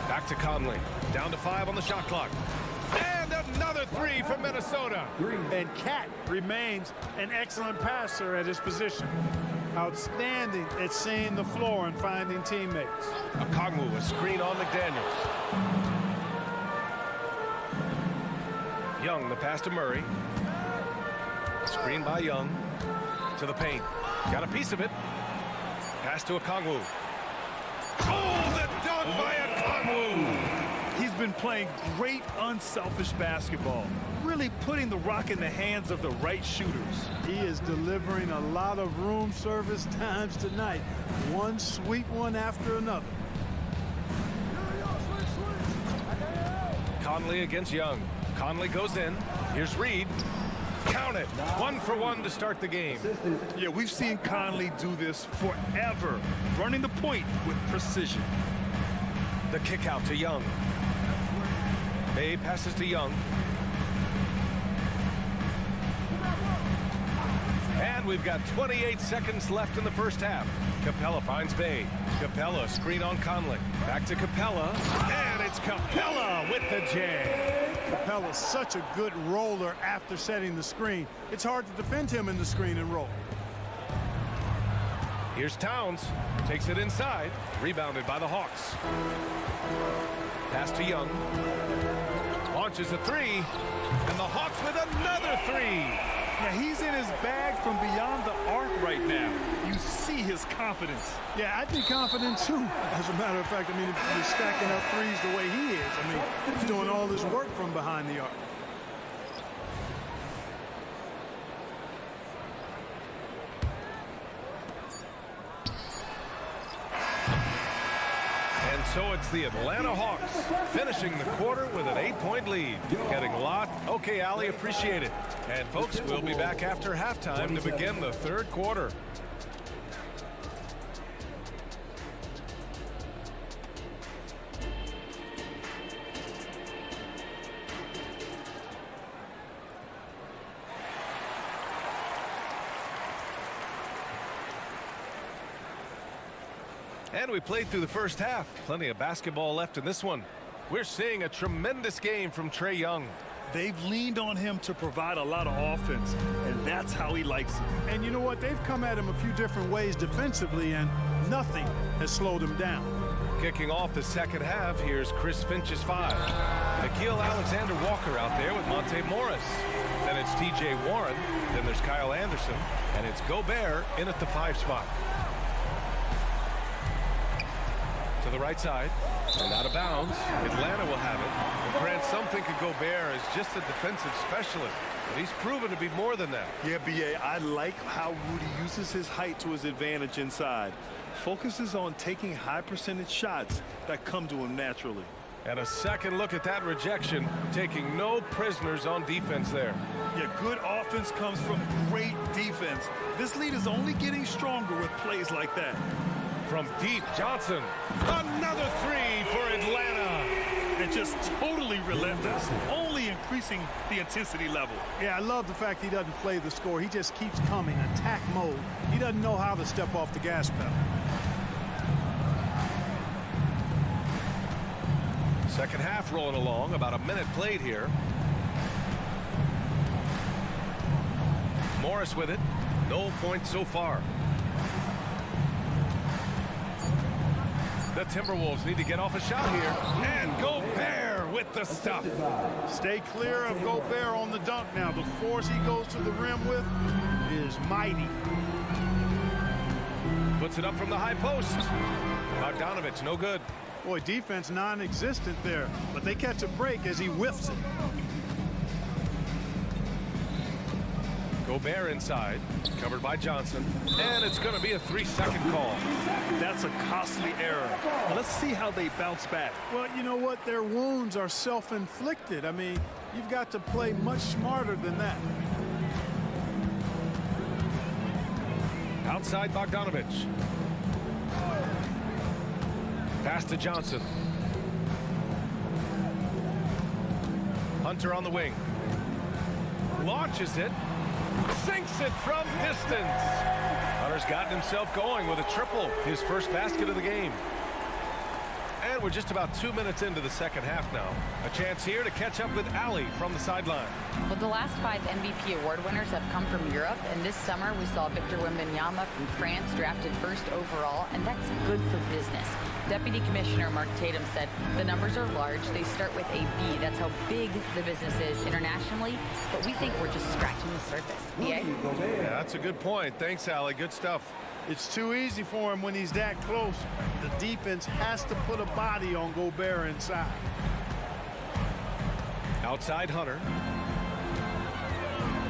Back to Conley. Down to 5 on the shot clock. And another 3 from Minnesota. And Cat remains an excellent passer at his position. Outstanding at seeing the floor and finding teammates. Okongwu, a screen on McDaniels. Young, the pass to Murray. Screen by Young. To the paint. Got a piece of it. Pass to Okongwu. Oh, the dunk by Okongwu! He's been playing great unselfish basketball, really putting the rock in the hands of the right shooters. He is delivering a lot of room service times tonight. One sweet one after another. Conley against Young. Conley goes in. Here's Reed. Count it. 1 for 1 to start the game. Yeah, we've seen Conley do this forever, running the point with precision. The kick out to Young. Bay passes to Young. And we've got 28 seconds left in the first half. Capella finds Bay. Capella, screen on Conley. Back to Capella. And it's Capella with the jam. Capella's such a good roller after setting the screen. It's hard to defend him in the screen and roll. Here's Towns. Takes it inside. Rebounded by the Hawks. Pass to Young. Launches a three. And the Hawks with another three. Yeah, he's in his bag from beyond the arc right now. You see his confidence. Yeah, I'd be confident too. As a matter of fact, I mean, if you're stacking up threes the way he is, I mean, he's doing all this work from behind the arc. And so it's the Atlanta Hawks finishing the quarter with an 8-point lead. Getting a lot. Okay, Allie, appreciate it. And folks, we'll be back after halftime to begin the third quarter. And we played through the first half. Plenty of basketball left in this one. We're seeing a tremendous game from Trae Young. They've leaned on him to provide a lot of offense, and that's how he likes it. And you know what? They've come at him a few different ways defensively, and nothing has slowed him down. Kicking off the second half, here's Chris Finch's 5. Nickeil Alexander-Walker out there with Monte Morris. Then it's T.J. Warren. Then there's Kyle Anderson. And it's Gobert in at the 5 spot. To the right side, and out of bounds. Atlanta will have it. And Grant, some think of Gobert as just a defensive specialist, but he's proven to be more than that. Yeah, B.A., I like how Rudy uses his height to his advantage inside. Focuses on taking high percentage shots that come to him naturally. And a second look at that rejection, taking no prisoners on defense there. Yeah, good offense comes from great defense. This lead is only getting stronger with plays like that. From deep, Johnson. Another three for Atlanta. And just totally relentless, only increasing the intensity level. Yeah, I love the fact he doesn't play the score. He just keeps coming, attack mode. He doesn't know how to step off the gas pedal. Second half rolling along, about a minute played here. Morris with it. No points so far. The Timberwolves need to get off a shot here. And Gobert with the stuff. Stay clear of Gobert on the dunk now. The force he goes to the rim with is mighty. Puts it up from the high post. Bogdanovich, no good. Boy, defense non-existent there. But they catch a break as he whiffs it. Gobert inside, covered by Johnson, and it's going to be a 3-second call. That's a costly error. Let's see how they bounce back. Well, you know what? Their wounds are self-inflicted. I mean, you've got to play much smarter than that. Outside Bogdanovich. Pass to Johnson. Hunter on the wing. Launches it. Sinks it from distance. Hunter's gotten himself going with a triple, his first basket of the game. And And we're just about 2 minutes into the second half now. A chance here to catch up with Ali from the sideline. Well, the last 5 MVP award winners have come from Europe, and this summer we saw Victor Wembanyama from France drafted first overall, and that's good for business. Deputy Commissioner Mark Tatum said the numbers are large. They start with a B. That's how big the business is internationally, but we think we're just scratching the surface. Yeah, that's a good point. Thanks, Ali. Good stuff. It's too easy for him when he's that close. The defense has to put a body on Gobert inside. Outside Hunter.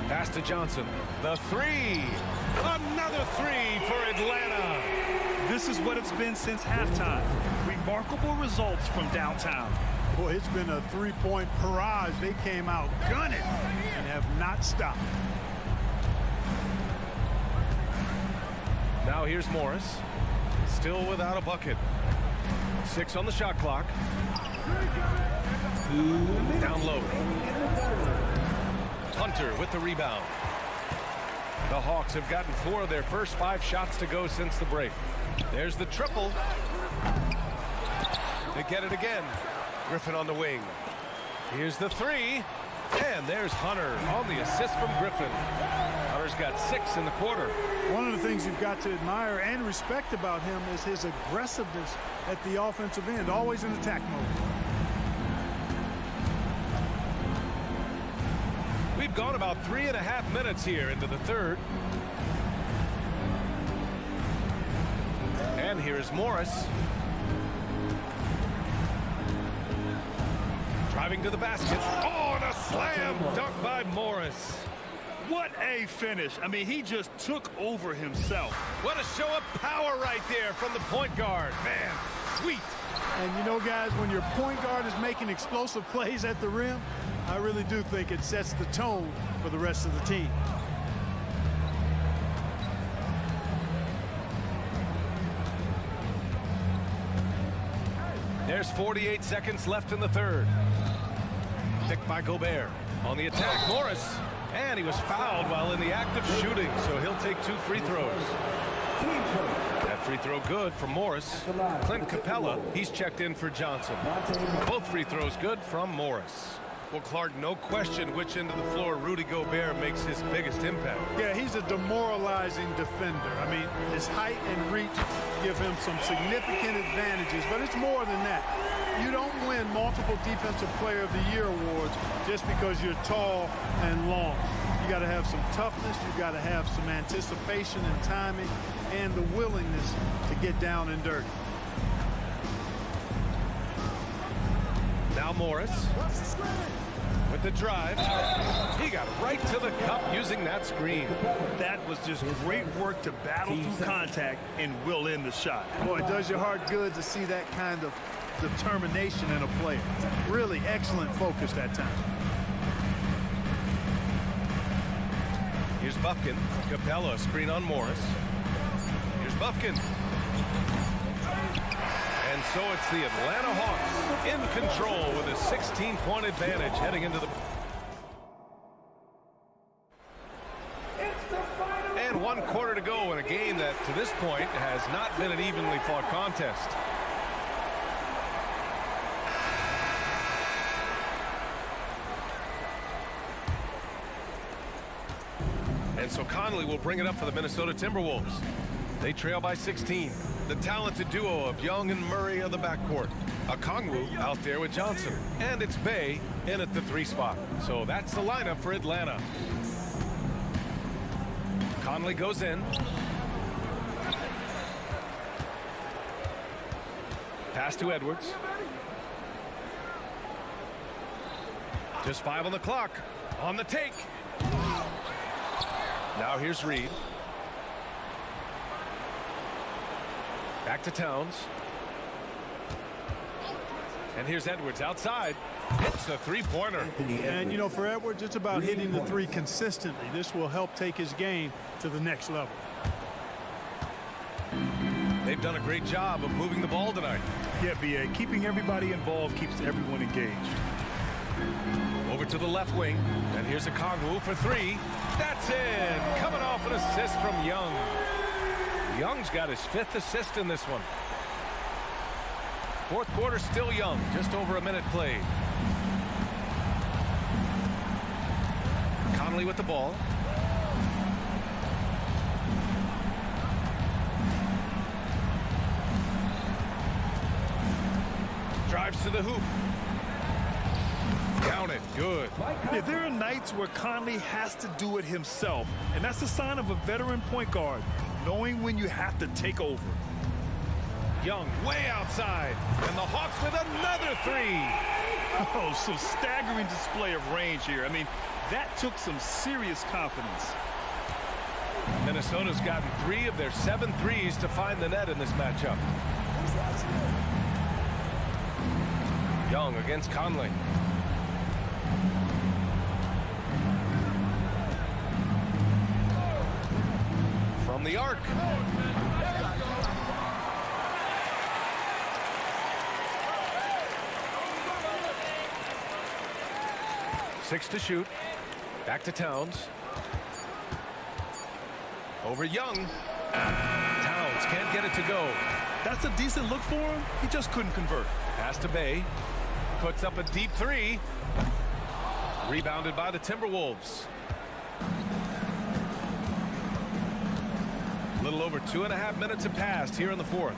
Pass to Johnson. The three. Another three for Atlanta. This is what it's been since halftime. Remarkable results from downtown. Boy, it's been a three-point barrage. They came out gunning and have not stopped. Now here's Morris. Still without a bucket. 6 on the shot clock. Down low. Hunter with the rebound. The Hawks have gotten 4 of their first 5 shots to go since the break. There's the triple. They get it again. Griffin on the wing. Here's the 3. And there's Hunter on the assist from Griffin. Hunter's got 6 in the quarter. One of the things you've got to admire and respect about him is his aggressiveness at the offensive end, always in attack mode. We've gone about 3.5 minutes here into the third. And here's Morris. Driving to the basket. Oh, and a slam dunk by Morris. What a finish. I mean, he just took over himself. What a show of power right there from the point guard. Man, sweet. And you know, guys, when your point guard is making explosive plays at the rim, I really do think it sets the tone for the rest of the team. There's 48 seconds left in the third. Picked by Gobert. On the attack, Morris. And he was fouled while in the act of shooting, so he'll take 2 free throws. That free throw good for Morris. Clint Capella, he's checked in for Johnson. Both free throws good from Morris. Well, Clark, no question which end of the floor Rudy Gobert makes his biggest impact. Yeah, he's a demoralizing defender. I mean, his height and reach give him some significant advantages, but it's more than that. You don't win multiple Defensive Player of the Year awards just because you're tall and long. You got to have some toughness, you got to have some anticipation and timing, and the willingness to get down and dirty. Now Morris with the drive. He got right to the cup using that screen. That was just great work to battle through contact and will in the shot. Boy, it does your heart good to see that kind of determination in a player. Really excellent focus that time. Here's Buffkin. Capella, screen on Morris. Here's Buffkin. And so it's the Atlanta Hawks in control with a 16-point advantage heading into the... And 1 quarter to go in a game that, to this point, has not been an evenly fought contest. And so Conley will bring it up for the Minnesota Timberwolves. They trail by 16. The talented duo of Young and Murray of the backcourt. Okongwu out there with Johnson. And it's Bey in at the 3 spot. So that's the lineup for Atlanta. Conley goes in. Pass to Edwards. Just 5 on the clock. On the take. Now here's Reed. Back to Towns. And here's Edwards outside. Hits a 3-pointer. And, you know, for Edwards, it's about hitting the 3 consistently. This will help take his game to the next level. They've done a great job of moving the ball tonight. Yeah, B.A. Keeping everybody involved keeps everyone engaged. Over to the left wing. And here's a Okongwu for 3. That's in. Coming off an assist from Young. Young's got his 5th assist in this one. Fourth quarter still young, just over a minute played. Conley with the ball. Drives to the hoop. Count it. Good. Yeah, there are nights where Conley has to do it himself, and that's a sign of a veteran point guard, knowing when you have to take over. Young way outside, and the Hawks with another three. Oh, some staggering display of range here. I mean, that took some serious confidence. Minnesota's gotten 3 of their 7 threes to find the net in this matchup. Young against Conley. From the arc. Six to shoot. Back to Towns. Over Young. Towns can't get it to go. That's a decent look for him. He just couldn't convert. Pass to Bay. Puts up a deep three. Rebounded by the Timberwolves. A little over 2.5 minutes have passed here in the fourth.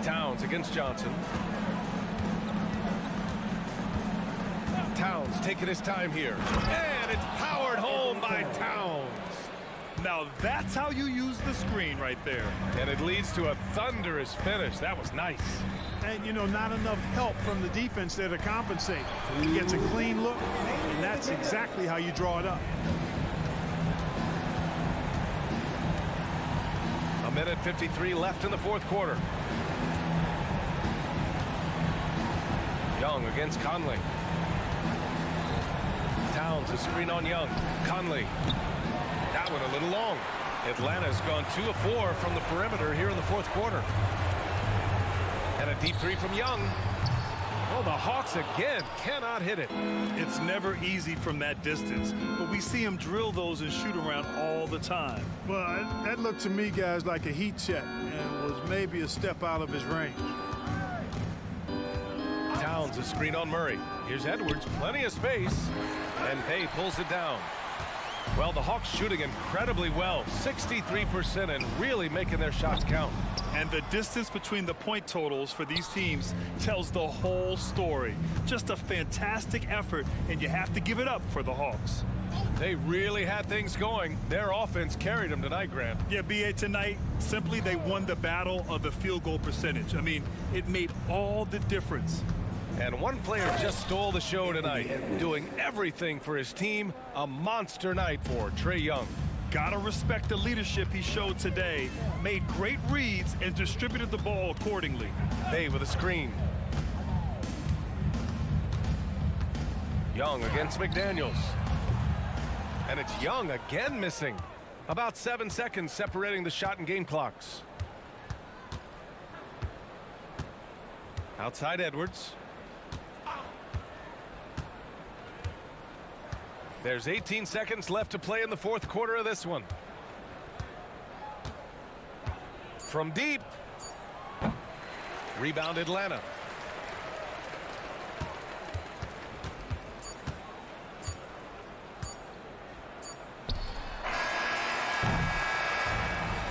Towns against Johnson. Towns taking his time here. And it's powered home by Towns. Now that's how you use the screen right there. And it leads to a thunderous finish. That was nice. And, you know, not enough help from the defense there to compensate. He gets a clean look, and that's exactly how you draw it up. A minute 53 left in the fourth quarter. Young against Conley. Towns, a screen on Young. Conley. That one a little long. Atlanta's gone 2 of 4 from the perimeter here in the fourth quarter. And a deep three from Young. Oh, the Hawks again cannot hit it. It's never easy from that distance, but we see him drill those and shoot around all the time. Well, that looked to me, guys, like a heat check and was maybe a step out of his range. Towns, a screen on Murray. Here's Edwards, plenty of space, and Bay pulls it down. Well, the Hawks shooting incredibly well, 63%, and really making their shots count. And the distance between the point totals for these teams tells the whole story. Just a fantastic effort, and you have to give it up for the Hawks. They really had things going. Their offense carried them tonight, Grant. Yeah, B.A., tonight, simply they won the battle of the field goal percentage. I mean, it made all the difference. And one player just stole the show tonight, doing everything for his team. A monster night for Trae Young. Gotta respect the leadership he showed today. Made great reads and distributed the ball accordingly. Bay with a screen. Young against McDaniels. And it's Young again missing. About 7 seconds separating the shot and game clocks. Outside Edwards. There's 18 seconds left to play in the fourth quarter of this one. From deep. Rebound Atlanta.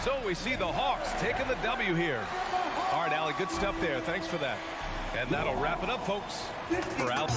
So we see the Hawks taking the W here. All right, Allie, good stuff there. Thanks for that. And that'll wrap it up, folks. For Al.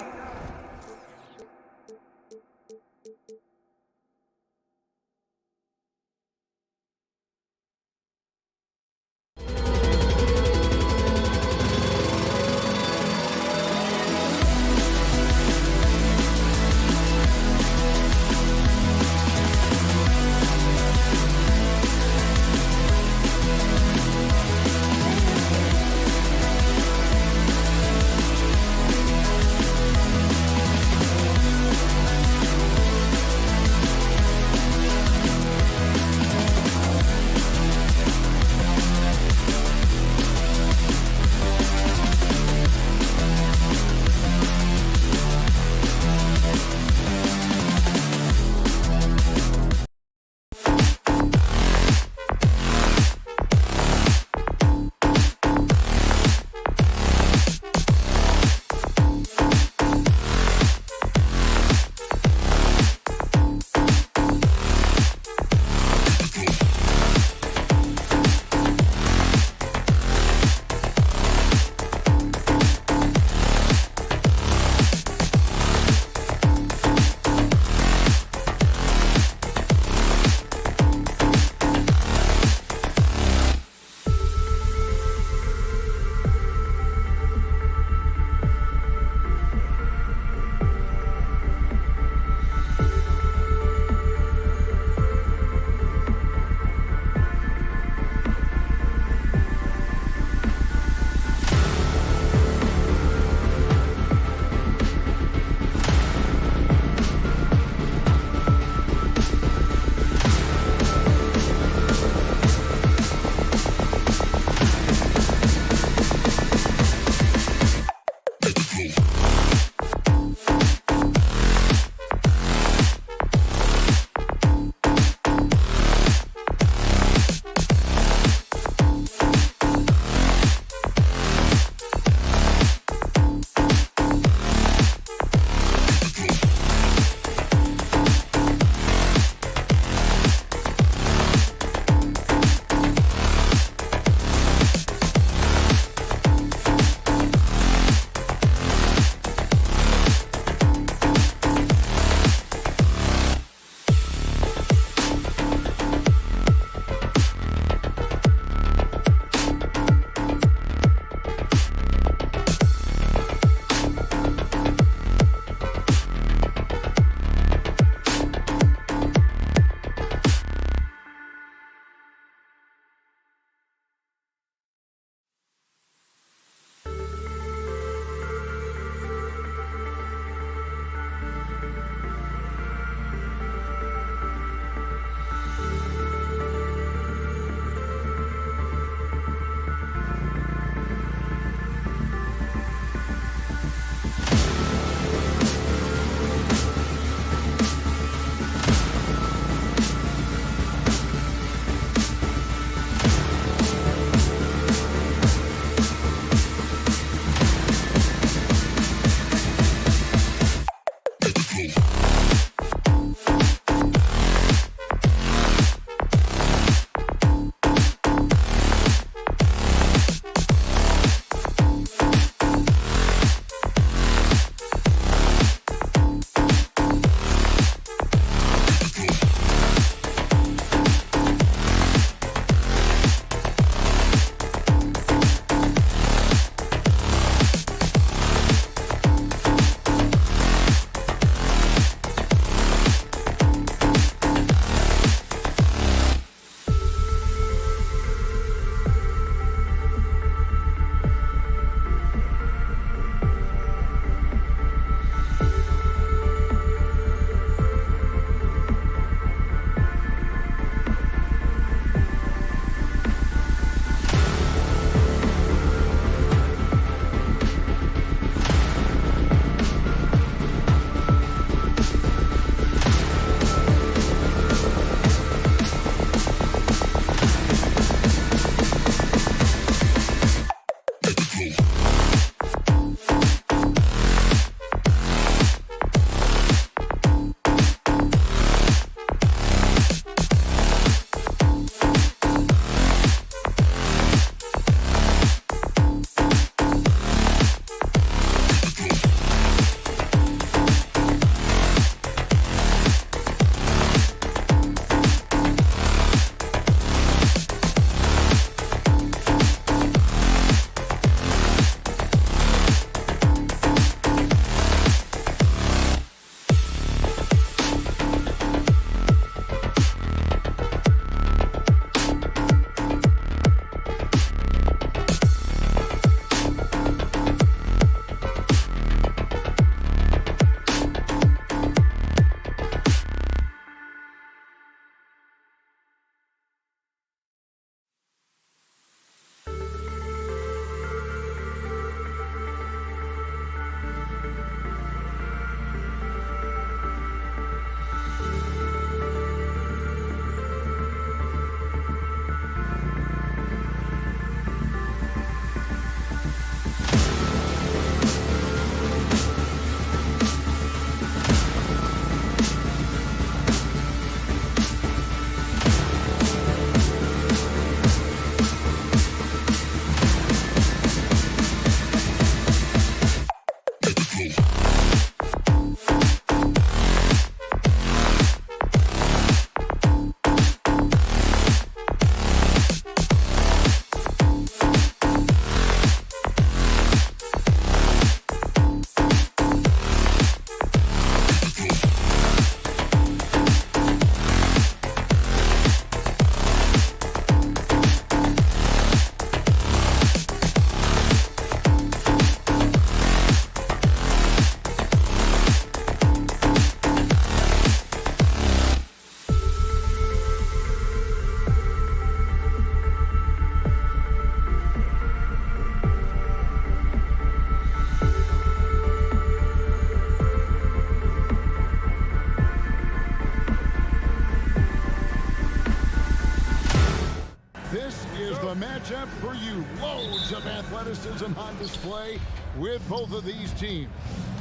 Matchup for you. Loads of athleticism on display with both of these teams.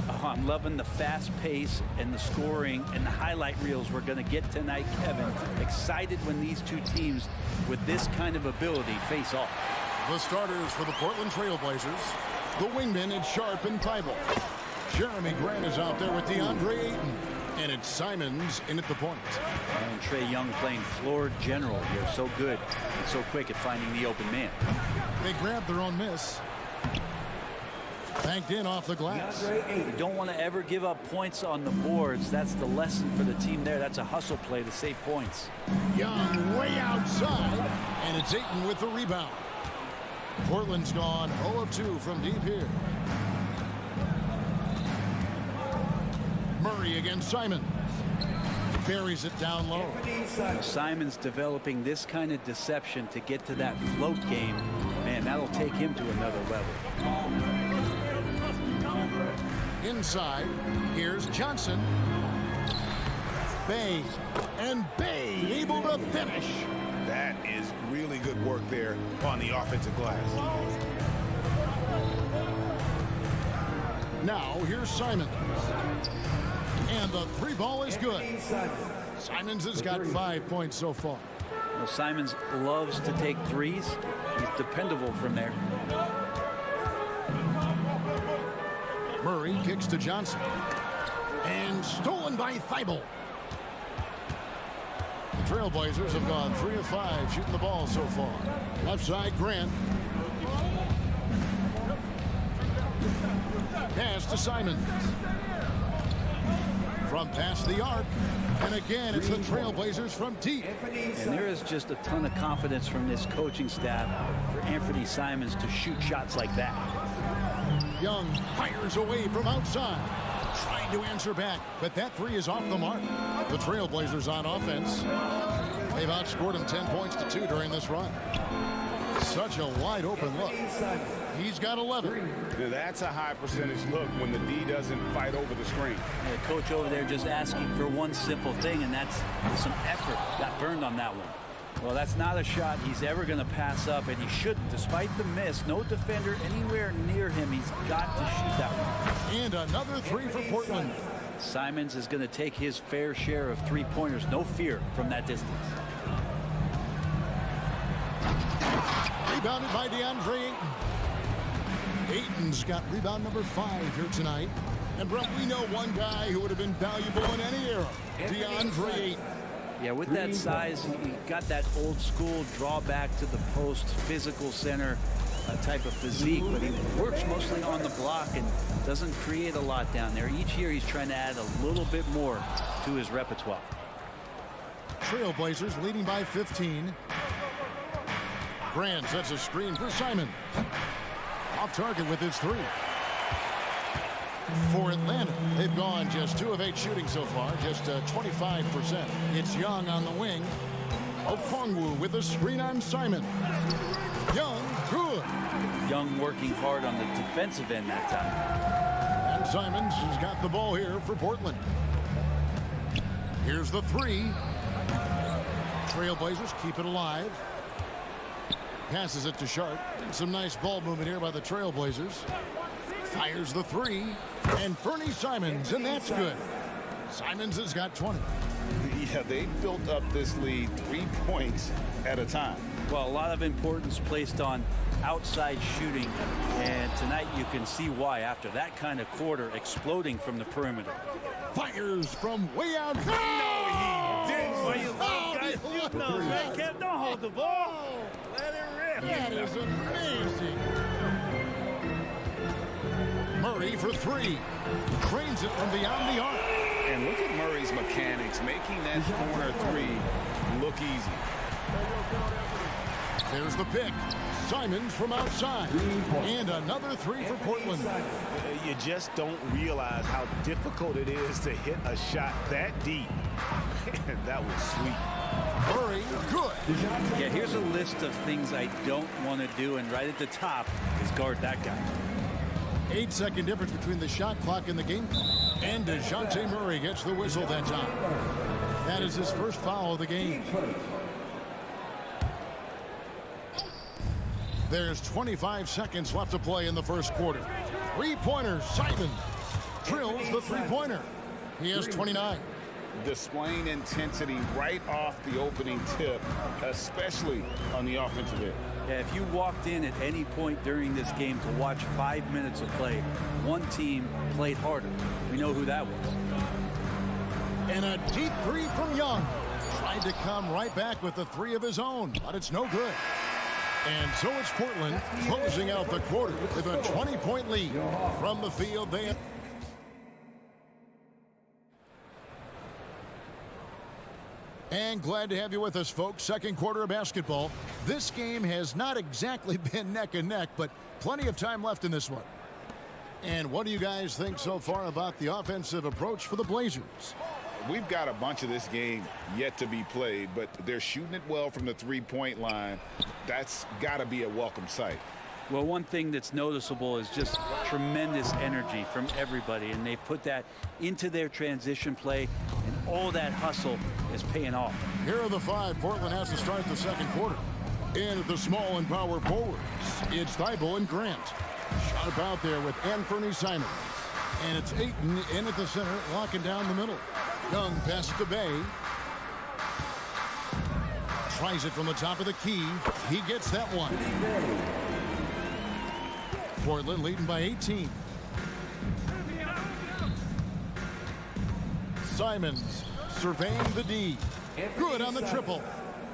Oh, I'm loving the fast pace and the scoring and the highlight reels we're going to get tonight, Kevin. Excited when these two teams with this kind of ability face off. The starters for the Portland Trailblazers. The wingmen is Sharp and Thibault. Jeremy Grant is out there with DeAndre Ayton. And it's Simons in at the point. And Trae Young playing floor general here. So good and so quick at finding the open man. They grab their own miss. Banked in off the glass. You don't want to ever give up points on the boards. That's the lesson for the team there. That's a hustle play to save points. Young way outside. And it's Ayton with the rebound. Portland's gone 0 of 2 from deep here. Murray against Simon. Buries it down low. Simon's developing this kind of deception to get to that float game. Man, that'll take him to another level. Inside, here's Johnson. Bay, and Bay able to finish. That is really good work there on the offensive glass. Now, here's Simons. And the three ball is good. Simons has got 5 points so far. Well, Simons loves to take threes. He's dependable from there. Murray kicks to Johnson. And stolen by Thibault. The Trailblazers have gone 3 of 5 shooting the ball so far. Left side, Grant. Pass to Simons. From past the arc. And again, it's the Trailblazers from deep. And there is just a ton of confidence from this coaching staff for Anthony Simons to shoot shots like that. Young fires away from outside. Trying to answer back, but that three is off the mark. The Trailblazers on offense. They've outscored him 10 points to 2 during this run. Such a wide open look. He's got 11. That's a high percentage look when the D doesn't fight over the screen. The coach over there just asking for one simple thing, and that's some effort. Got burned on that one. Well, that's not a shot he's ever going to pass up, and he shouldn't. Despite the miss, no defender anywhere near him. He's got to shoot that one. And another three for Portland. Simons is going to take his fair share of three-pointers. No fear from that distance. Rebounded by DeAndre Ayton. Ayton's got rebound number 5 here tonight. And Brett, we know one guy who would have been valuable in any era, DeAndre Ayton. Yeah, with that size, he got that old school draw back to the post, physical center type of physique, but he works mostly on the block and doesn't create a lot down there. Each year he's trying to add a little bit more to his repertoire. Trailblazers leading by 15. Grant sets a screen for Simon. Off target with his 3. For Atlanta, they've gone just 2 of 8 shooting so far, just 25%. It's Young on the wing. Okongwu with a screen on Simon. Young, good. Young working hard on the defensive end that time. And Simons has got the ball here for Portland. Here's the 3. Trailblazers keep it alive. Passes it to Sharp. Some nice ball movement here by the Trailblazers. Fires the 3. And Fernie Simons, and that's good. Simons has got 20. Yeah, they built up this lead 3 points at a time. Well, a lot of importance placed on outside shooting, and tonight you can see why after that kind of quarter, exploding from the perimeter. Fires from way out. No, he didn't. No, man, Kev, don't hold the ball. Let it rip. That is amazing. Murray for 3. Trains it from beyond the arc. And look at Murray's mechanics, making that corner 3 look easy. There's the pick. Simons from outside. And another 3 for Portland. You just don't realize how difficult it is to hit a shot that deep. And that was sweet. Murray, good. Yeah, here's a list of things I don't want to do, and right at the top is guard that guy. 8-second difference between the shot clock and the game clock. And DeJounte Murray gets the whistle that time. That is his first foul of the game. There's 25 seconds left to play in the first quarter. 3-pointer, Simon drills the 3-pointer. He has 29. Displaying intensity right off the opening tip, especially on the offensive end. Yeah, if you walked in at any point during this game to watch 5 minutes of play, one team played harder. We know who that was. And a deep 3 from Young. Tried to come right back with the 3 of his own, but it's no good. And so it's Portland closing out the quarter with a 20-point lead. From the field, they... And glad to have you with us, folks. Second quarter of basketball. This game has not exactly been neck and neck, but plenty of time left in this one. And what do you guys think so far about the offensive approach for the Blazers? We've got a bunch of this game yet to be played, but they're shooting it well from the three-point line. That's got to be a welcome sight. Well, one thing that's noticeable is just tremendous energy from everybody, and they put that into their transition play, and all that hustle is paying off. Here are the 5 Portland has to start the second quarter. In at the small and power forwards, it's Thibault and Grant. Sharp out there with Anthony Simons. And it's Ayton in at the center, locking down the middle. Young passes to Bay. Tries it from the top of the key. He gets that one. Portland leading by 18. Simons surveying the D. Good on the triple.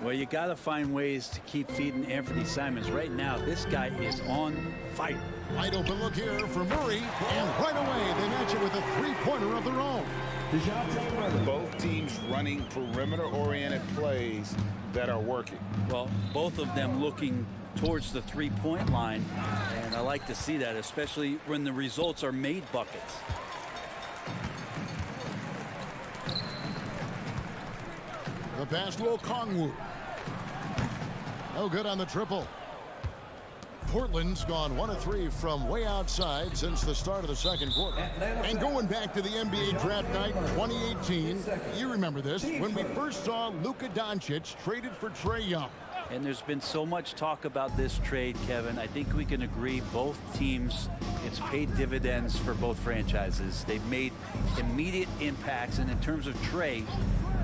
Well, you got to find ways to keep feeding Anthony Simons. Right now, this guy is on fire. Wide open look here for Murray. And right away, they match it with a 3-pointer of their own. Both teams running perimeter-oriented plays that are working. Well, both of them looking towards the 3-point line, and I like to see that, especially when the results are made buckets. The pass to Okongwu. No good on the triple. Portland's gone 1 of 3 from way outside since the start of the second quarter. And going back to the NBA draft night 2018, you remember this, when we first saw Luka Doncic traded for Trae Young. And there's been so much talk about this trade, Kevin. I think we can agree both teams, it's paid dividends for both franchises. They've made immediate impacts, and in terms of Trae,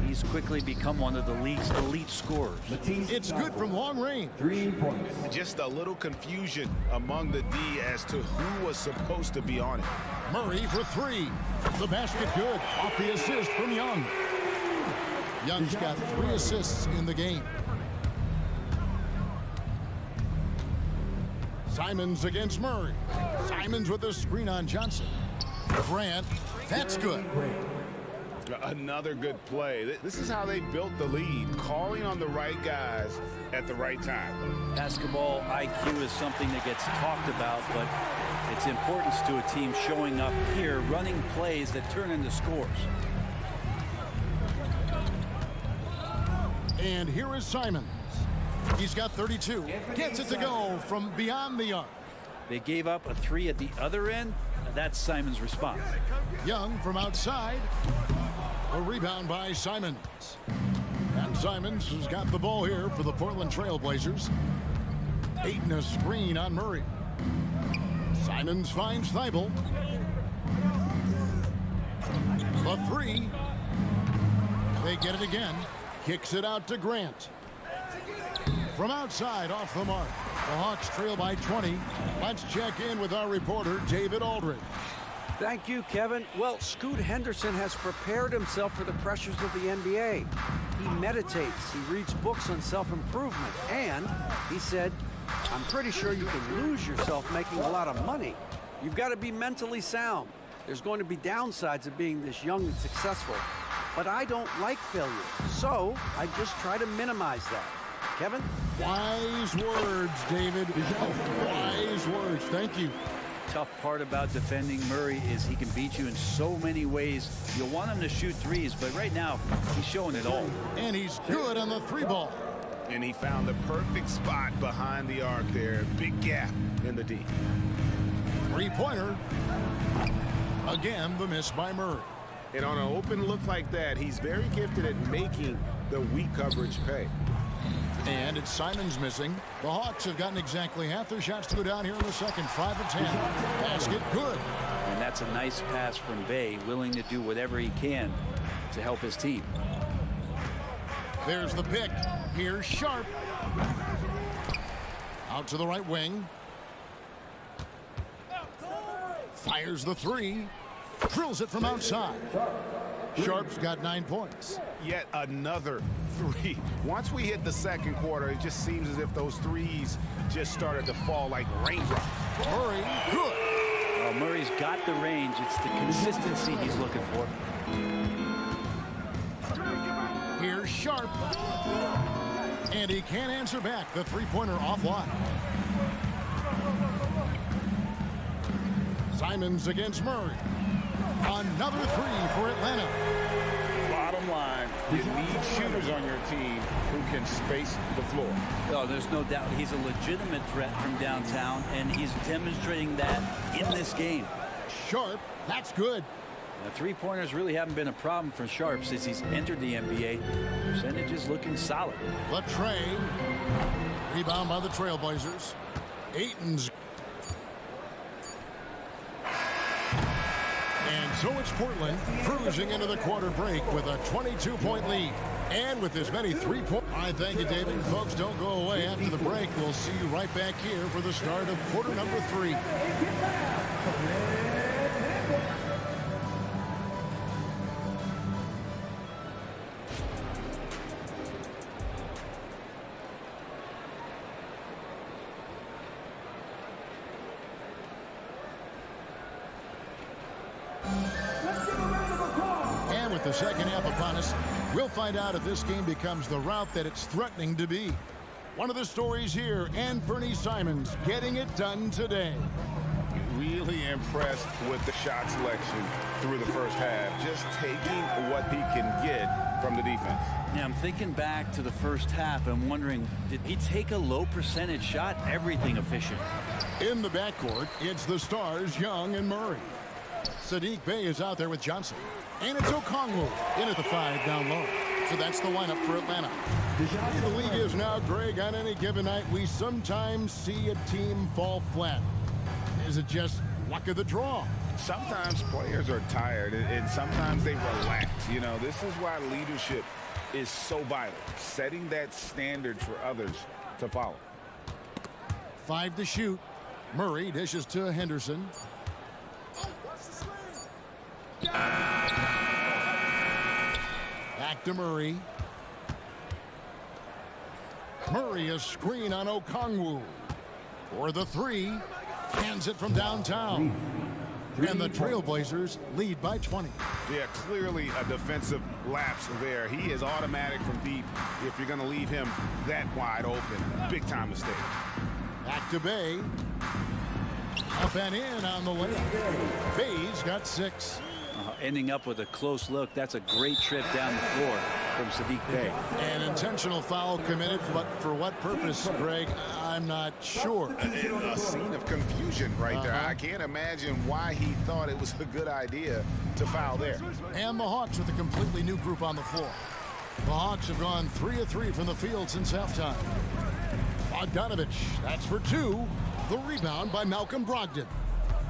he's quickly become one of the league's elite scorers. It's good from long range. 3 points. Just a little confusion among the D as to who was supposed to be on it. Murray for 3. The basket good off the assist from Young. Young's got 3 assists in the game. Simons against Murray. Simons with a screen on Johnson. Grant, that's good. Another good play. This is how they built the lead, calling on the right guys at the right time. Basketball IQ is something that gets talked about, but its importance to a team showing up here, running plays that turn into scores. And here is Simons. He's got 32. Gets it to go from beyond the arc. They gave up a 3 at the other end. That's Simons' response. Young from outside. A rebound by Simons. And Simons has got the ball here for the Portland Trail Blazers. Ayton a screen on Murray. Simons finds Thibault. The 3. They get it again. Kicks it out to Grant. From outside, off the mark. The Hawks trail by 20. Let's check in with our reporter, David Aldridge. Thank you, Kevin. Well, Scoot Henderson has prepared himself for the pressures of the NBA. He meditates, he reads books on self-improvement, and he said, I'm pretty sure you can lose yourself making a lot of money. You've got to be mentally sound. There's going to be downsides of being this young and successful, but I don't like failure, so I just try to minimize that. Kevin? Wise words, David. Wise words. Thank you. Tough part about defending Murray is he can beat you in so many ways. You'll want him to shoot threes, but right now he's showing it all. And he's good on the 3 ball. And he found the perfect spot behind the arc there. Big gap in the D. 3-pointer. Again, the miss by Murray. And on an open look like that, he's very gifted at making the weak coverage pay. And it's Simons missing. The Hawks have gotten exactly half their shots to go down here in the second. 5 of 10. Basket good. And that's a nice pass from Bay, willing to do whatever he can to help his team. There's the pick. Here's Sharp. Out to the right wing. Fires the 3. Drills it from outside. Sharp's got 9 points. Yet another 3. Once we hit the second quarter, it just seems as if those threes just started to fall like raindrops. Murray, good. Well, Murray's got the range. It's the consistency he's looking for. Here's Sharp. And he can't answer back. The 3-pointer offline. Simons against Murray. Another 3 for Atlanta. Bottom line, you need shooters on your team who can space the floor. Oh, there's no doubt he's a legitimate threat from downtown, and he's demonstrating that in this game. Sharp, that's good. Now, 3-pointers really haven't been a problem for Sharp since he's entered the NBA. Percentage is looking solid. Trae. Rebound by the Trailblazers. Ayton's. And so it's Portland cruising into the quarter break with a 22-point lead. And with as many 3-point. I thank you, David. Folks, don't go away after the break. We'll see you right back here for the start of quarter number 3. And with the second half upon us, we'll find out if this game becomes the route that it's threatening to be. One of the stories here, and Bernie Simons getting it done today. really impressed with the shot selection through the first half, just taking what he can get from the defense. Yeah, I'm thinking back to the first half and wondering, did he take a low percentage shot? Everything efficient. In the backcourt, it's the Stars, Young and Murray. Saddiq Bey is out there with Johnson. And it's Okongwu in at the 5 down low. So that's the lineup for Atlanta. The league is now, Greg, on any given night, we sometimes see a team fall flat. Is it just luck of the draw? Sometimes players are tired, and sometimes they relax. You know, this is why leadership is so vital, setting that standard for others to follow. 5 to shoot. Murray dishes to Henderson. Back to Murray. Murray, a screen on Okongwu. For the 3. Hands it from downtown. And the Trailblazers lead by 20. Yeah, clearly a defensive lapse there. He is automatic from deep if you're going to leave him that wide open. Big time mistake. Back to Bey. Up and in on the layup. Bay's got 6. Ending up with a close look. That's a great trip down the floor from Saddiq Bey. An intentional foul committed, but for what purpose, Greg? I'm not sure. A scene of confusion right there. I can't imagine why he thought it was a good idea to foul there. And the Hawks with a completely new group on the floor. The Hawks have gone 3 of 3 from the field since halftime. Bogdanovich, that's for 2. The rebound by Malcolm Brogdon.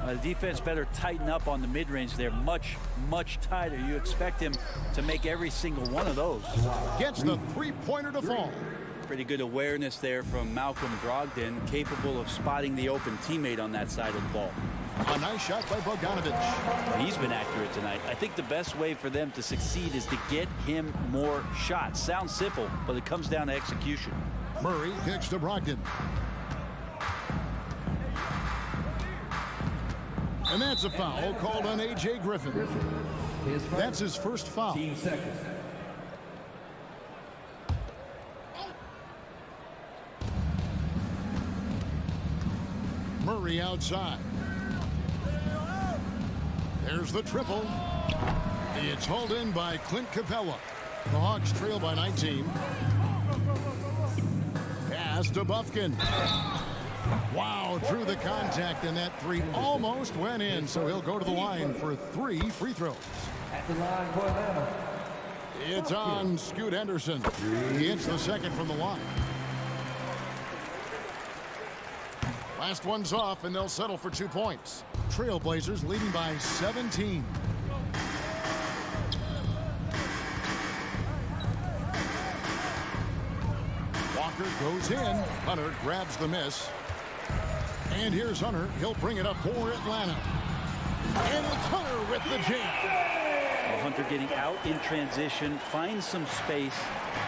The defense better tighten up on the mid-range there. Much, much tighter. You expect him to make every single one of those. Gets the 3-pointer to fall. Pretty good awareness there from Malcolm Brogdon, capable of spotting the open teammate on that side of the ball. A nice shot by Bogdanovich. He's been accurate tonight. I think the best way for them to succeed is to get him more shots. Sounds simple, but it comes down to execution. Murray kicks to Brogdon. And that's a foul called on A.J. Griffin. That's his first foul. Murray outside. There's the triple. It's hauled in by Clint Capella. The Hawks trail by 19. Pass to Bufkin. Wow, through the contact, and that 3 almost went in, so he'll go to the line for 3 free throws. At the line for Atlanta. It's on Scoot Henderson. He hits the second from the line. Last one's off, and they'll settle for 2 points. Trailblazers leading by 17. Walker goes in. Hunter grabs the miss. And here's Hunter. He'll bring it up for Atlanta. And it's Hunter with the jam. Hunter getting out in transition, finds some space,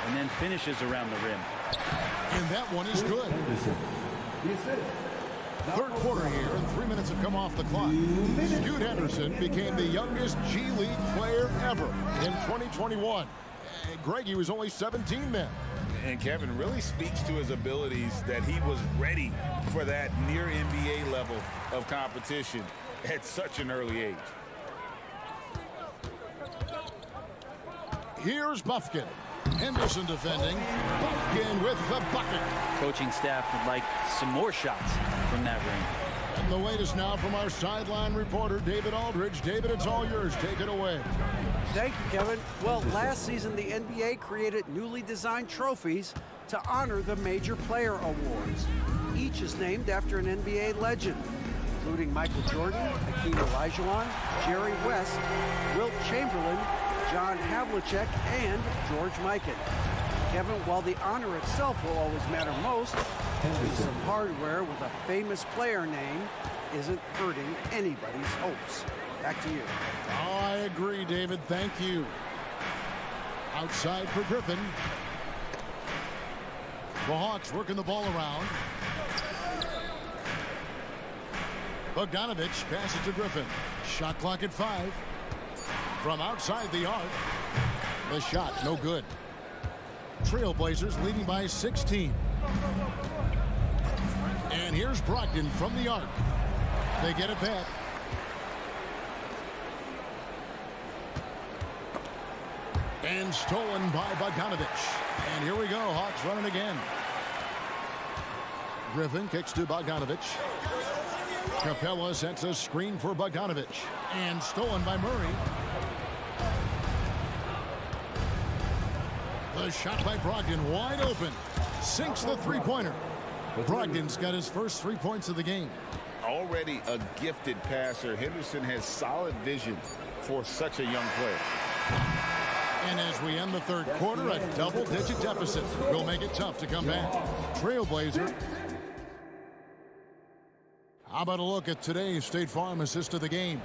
and then finishes around the rim. And that one is good. Third quarter here, and 3 minutes have come off the clock. Scoot Henderson became the youngest G League player ever in 2021. Greg, he was only 17 then. And Kevin really speaks to his abilities that he was ready for that near NBA level of competition at such an early age. Here's Bufkin. Henderson defending. Bufkin with the bucket. Coaching staff would like some more shots from that ring. And the latest now from our sideline reporter, David Aldridge. David, it's all yours. Take it away. Thank you, Kevin. Well, last season, the NBA created newly designed trophies to honor the major player awards. Each is named after an NBA legend, including Michael Jordan, Hakeem Olajuwon, Jerry West, Wilt Chamberlain, John Havlicek, and George Mikan. Kevin, while the honor itself will always matter most, a piece of hardware with a famous player name isn't hurting anybody's hopes. Back to you. Oh, I agree, David. Thank you. Outside for Griffin. The Hawks working the ball around. Bogdanovich passes to Griffin. Shot clock at 5. From outside the arc. The shot, no good. Trailblazers leading by 16. And here's Brogdon from the arc. They get it back. And stolen by Bogdanovich. And here we go. Hawks running again. Griffin kicks to Bogdanovich. Capella sets a screen for Bogdanovich. And stolen by Murray. The shot by Brogdon wide open. Sinks the three-pointer. Brogdon's got his first 3 points of the game. Already a gifted passer, Henderson has solid vision for such a young player. And as we end the third quarter, a double-digit deficit will make it tough to come back. Trailblazer. How about a look at today's State Farm assist of the game?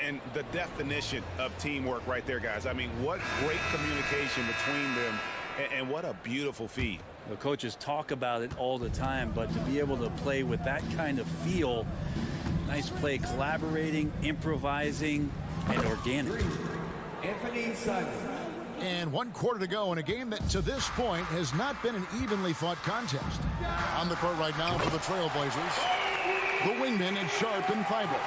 And the definition of teamwork right there, guys. I mean, what great communication between them, and what a beautiful feed. The coaches talk about it all the time, but to be able to play with that kind of feel, nice play, collaborating, improvising, and organic. Anthony Simon. And 1 quarter to go in a game that to this point has not been an evenly fought contest. On the court right now for the Trailblazers, the wingman is Sharp and Fiber.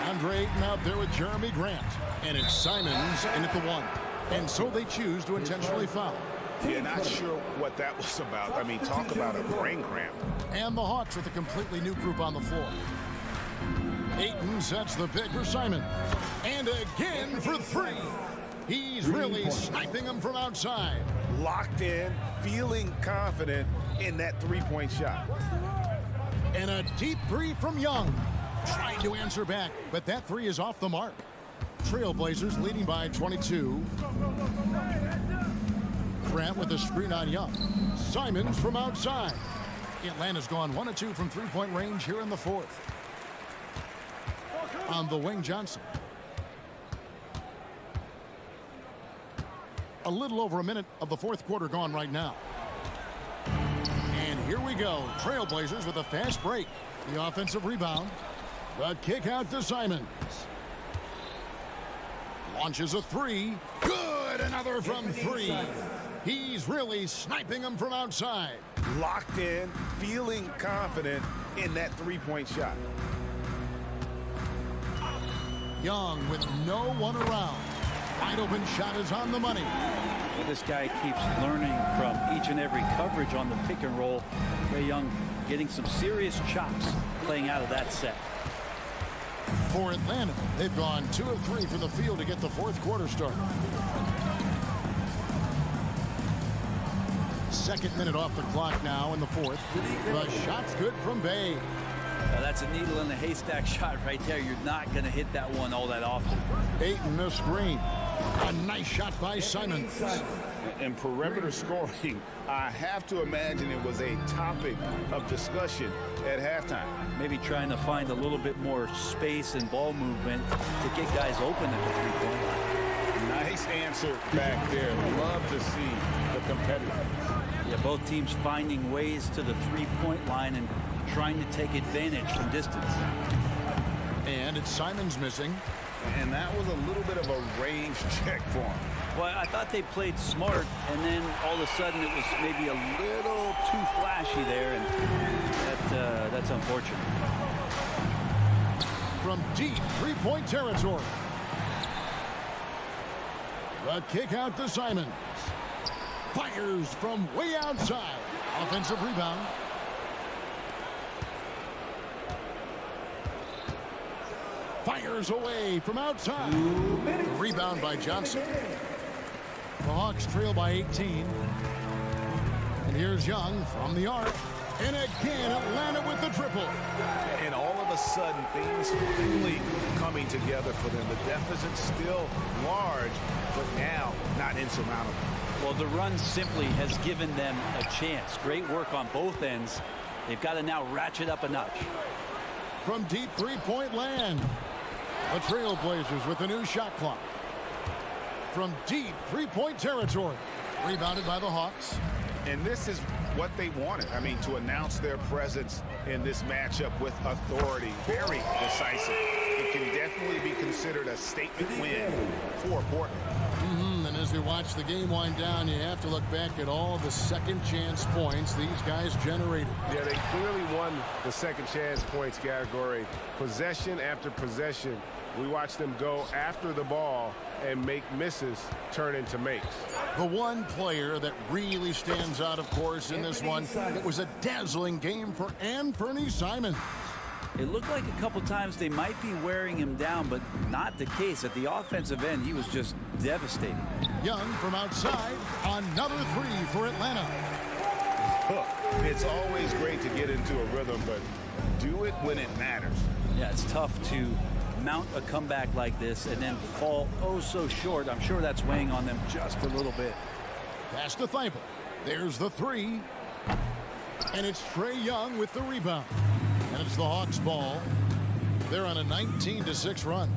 Andre Ayton out there with Jeremy Grant. And it's Simons in at the 1. And so they choose to intentionally foul. Yeah, not sure what that was about. I mean, talk about a brain cramp. And the Hawks with a completely new group on the floor. Ayton sets the pick for Simon. And again for 3. He's really sniping them from outside. Locked in, feeling confident in that three-point shot. And a deep 3 from Young. Trying to answer back, but that 3 is off the mark. Trailblazers leading by 22. Grant with a screen on Young. Simons from outside. Atlanta's gone 1 of 2 from three-point range here in the fourth. On the wing, Johnson. A little over a minute of the fourth quarter gone right now. And here we go. Trailblazers with a fast break. The offensive rebound. The kick out to Simons. Launches a 3. Good! Another from 3. He's really sniping them from outside. Locked in, feeling confident in that three-point shot. Young with no one around. Wide open shot is on the money. Well, this guy keeps learning from each and every coverage on the pick and roll. Trae Young getting some serious chops playing out of that set. For Atlanta, they've gone 2 of 3 from the field to get the fourth quarter started. Second minute off the clock now in the fourth. The shot's good from Bay. That's a needle in the haystack shot right there. You're not going to hit that one all that often. Ayton the screen. A nice shot by Simons. And perimeter scoring, I have to imagine it was a topic of discussion at halftime. Maybe trying to find a little bit more space and ball movement to get guys open at the three-point line. Nice answer back there. Love to see the competitor. Yeah, both teams finding ways to the three-point line and trying to take advantage from distance. And it's Simons missing. And that was a little bit of a range check for him. Well, I thought they played smart, and then all of a sudden it was maybe a little too flashy there, and that's unfortunate. From deep three-point territory. The kick out to Simons. Fires from way outside. Offensive rebound. Fires away from outside. Rebound by Johnson. The Hawks trail by 18. And here's Young from the arc. And again, Atlanta with the triple. And all of a sudden, things really coming together for them. The deficit's still large, but now not insurmountable. Well, the run simply has given them a chance. Great work on both ends. They've got to now ratchet up a notch. From deep three-point land. The Trailblazers with a new shot clock. From deep three-point territory. Rebounded by the Hawks. And this is what they wanted. I mean, to announce their presence in this matchup with authority. Very decisive. The it can definitely be considered a statement win for Portland. And as we watch the game wind down, you have to look back at all the second chance points these guys generated. Yeah, they clearly won the second chance points category. Possession after possession, we watched them go after the ball and make misses turn into makes. The one player that really stands out, of course, in this one, it was a dazzling game for Anthony Simons. It looked like a couple times they might be wearing him down, but not the case. At the offensive end, he was just devastating. Young from outside, another three for Atlanta. It's always great to get into a rhythm, but do it when it matters. Yeah, it's tough to mount a comeback like this and then fall oh so short. I'm sure that's weighing on them just a little bit. Pass to Thibault. There's the three. And it's Trae Young with the rebound. And it's the Hawks' ball. They're on a 19-6 run.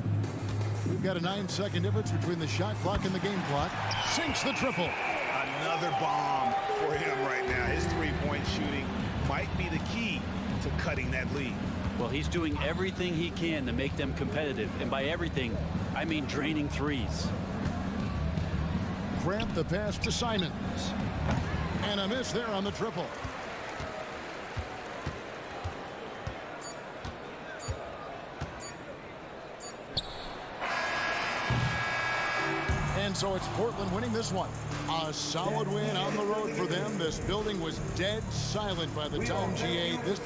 We've got a 9-second difference between the shot clock and the game clock. Sinks the triple. Another bomb for him right now. His three-point shooting might be the key to cutting that lead. Well, he's doing everything he can to make them competitive. And by everything, I mean draining threes. Grant the pass to Simons. And a miss there on the triple. And so it's Portland winning this one. A solid win on the road for them. This building was dead silent by the time GA this.